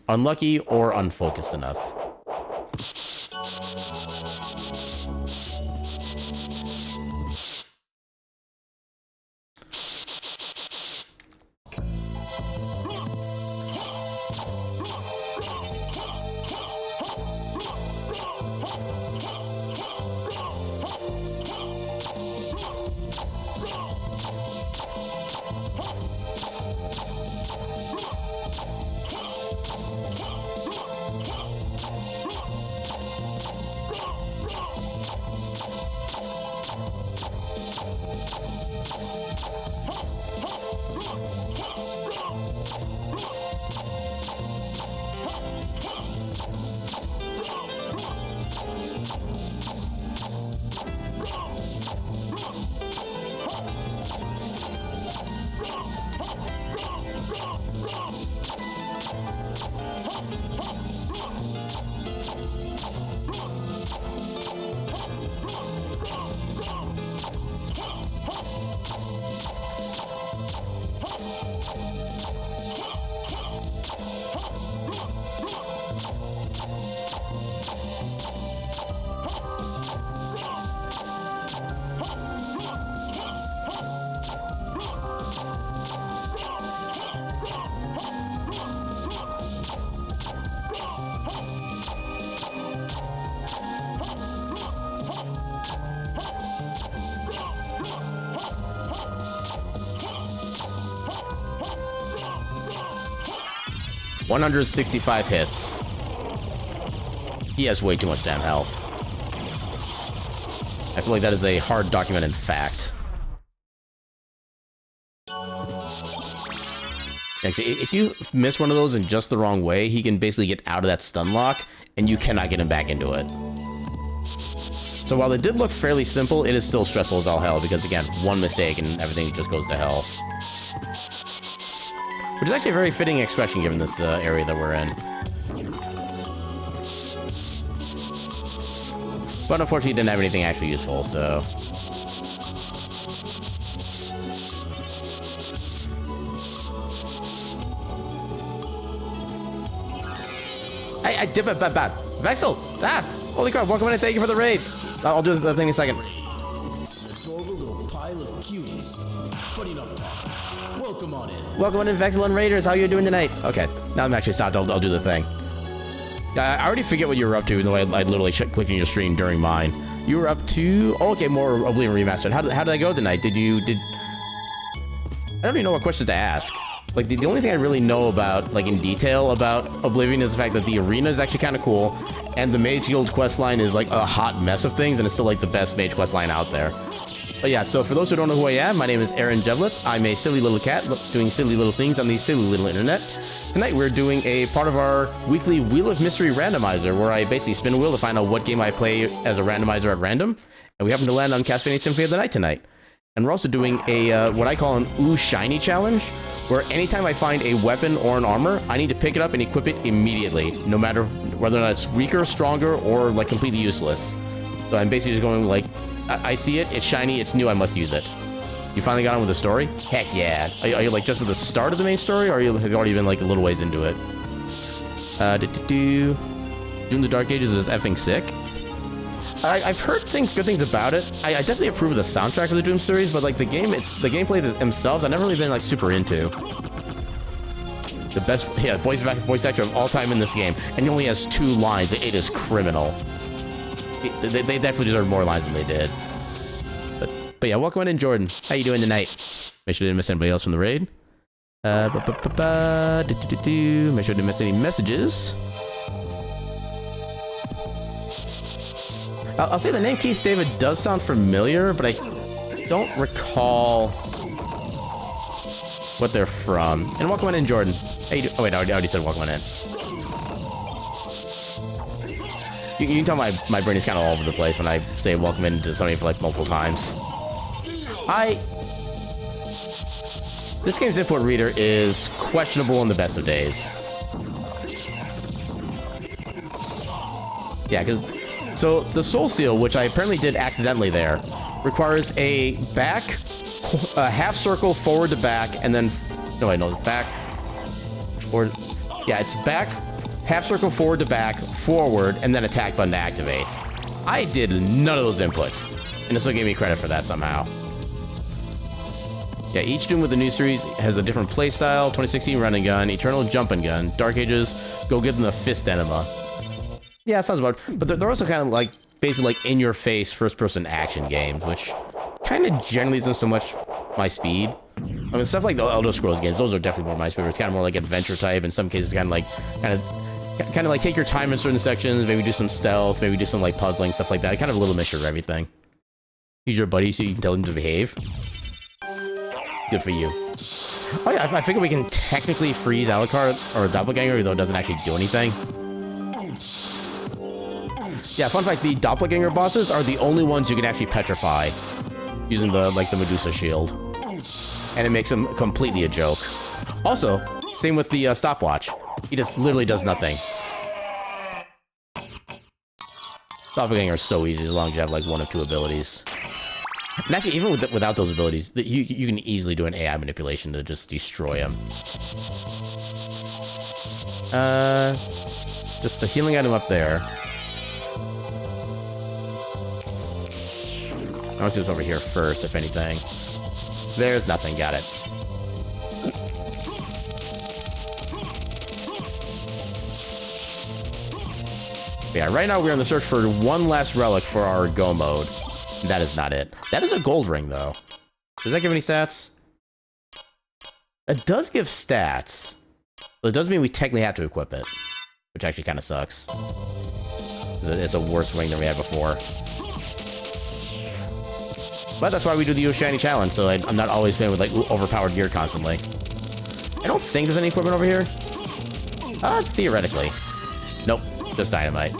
unlucky or unfocused enough. 165 hits. He has way too much damn health. I feel like that is a hard documented fact. Actually, if you miss one of those in just the wrong way, he can basically get out of that stun lock, and you cannot get him back into it. So while it did look fairly simple, it is still stressful as all hell, because again, one mistake and everything just goes to hell. Which is actually a very fitting expression given this area that we're in. But unfortunately, it didn't have anything actually useful, so... I dip it, bad. Vexel! Ah! Holy crap, welcome in and thank you for the raid! I'll do the thing in a second. Adorable little pile of cuties. But enough talk. Welcome on in. Welcome on in, Vexel and Raiders. How you doing tonight? Okay, now I'm actually stopped. I'll do the thing. I already forget what you were up to, even though I literally clicked on your stream during mine. You were up to... Oh, okay, more Oblivion Remastered. How did I go tonight? I don't even know what questions to ask. Like, the only thing I really know about, like, in detail about Oblivion is the fact that the arena is actually kind of cool, and the Mage Guild questline is, like, a hot mess of things, and it's still, like, the best Mage questline out there. But yeah, so for those who don't know who I am, my name is Aaron Jevlet. I'm a silly little cat doing silly little things on the silly little internet. Tonight we're doing a part of our weekly Wheel of Mystery Randomizer, where I basically spin a wheel to find out what game I play as a randomizer at random, and we happen to land on Castlevania Symphony of the Night tonight. And we're also doing a, what I call an Ooh Shiny challenge, where anytime I find a weapon or an armor, I need to pick it up and equip it immediately, no matter whether or not it's weaker, stronger, or, like, completely useless. So I'm basically just going, like, I see it, it's shiny, it's new, I must use it. You finally got on with the story? Heck yeah. Are you like, just at the start of the main story, or have you already been, like, a little ways into it? Doom the Dark Ages is effing sick. I've heard good things about it. I definitely approve of the soundtrack of the Doom series, but like the gameplay themselves, I've never really been like super into. The best, yeah, voice actor of all time in this game, and he only has 2 lines. It is criminal. They definitely deserve more lines than they did. But yeah, welcome in, Jordan. How you doing tonight? Make sure you didn't miss anybody else from the raid. Make sure you didn't miss any messages. I'll say the name Keith David does sound familiar, but I don't recall what they're from. And welcome on in, Jordan. Hey, oh wait, I already said welcome on in. You can tell my brain is kind of all over the place when I say welcome in to somebody for like multiple times. This game's input reader is questionable in the best of days. Yeah, because... So, the Soul Seal, which I apparently did accidentally there, requires a half circle forward to back, and then... No, wait, no, back... Or... Yeah, it's back, half circle forward to back, forward, and then attack button to activate. I did none of those inputs, and this will give me credit for that somehow. Yeah, each Doom with the new series has a different playstyle. 2016 Run and Gun, Eternal Jump and Gun, Dark Ages, go give them the Fist Enema. Yeah, sounds about it. But they're also kind of like, basically like in-your-face first-person action games, which kind of generally isn't so much my speed. I mean, stuff like the Elder Scrolls games, those are definitely more my speed. It's kind of more like adventure type, in some cases kind of like take your time in certain sections, maybe do some stealth, maybe do some like puzzling, stuff like that. Kind of a little mixture of everything. He's your buddy, so you can tell him to behave. Good for you. Oh yeah, I figure we can technically freeze Alucard or Doppelganger, though it doesn't actually do anything. Yeah, fun fact, the Doppelganger bosses are the only ones you can actually petrify using the Medusa shield. And it makes them completely a joke. Also, same with the stopwatch. He just literally does nothing. Doppelganger is so easy as long as you have like 1 of 2 abilities. And actually, even without those abilities, you can easily do an AI manipulation to just destroy him. Just a healing item up there. I want to see what's over here first, if anything. There's nothing, got it. Yeah, right now we're on the search for one last relic for our go mode. That is not it. That is a gold ring, though. Does that give any stats? It does give stats. But it does mean we technically have to equip it, which actually kind of sucks. It's a worse wing than we had before. But that's why we do the shiny challenge, so I'm not always playing with like overpowered gear constantly. I don't think there's any equipment over here. Theoretically. Nope, just dynamite.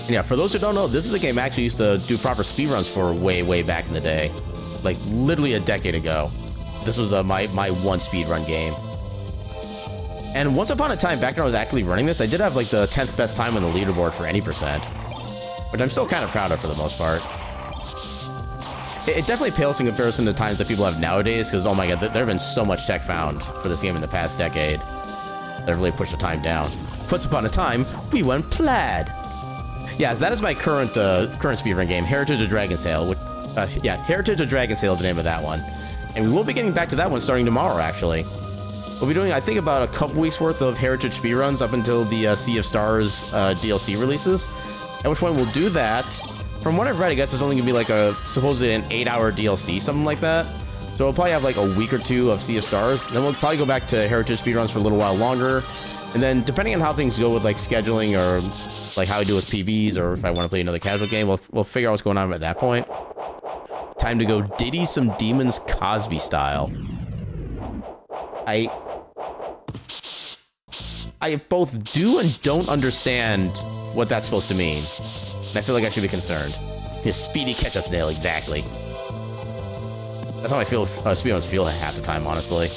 And yeah, for those who don't know, this is a game I actually used to do proper speedruns for way back in the day. Like, literally a decade ago. This was my one speedrun game. And once upon a time, back when I was actually running this, I did have like the 10th best time on the leaderboard for any percent. Which I'm still kind of proud of for the most part. It definitely pales in comparison to times that people have nowadays, because, oh my god, there have been so much tech found for this game in the past decade. That really pushed the time down. Once upon a time, we went plaid. Yes, that is my current speedrun game, Heritage of Dragonsail. Which, yeah, Heritage of Dragonsail is the name of that one. And we will be getting back to that one starting tomorrow, actually. We'll be doing, I think, about a couple weeks worth of Heritage speedruns up until the Sea of Stars DLC releases. At which point we'll do that. From what I've read, I guess it's only going to be like supposedly an 8-hour DLC, something like that. So we'll probably have like a week or two of Sea of Stars. Then we'll probably go back to Heritage speedruns for a little while longer. And then, depending on how things go with like scheduling or like how I do with PBs, or if I want to play another casual game, we'll figure out what's going on at that point. Time to go Diddy some demons Cosby style. I both do and don't understand what that's supposed to mean. And I feel like I should be concerned. His speedy catch-up snail, exactly. That's how I feel speedruns feel half the time, honestly.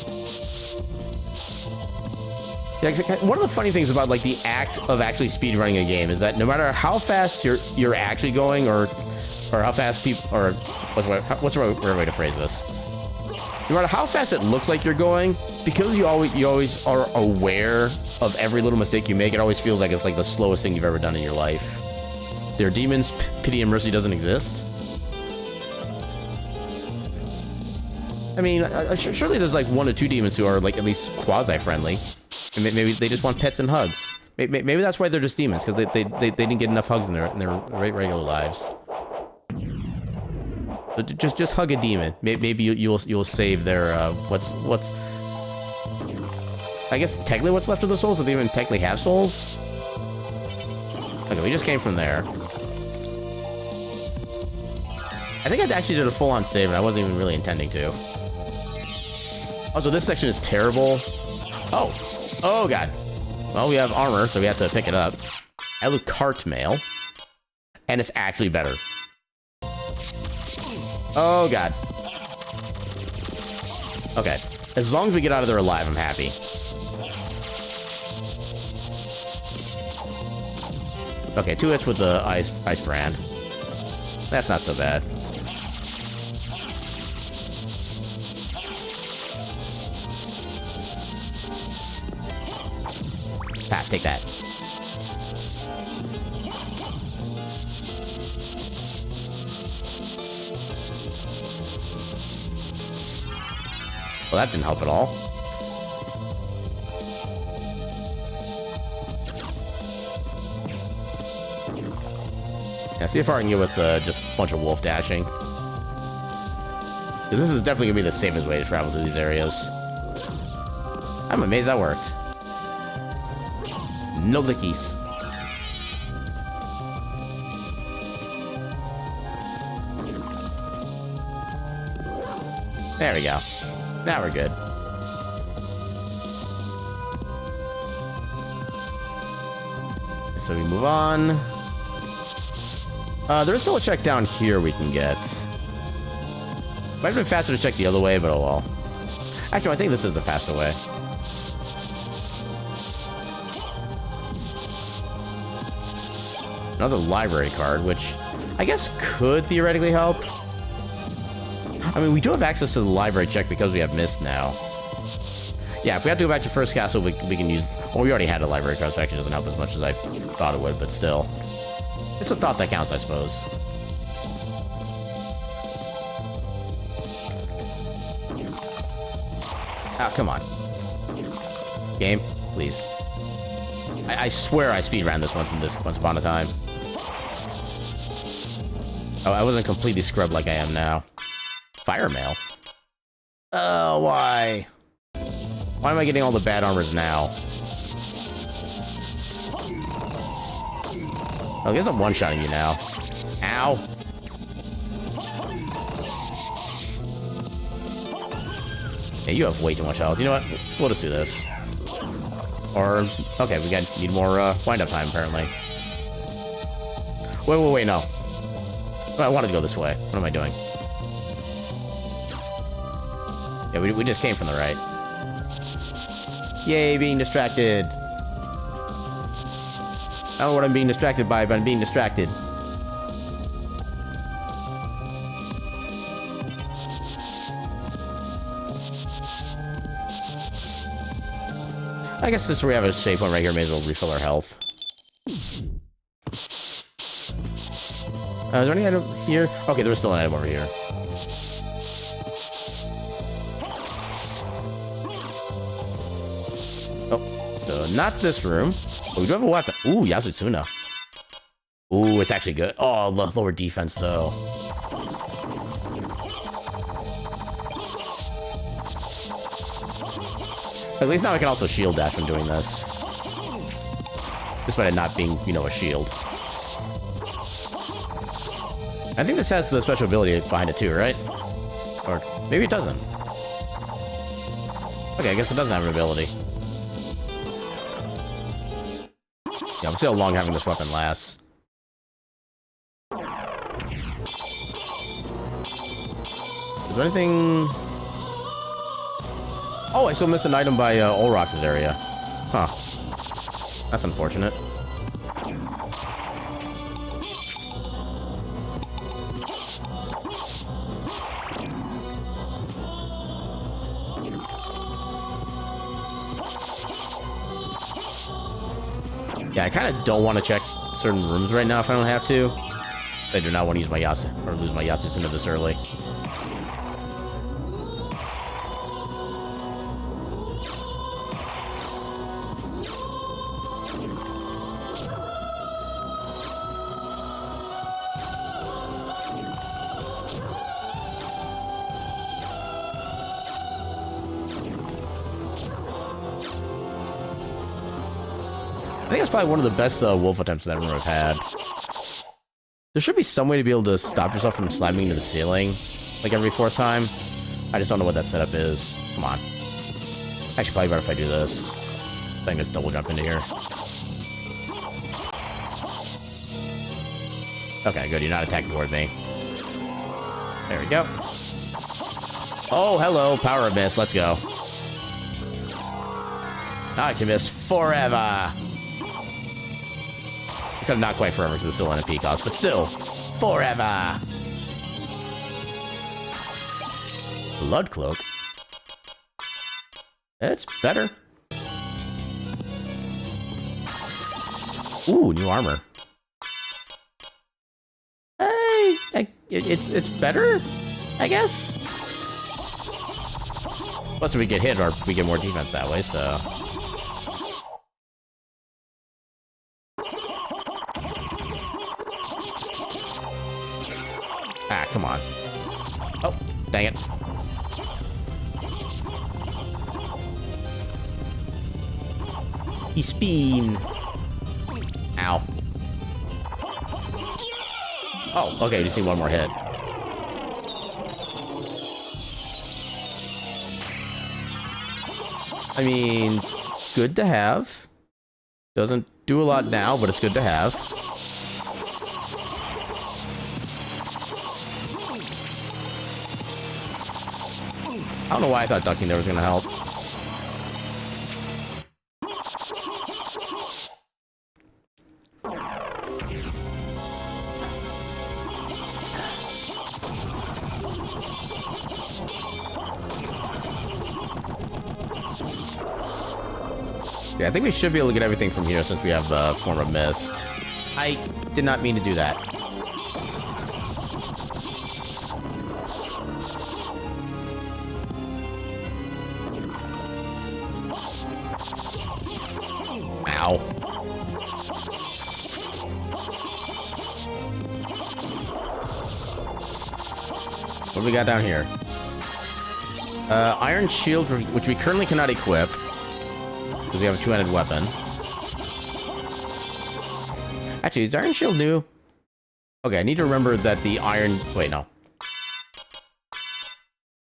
Yeah, one of the funny things about like the act of actually speedrunning a game is that no matter how fast you're actually going, or how fast people, or what's the right way to phrase this? No matter how fast it looks like you're going, because you always are aware of every little mistake you make, it always feels like it's like the slowest thing you've ever done in your life. There are demons, pity and mercy doesn't exist. I mean, surely there's like 1 or 2 demons who are like at least quasi-friendly. And maybe they just want pets and hugs. Maybe that's why they're just demons, because they didn't get enough hugs in their regular lives. So just hug a demon. Maybe you'll save their what's. I guess technically what's left of the souls. Do they even technically have souls? Okay, we just came from there. I think I actually did a full-on save, and I wasn't even really intending to. Oh, so this section is terrible. Oh god. Well, we have armor, so we have to pick it up. I look cart mail, and it's actually better. Oh god. Okay. As long as we get out of there alive, I'm happy. Okay, 2 hits with the ice brand. That's not so bad. Ah, take that. Well, that didn't help at all. Yeah, see how far I can get with just a bunch of wolf dashing. This is definitely going to be the safest way to travel through these areas. I'm amazed that worked. No lickies. There we go. Now we're good. So we move on. There's still a check down here we can get. Might have been faster to check the other way, but oh well. Actually, I think this is the faster way. Another library card, which I guess could theoretically help. I mean, we do have access to the library check because we have Mist now. Yeah, if we have to go back to First Castle, we can use... Well, we already had a library card, so it actually doesn't help as much as I thought it would, but still. It's a thought that counts, I suppose. Ah, come on. Game, please. I swear I speedran this once upon a time. Oh, I wasn't completely scrubbed like I am now. Fire mail? Oh, why? Why am I getting all the bad armors now? I guess I'm one-shotting you now. Ow. Yeah, you have way too much health. You know what? We'll just do this. Or, okay, need more wind-up time, apparently. Wait, no. I wanted to go this way. What am I doing? Yeah, we just came from the right. Yay, being distracted. I don't know what I'm being distracted by, but I'm being distracted. I guess since we have a safe one right here, may as well refill our health. Is there any item here? Okay, there's still an item over here. Oh, so not this room. But we do have a weapon. Ooh, Yasutsuna. Ooh, it's actually good. Oh, lower defense, though. At least now I can also shield dash when doing this. Despite it not being, you know, a shield. I think this has the special ability behind it too, right? Or maybe it doesn't. Okay, I guess it doesn't have an ability. Yeah, we'll see how long having this weapon lasts. Is there anything... Oh, I still missed an item by Olrox's area. Huh. That's unfortunate. Yeah, I kind of don't want to check certain rooms right now if I don't have to. I do not want to use my lose my Yasutsuna this early. I think that's probably one of the best wolf attempts that I've ever had. There should be some way to be able to stop yourself from slamming into the ceiling, like every fourth time. I just don't know what that setup is. Come on. Actually, probably better if I do this. I can just double jump into here. Okay, good. You're not attacking toward me. There we go. Oh, hello. Power Abyss. Let's go. I can miss forever. Except not quite forever because it's still in a P cost, but still, forever. Blood Cloak. It's better. Ooh, new armor. Hey, it's better, I guess. Plus, we get hit or we get more defense that way, so. Ah, come on. Oh, dang it. E-spin. Ow. Oh, okay, just need one more hit. I mean, good to have. Doesn't do a lot now, but it's good to have. I don't know why I thought ducking there was gonna help. Yeah, I think we should be able to get everything from here since we have Form of Mist. I did not mean to do that. Ow. What do we got down here? Iron Shield, which we currently cannot equip. Because we have a two-handed weapon. Actually, is Iron Shield new? Okay, I need to remember that the Iron... Wait, no.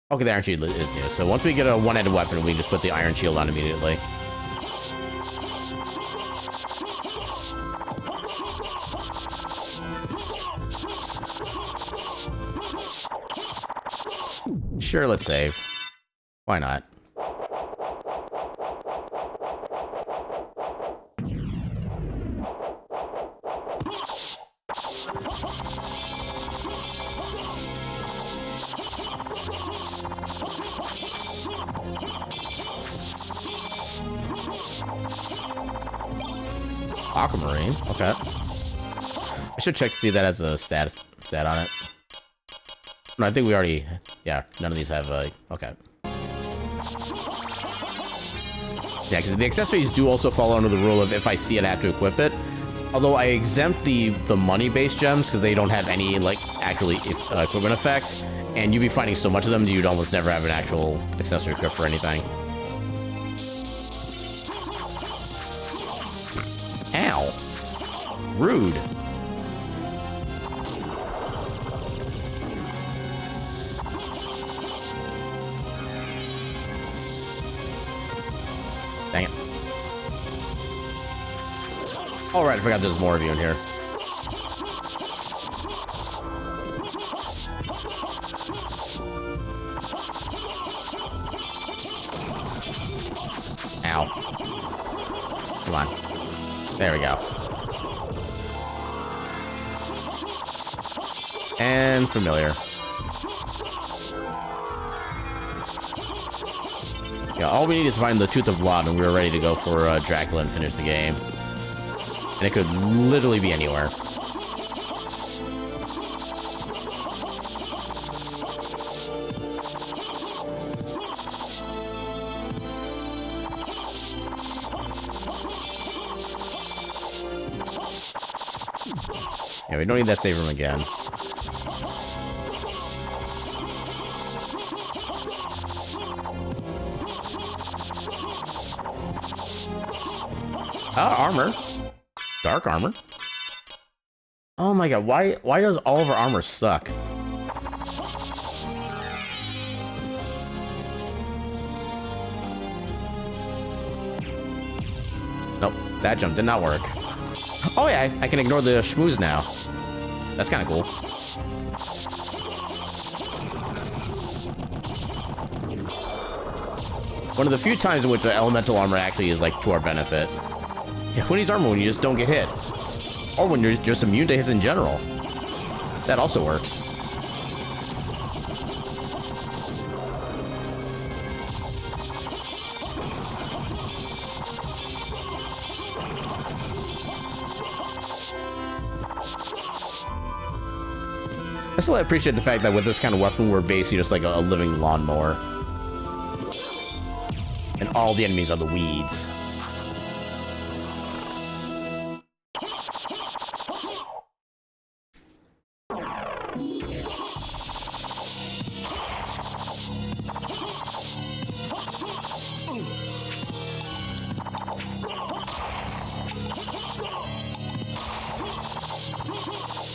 Okay, the Iron Shield is new. So once we get a one-handed weapon, we can just put the Iron Shield on immediately. Sure, let's save. Why not? Aquamarine, okay. I should check to see if that has a stat on it. No, I think we already... Yeah, none of these have a... Okay. Yeah, because the accessories do also fall under the rule of if I see it, I have to equip it. Although I exempt the money-based gems because they don't have any, like, actually equipment effect. And you'd be finding so much of them that you'd almost never have an actual accessory equipped for anything. Ow. Rude. Dang it. All right, I forgot there's more of you in here. Ow. Come on. There we go. And familiar. Yeah, all we need is to find the Tooth of Blood, and we're ready to go for Dracula and finish the game. And it could literally be anywhere. Yeah, we don't need that save room again. Armor. Dark armor. Oh my god, why does all of our armor suck? Nope, that jump did not work. Oh yeah, I can ignore the schmooze now. That's kind of cool. One of the few times in which the elemental armor actually is like to our benefit. Yeah, who needs armor when you just don't get hit? Or when you're just immune to hits in general. That also works. I still appreciate the fact that with this kind of weapon, we're basically just like a living lawnmower. And all the enemies are the weeds.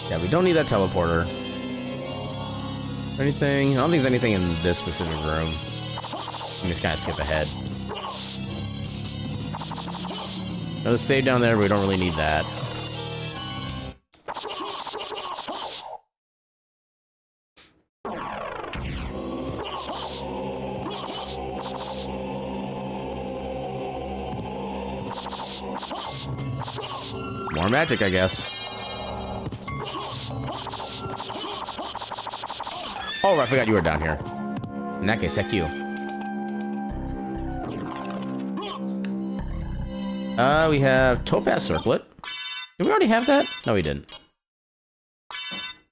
Yeah, we don't need that teleporter. Anything? I don't think there's anything in this specific room. Let me just kind of skip ahead. Another save down there, but we don't really need that. More magic, I guess. Oh, I forgot you were down here. In that case, heck you. We have Topaz Circlet. Did we already have that? No, we didn't.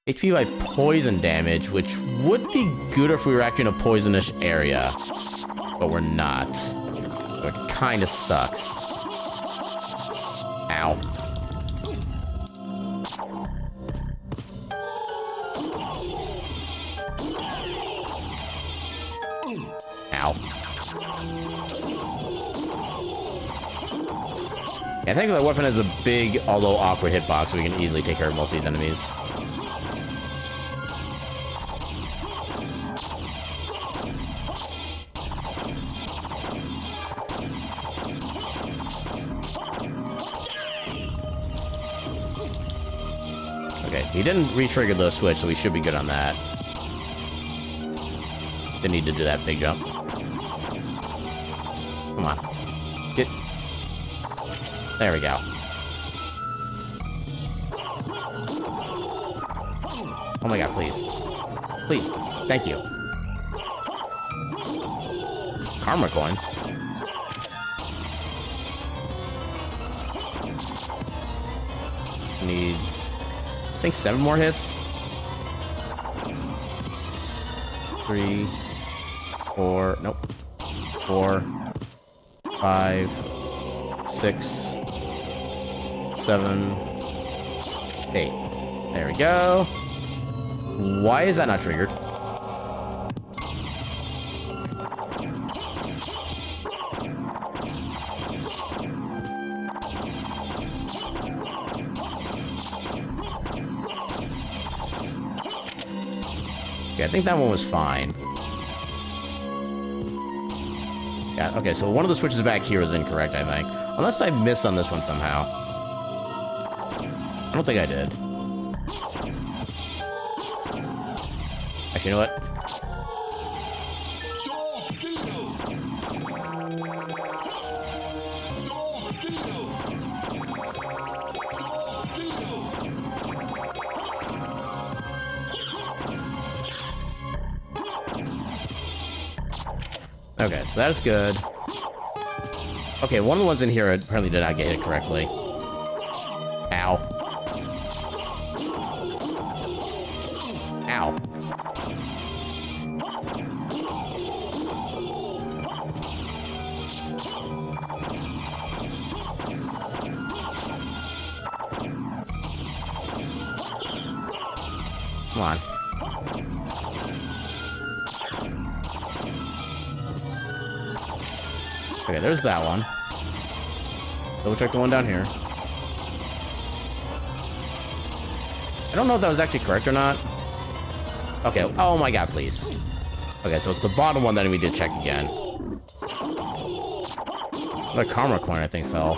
HP by poison damage, which would be good if we were actually in a poisonous area. But we're not. So it kind of sucks. Ow. Ow. Yeah, I think that weapon has a big, although awkward hitbox, so we can easily take care of most of these enemies. Okay, he didn't re-trigger the switch, so we should be good on that. Didn't need to do that big jump. Come on. Get... There we go. Oh my god, please. Please. Thank you. Karma coin. Need... I think 7 more hits. 3, 4, nope. 4, 5, 6, 7, 8. There we go. Why is that not triggered? Okay, I think that one was fine. Yeah, okay, so one of the switches back here is incorrect, I think. Unless I missed on this one somehow. I don't think I did. Actually, you know what? Okay, so that's good. Okay, one of the ones in here apparently did not get hit correctly. Ow. Ow. Come on. Okay, there's that one. Double check the one down here. I don't know if that was actually correct or not. Okay, oh my god, please. Okay, so it's the bottom one that we did check again. The karma coin, I think, fell.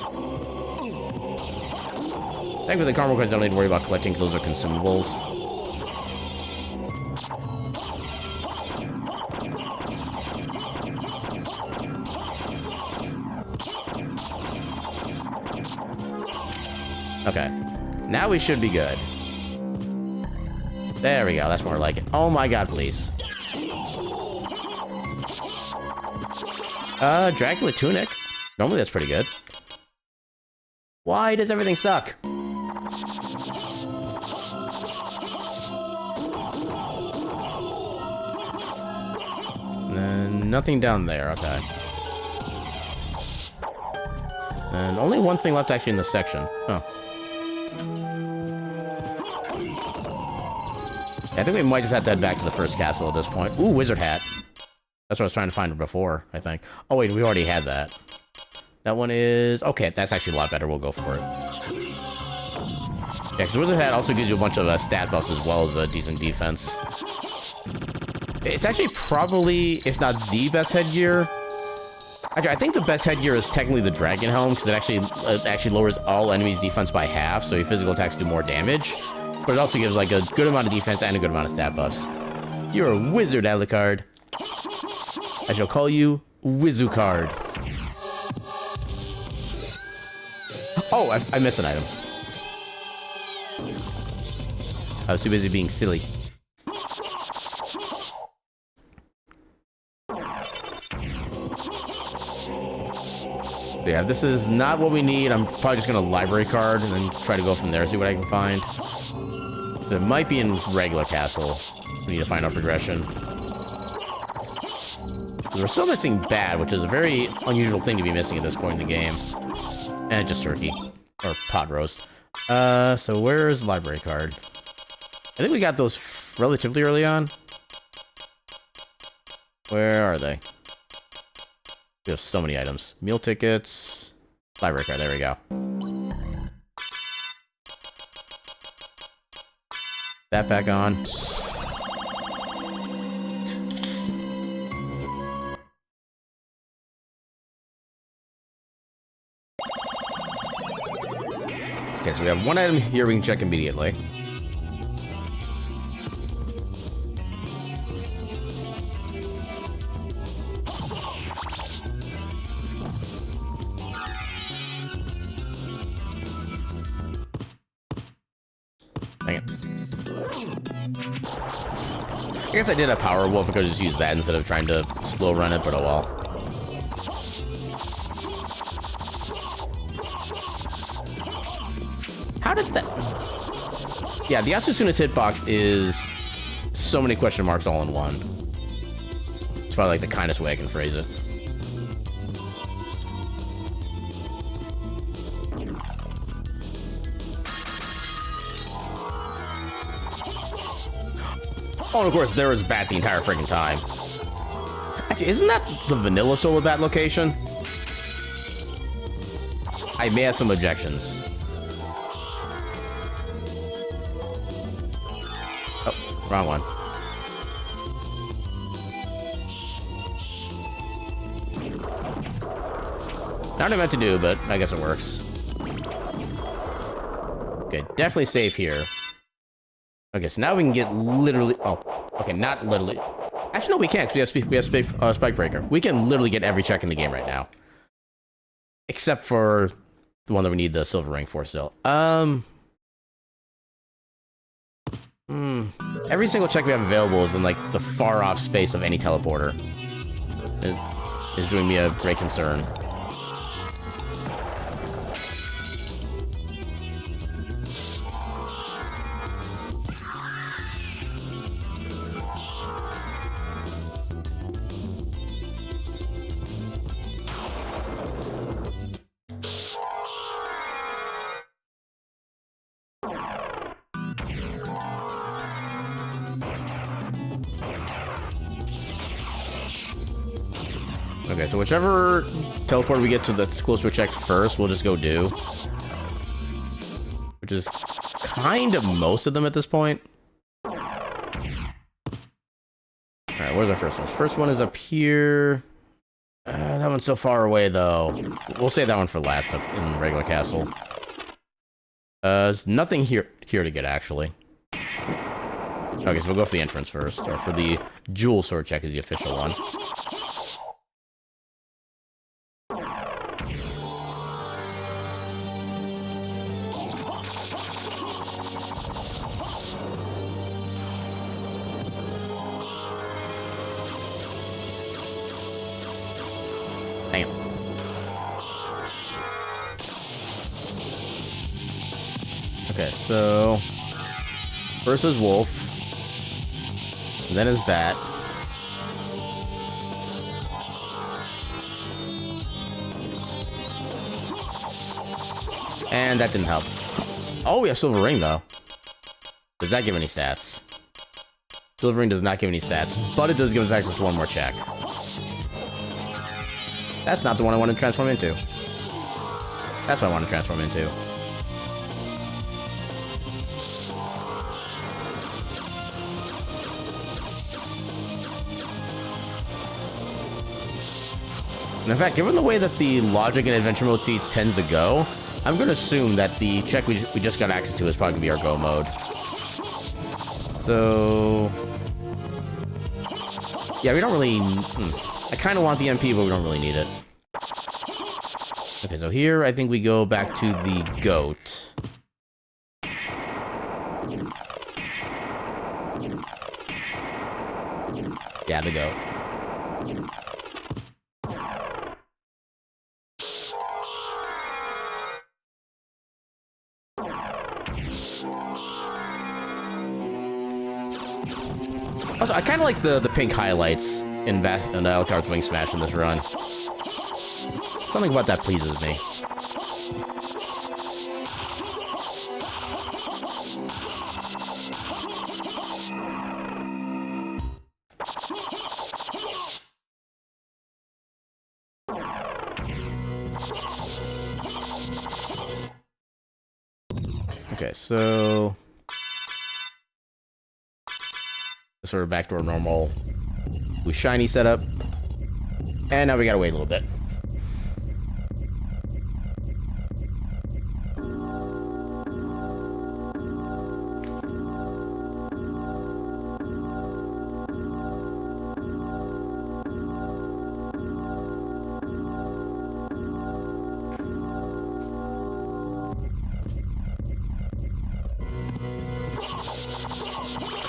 Thankfully, the karma coins don't need to worry about collecting because those are consumables. Okay, now we should be good. There we go, that's more like it. Oh my god, please. Dracula Tunic. Normally that's pretty good. Why does everything suck? And nothing down there, okay. And only one thing left actually in this section. Oh. I think we might just have to head back to the first castle at this point. Ooh, wizard hat. That's what I was trying to find before, I think. Oh, wait, we already had that. That one is... Okay, that's actually a lot better. We'll go for it. Yeah, because wizard hat also gives you a bunch of stat buffs as well as a decent defense. It's actually probably, if not the best headgear... Actually, I think the best headgear is technically the dragon helm, because it actually lowers all enemies' defense by half, so your physical attacks do more damage. But it also gives like a good amount of defense and a good amount of stat buffs. You're a wizard, Alucard. I shall call you Wizucard. Oh, I missed an item. I was too busy being silly. Yeah, this is not what we need. I'm probably just gonna library card and then try to go from there, see what I can find. So it might be in regular castle. We need to find our progression. We're still missing Bad, which is a very unusual thing to be missing at this point in the game. And just turkey. Or pot roast. So where's library card? I think we got those relatively early on. Where are they? We have so many items. Meal tickets. Library card, there we go. That back on. Okay, so we have one item here we can check immediately. Dang it. I guess I did a Power Wolf. I could just use that instead of trying to slow run it, but oh well. How did that... Yeah, the Asusuna's hitbox is so many question marks all in one. It's probably like the kindest way I can phrase it. Oh, and of course, there was Bat the entire freaking time. Actually, isn't that the vanilla Solar Bat location? I may have some objections. Oh, wrong one. Not what I meant to do, but I guess it works. Okay, definitely safe here. Okay, so now we can get literally... Oh, okay, not literally. Actually, no, we can't, because we have Spike Breaker. We can literally get every check in the game right now. Except for the one that we need the silver ring for still. Every single check we have available is in, like, the far-off space of any teleporter. It is doing me a great concern. Okay, so whichever teleport we get to that's close to a check first, we'll just go do. Which is kind of most of them at this point. Alright, where's our first one? First one is up here. That one's so far away, though. We'll save that one for last up in the regular castle. There's nothing here to get, actually. Okay, so we'll go for the entrance first. Or for the jewel sword check is the official one. Hang on. Okay, so first is Wolf, and then is Bat. And that didn't help. Oh, we have Silver Ring, though. Does that give any stats? Silver Ring does not give any stats, but it does give us access to one more check. That's not the one I want to transform into. That's what I want to transform into. And in fact, given the way that the logic and adventure mode seeds tends to go, I'm going to assume that the check we just got access to is probably going to be our go mode. So... yeah, we don't really... I kind of want the MP, but we don't really need it. Okay, so here I think we go back to the goat. Yeah, the goat. Also, I kind of like the pink highlights in Alucard's Wing Smash in this run. Something about that pleases me. Okay, so sort of back to our normal with shiny setup. And now we gotta wait a little bit.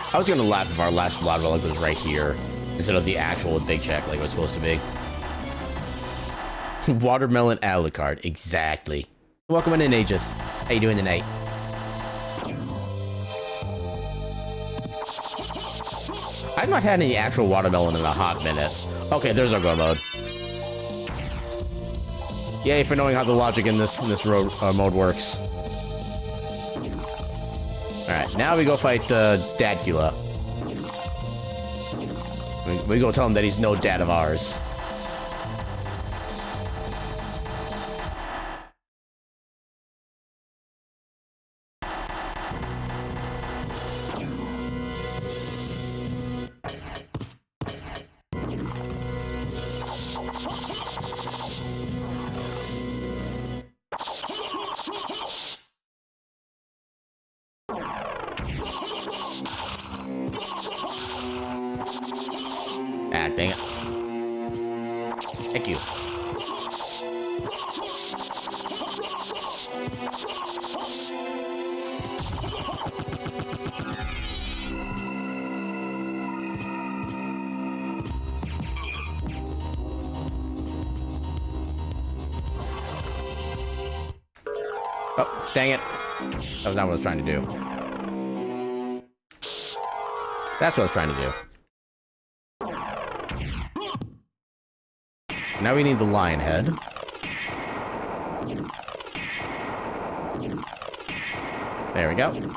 I was gonna laugh if our last Blood Relic was right here instead of the actual big check like it was supposed to be. Watermelon Alucard, exactly. Welcome in, Aegis. How you doing tonight? I've not had any actual watermelon in a hot minute. Okay, there's our go mode. Yay for knowing how the logic in this mode works. Alright, now we go fight Dadgula. We go tell him that he's no dad of ours. Ah, dang it. Thank you. Oh, dang it. That was not what I was trying to do. That's what I was trying to do. Now we need the lion head. There we go.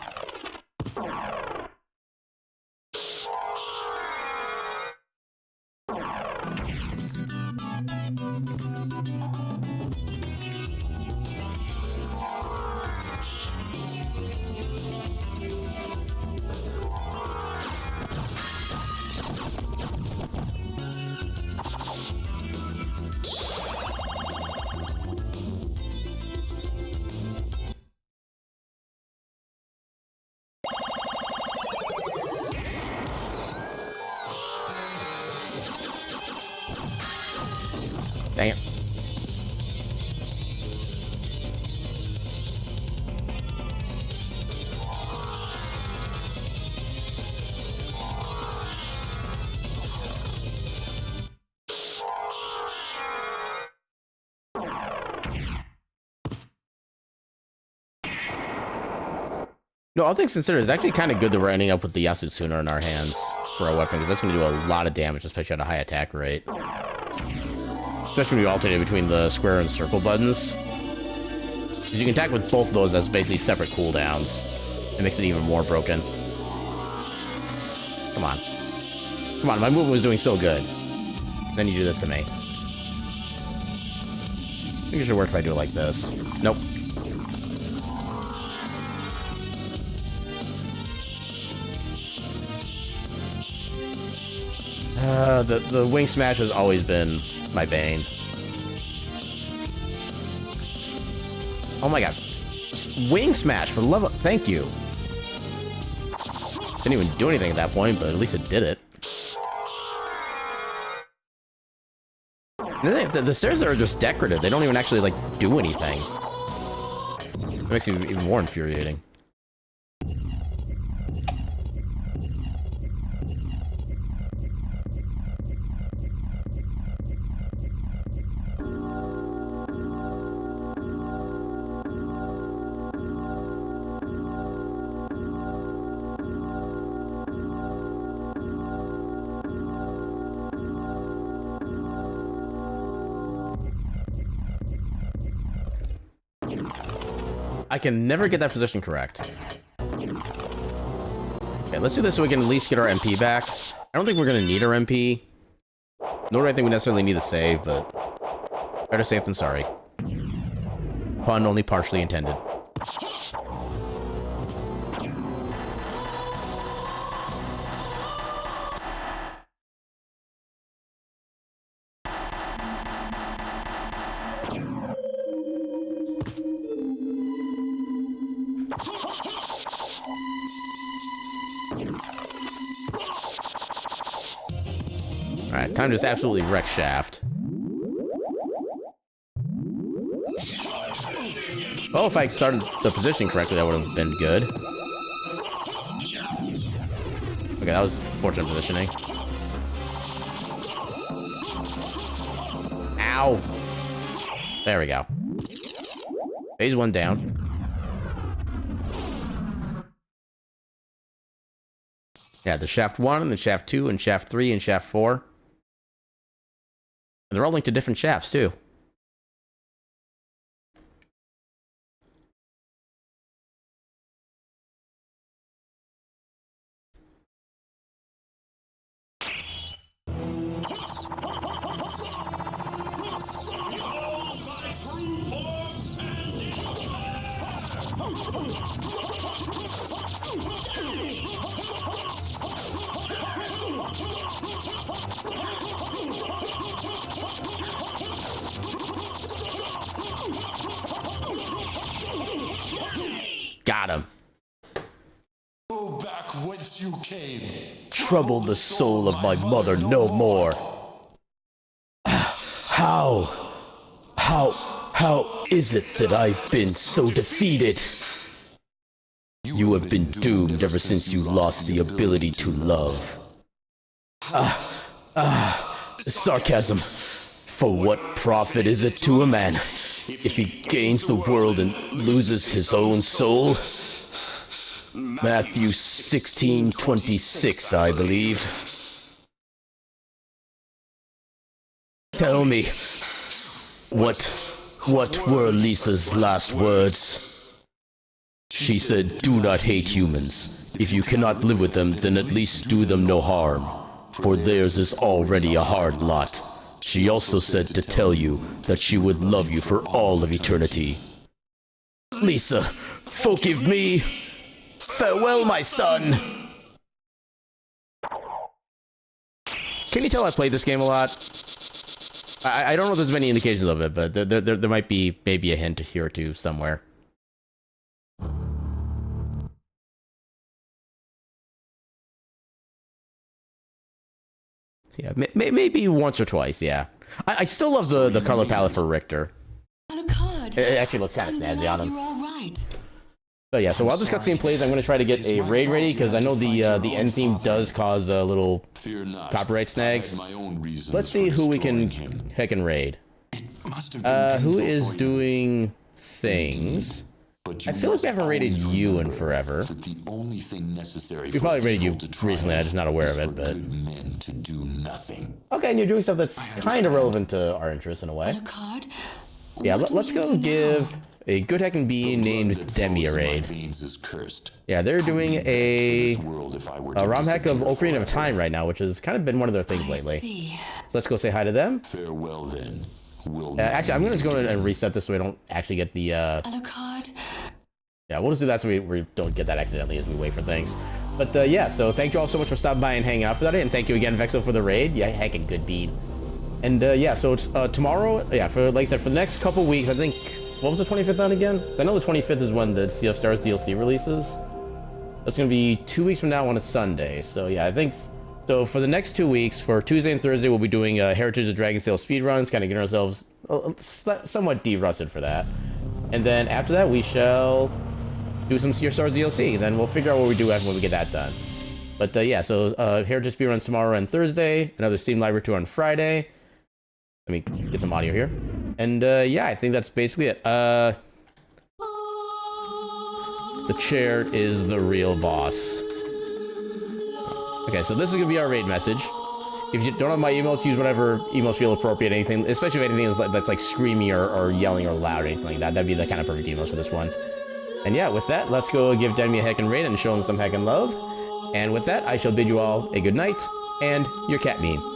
Dang it. No, all things considered, it's actually kind of good that we're ending up with the Yasutsuna in our hands for our weapon, because that's going to do a lot of damage, especially at a high attack rate. Especially when you alternate between the square and circle buttons. Because you can attack with both of those as basically separate cooldowns. It makes it even more broken. Come on. Come on, my movement was doing so good. Then you do this to me. I think it should work if I do it like this. Nope. The wing smash has always been my bane. Oh my god. Wing smash for love of... Thank you. Didn't even do anything at that point, but at least it did it. The stairs are just decorative. They don't even actually, like, do anything. It makes me even more infuriating. I can never get that position correct. Okay, let's do this so we can at least get our MP back. I don't think we're going to need our MP. Nor do I think we necessarily need the save, but... better safe than sorry. Pun only partially intended. Alright, time to just absolutely wreck Shaft. Well, if I started the position correctly, that would have been good. Okay, that was fortunate positioning. Ow! There we go. Phase 1 down. Yeah, the Shaft 1, and the Shaft 2, and Shaft 3, and Shaft 4. And they're all linked to different shafts, too. Got him. Go back whence you came. Trouble the soul of my mother no more. How is it that I've been so defeated? You have been doomed ever since you lost the ability to love. Sarcasm. For what profit is it to a man if he gains the world and loses his own soul? Matthew 16:26, I believe. Tell me, what were Lisa's last words? She said, "Do not hate humans. If you cannot live with them, then at least do them no harm, for theirs is already a hard lot." She also said to tell you that she would love you for all of eternity. Lisa, forgive me. Farewell, my son. Can you tell I played this game a lot? I don't know if there's many indications of it, but there might be maybe a hint here or two somewhere. Yeah, maybe once or twice, yeah. I still love the color palette for Richter. It actually looks kind of snazzy on him. So yeah, so while this cutscene plays, I'm going to try to get a raid ready, because I know the end theme does cause little copyright snags. Let's see who we can heckin' raid. Who is doing things? I feel like we haven't raided you in forever. We probably raided you recently, I'm just not aware of it, but... Okay, and you're doing stuff that's kind of relevant to our interests in a way. Yeah, let's go give a good heckin' being named Demi a raid. Yeah, they're doing a ROM hack of Ocarina of Time right now, which has kind of been one of their things lately. So let's go say hi to them. Farewell then. Actually, I'm going to go and reset this so we don't actually get the... Yeah, we'll just do that so we don't get that accidentally as we wait for things. But yeah, so thank you all so much for stopping by and hanging out for that day, and thank you again, Vexo, for the raid. Yeah, heckin' good bean. And yeah, so it's tomorrow, yeah, for like I said, for the next couple weeks, I think, what was the 25th on again? I know the 25th is when the Sea of Stars DLC releases. That's going to be 2 weeks from now on a Sunday. So yeah, I think, so for the next 2 weeks, for Tuesday and Thursday, we'll be doing Heritage of Dragon Sail speedruns, kind of getting ourselves somewhat de-rusted for that. And then after that, we shall do some Sea of Stars DLC, then we'll figure out what we do after when we get that done. But yeah, so Heritage speedruns tomorrow and Thursday, another Steam Library tour on Friday. Let me get some audio here. And yeah, I think that's basically it. The chair is the real boss. Okay, so this is gonna be our raid message. If you don't have my emotes, use whatever emotes feel appropriate, anything, especially if anything that's like screamy or yelling or loud or anything like that. That'd be the kind of perfect emotes for this one. And yeah, with that, let's go give Demi a heckin' raid and show him some heckin' love. And with that, I shall bid you all a good night, and your cat meme.